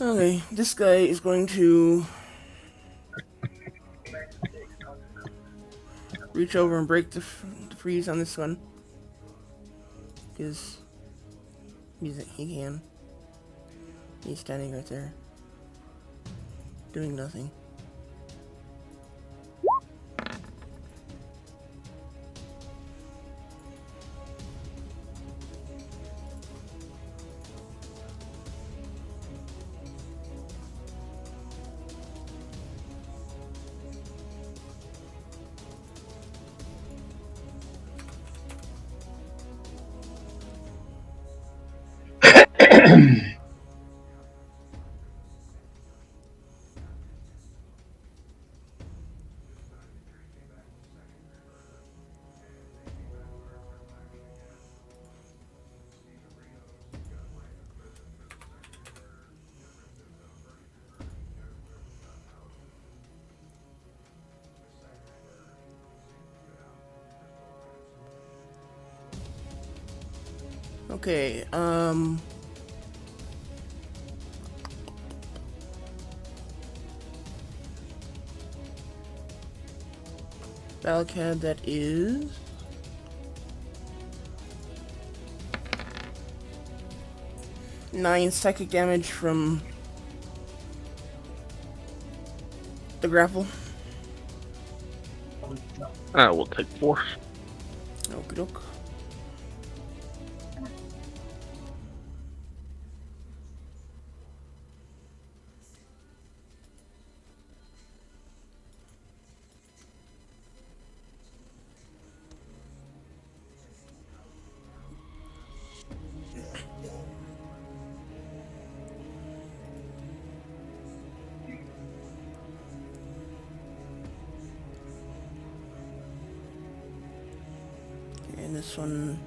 Okay, this guy is going to reach over and break the freeze on this one. Because he can. He's standing right there. Doing nothing. Okay, Valcad, that is 9 psychic damage from the grapple. I will take 4. Okie doke. And this one.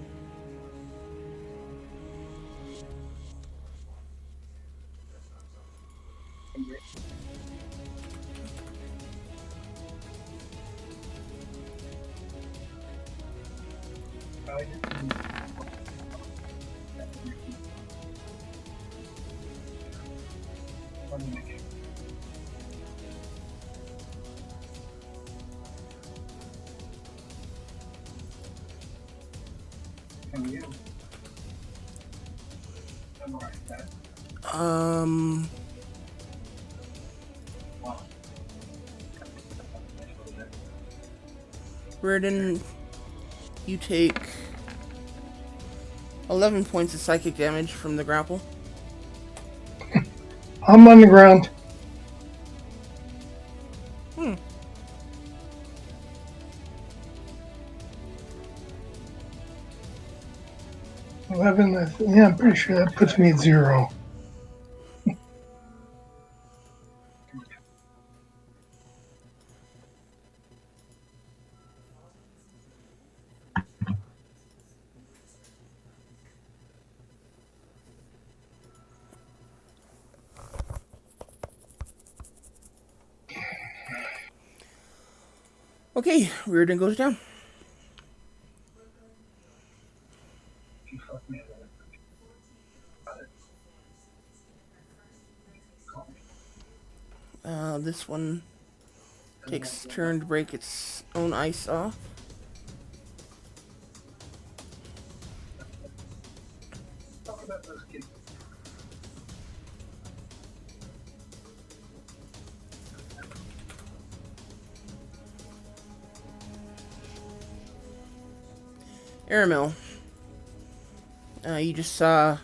Um. Reardon, you take 11 points of psychic damage from the grapple. I'm on the ground. 11, yeah, I'm pretty sure that puts me at 0. Okay, Reardon goes down. This one takes turn to break its own ice off. Aramil, you just saw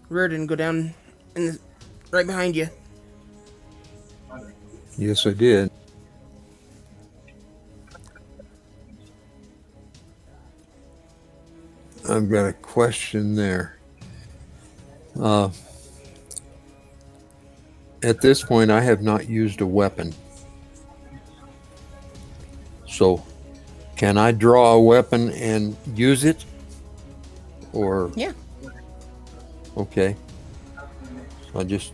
Reardon go down right behind you. Yes, I did. I've got a question there. At this point, I have not used a weapon. So, can I draw a weapon and use it? Or... Yeah. Okay. So I just...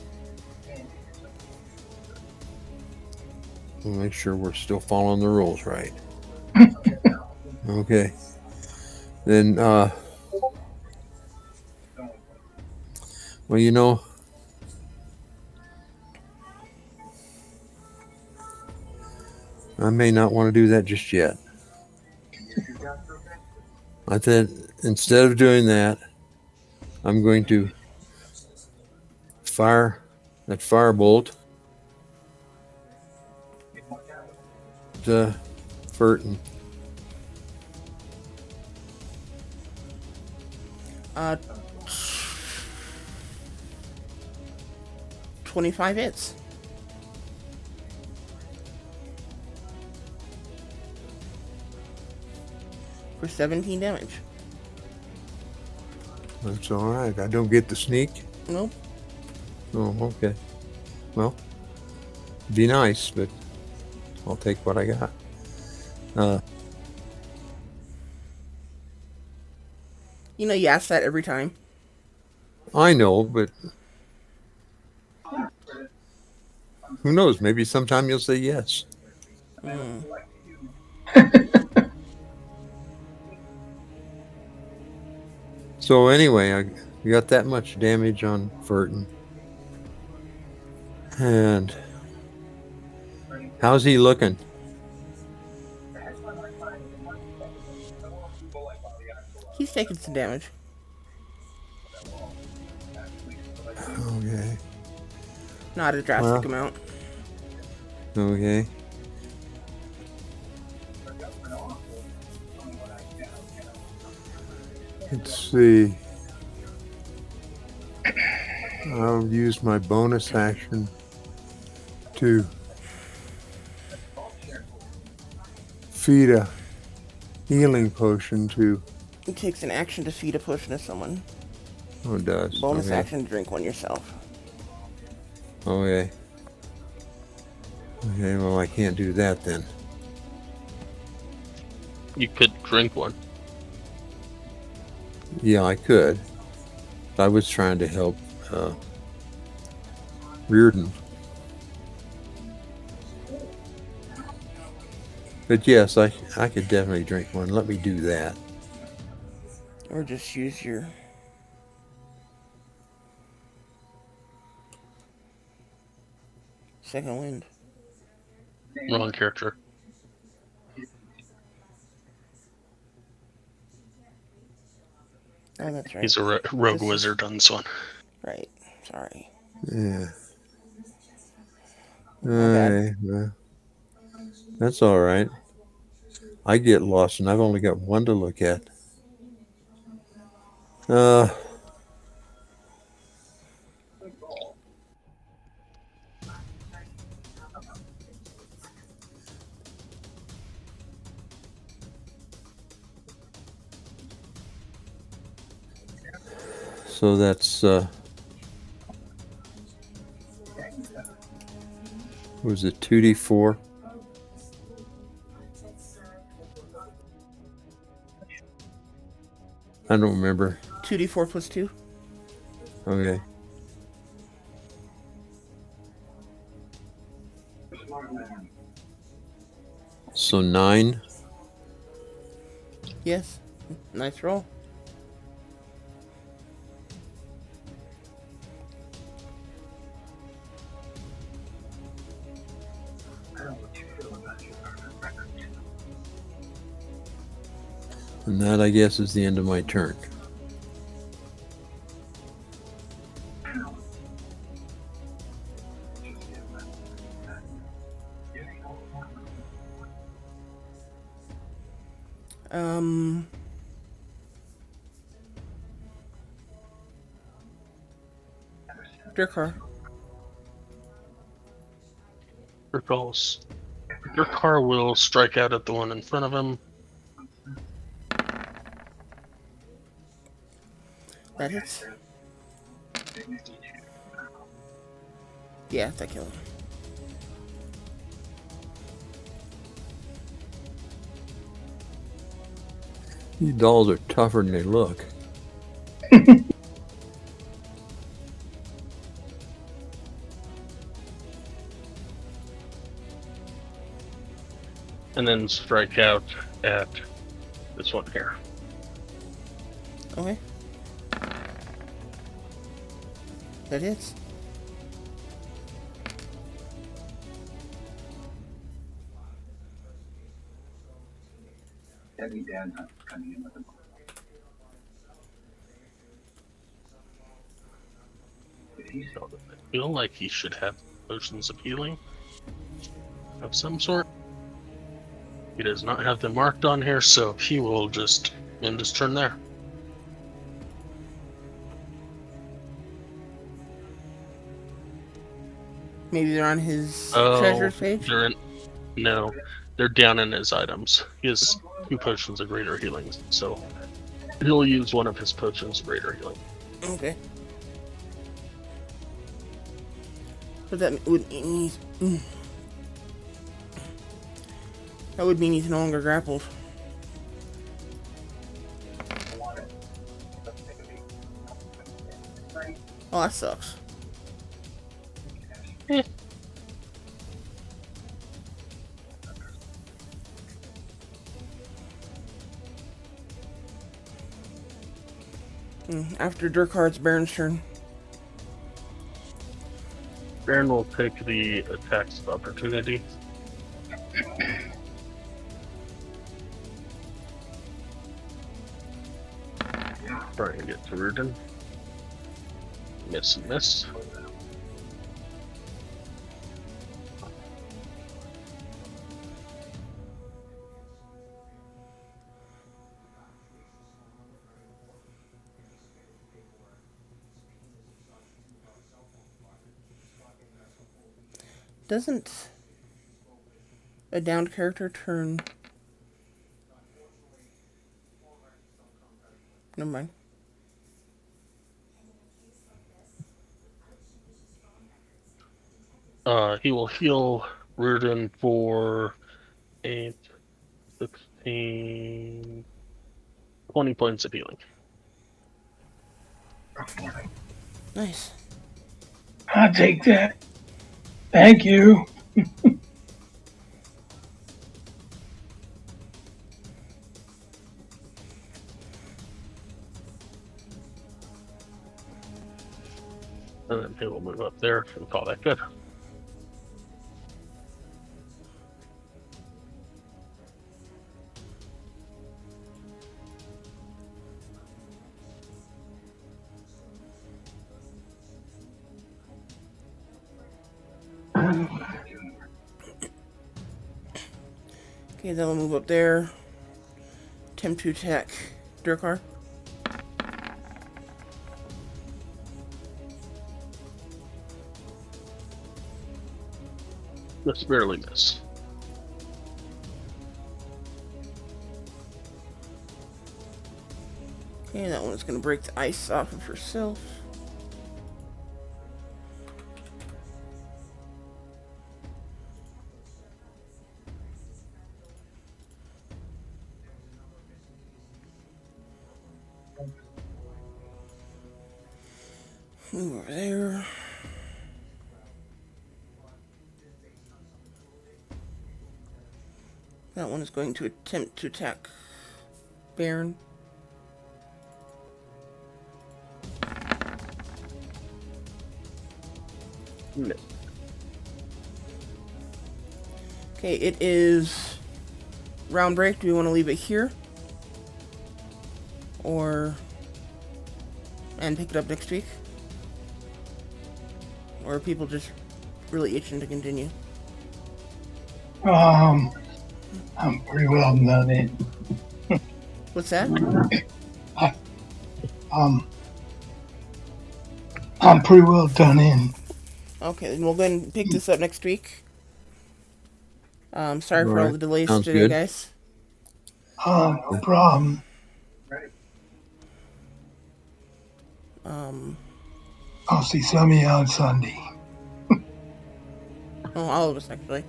make sure we're still following the rules right. Okay. Then, well, you know, I may not want to do that just yet. I thought instead of doing that, I'm going to fire that firebolt to Furton. 25 hits. For 17 damage. That's all right. I don't get the sneak. Nope. Oh, okay. Well, be nice, but I'll take what I got. You know, you ask that every time. I know, but who knows? Maybe sometime you'll say yes. So anyway, I got that much damage on Furton. And how's he looking? He's taking some damage. Okay. Not a drastic amount. Okay. Let's see. I'll use my bonus action to feed a healing potion to... It takes an action to feed a potion to someone. Oh, it does. Bonus Okay. action to drink one yourself. Okay. Okay, well, I can't do that then. You could drink one. Yeah, I could. I was trying to help Reardon. But yes, I could definitely drink one. Let me do that. Or just use your... second wind. Wrong character. Oh, that's right. He's a rogue This is- wizard on this one. Right. Sorry. Yeah. bad. Okay, well, that's all right. I get lost, and I've only got one to look at. So that's was it 2d4? I don't remember. 2d4 plus 2. Okay. So 9. Yes. Nice roll. And that, I guess, is the end of my turn. Dirkar. Your car will strike out at the one in front of him. That hits. Yeah, that killed him. These dolls are tougher than they look. And then strike out at this one here. Okay. That hits. So I feel like he should have potions of healing of some sort. He does not have them marked on here, so he will just end his turn there. Maybe they're on his Oh, treasures page. no, they're down in his items. He has 2 potions of greater healing, so he'll use one of his potions of greater healing. Okay. But that would mean he's no longer grappled. Oh, that sucks. After Durkhart's Baron's turn. Baron will take the attacks of opportunity. Try and get to Rudin. Miss and miss. Doesn't a downed character turn... Never mind. He will heal Rudin for 8, 16, 20 points of healing. Nice. I'll take that. Thank you. And then he will move up there and call that good. Okay, then we'll move up there. Attempt to attack Durkar. Just barely miss. Okay, that one's gonna break the ice off of herself. Move over there. That one is going to attempt to attack Baron. Miss. Okay, it is round break. Do we want to leave it here? And pick it up next week? Or are people just really itching to continue? I'm pretty well done in. What's that? I'm pretty well done in. Okay, then we'll go ahead and pick this up next week. Sorry for all Alright, the delays sounds today, good. guys. No problem. I'll see some of you on Sunday. Oh, all of us, actually.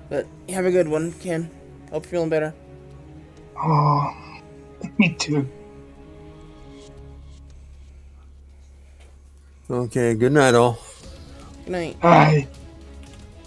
But have a good one, Ken. Hope you're feeling better. Oh, me too. Okay, good night, all. Good night. Bye.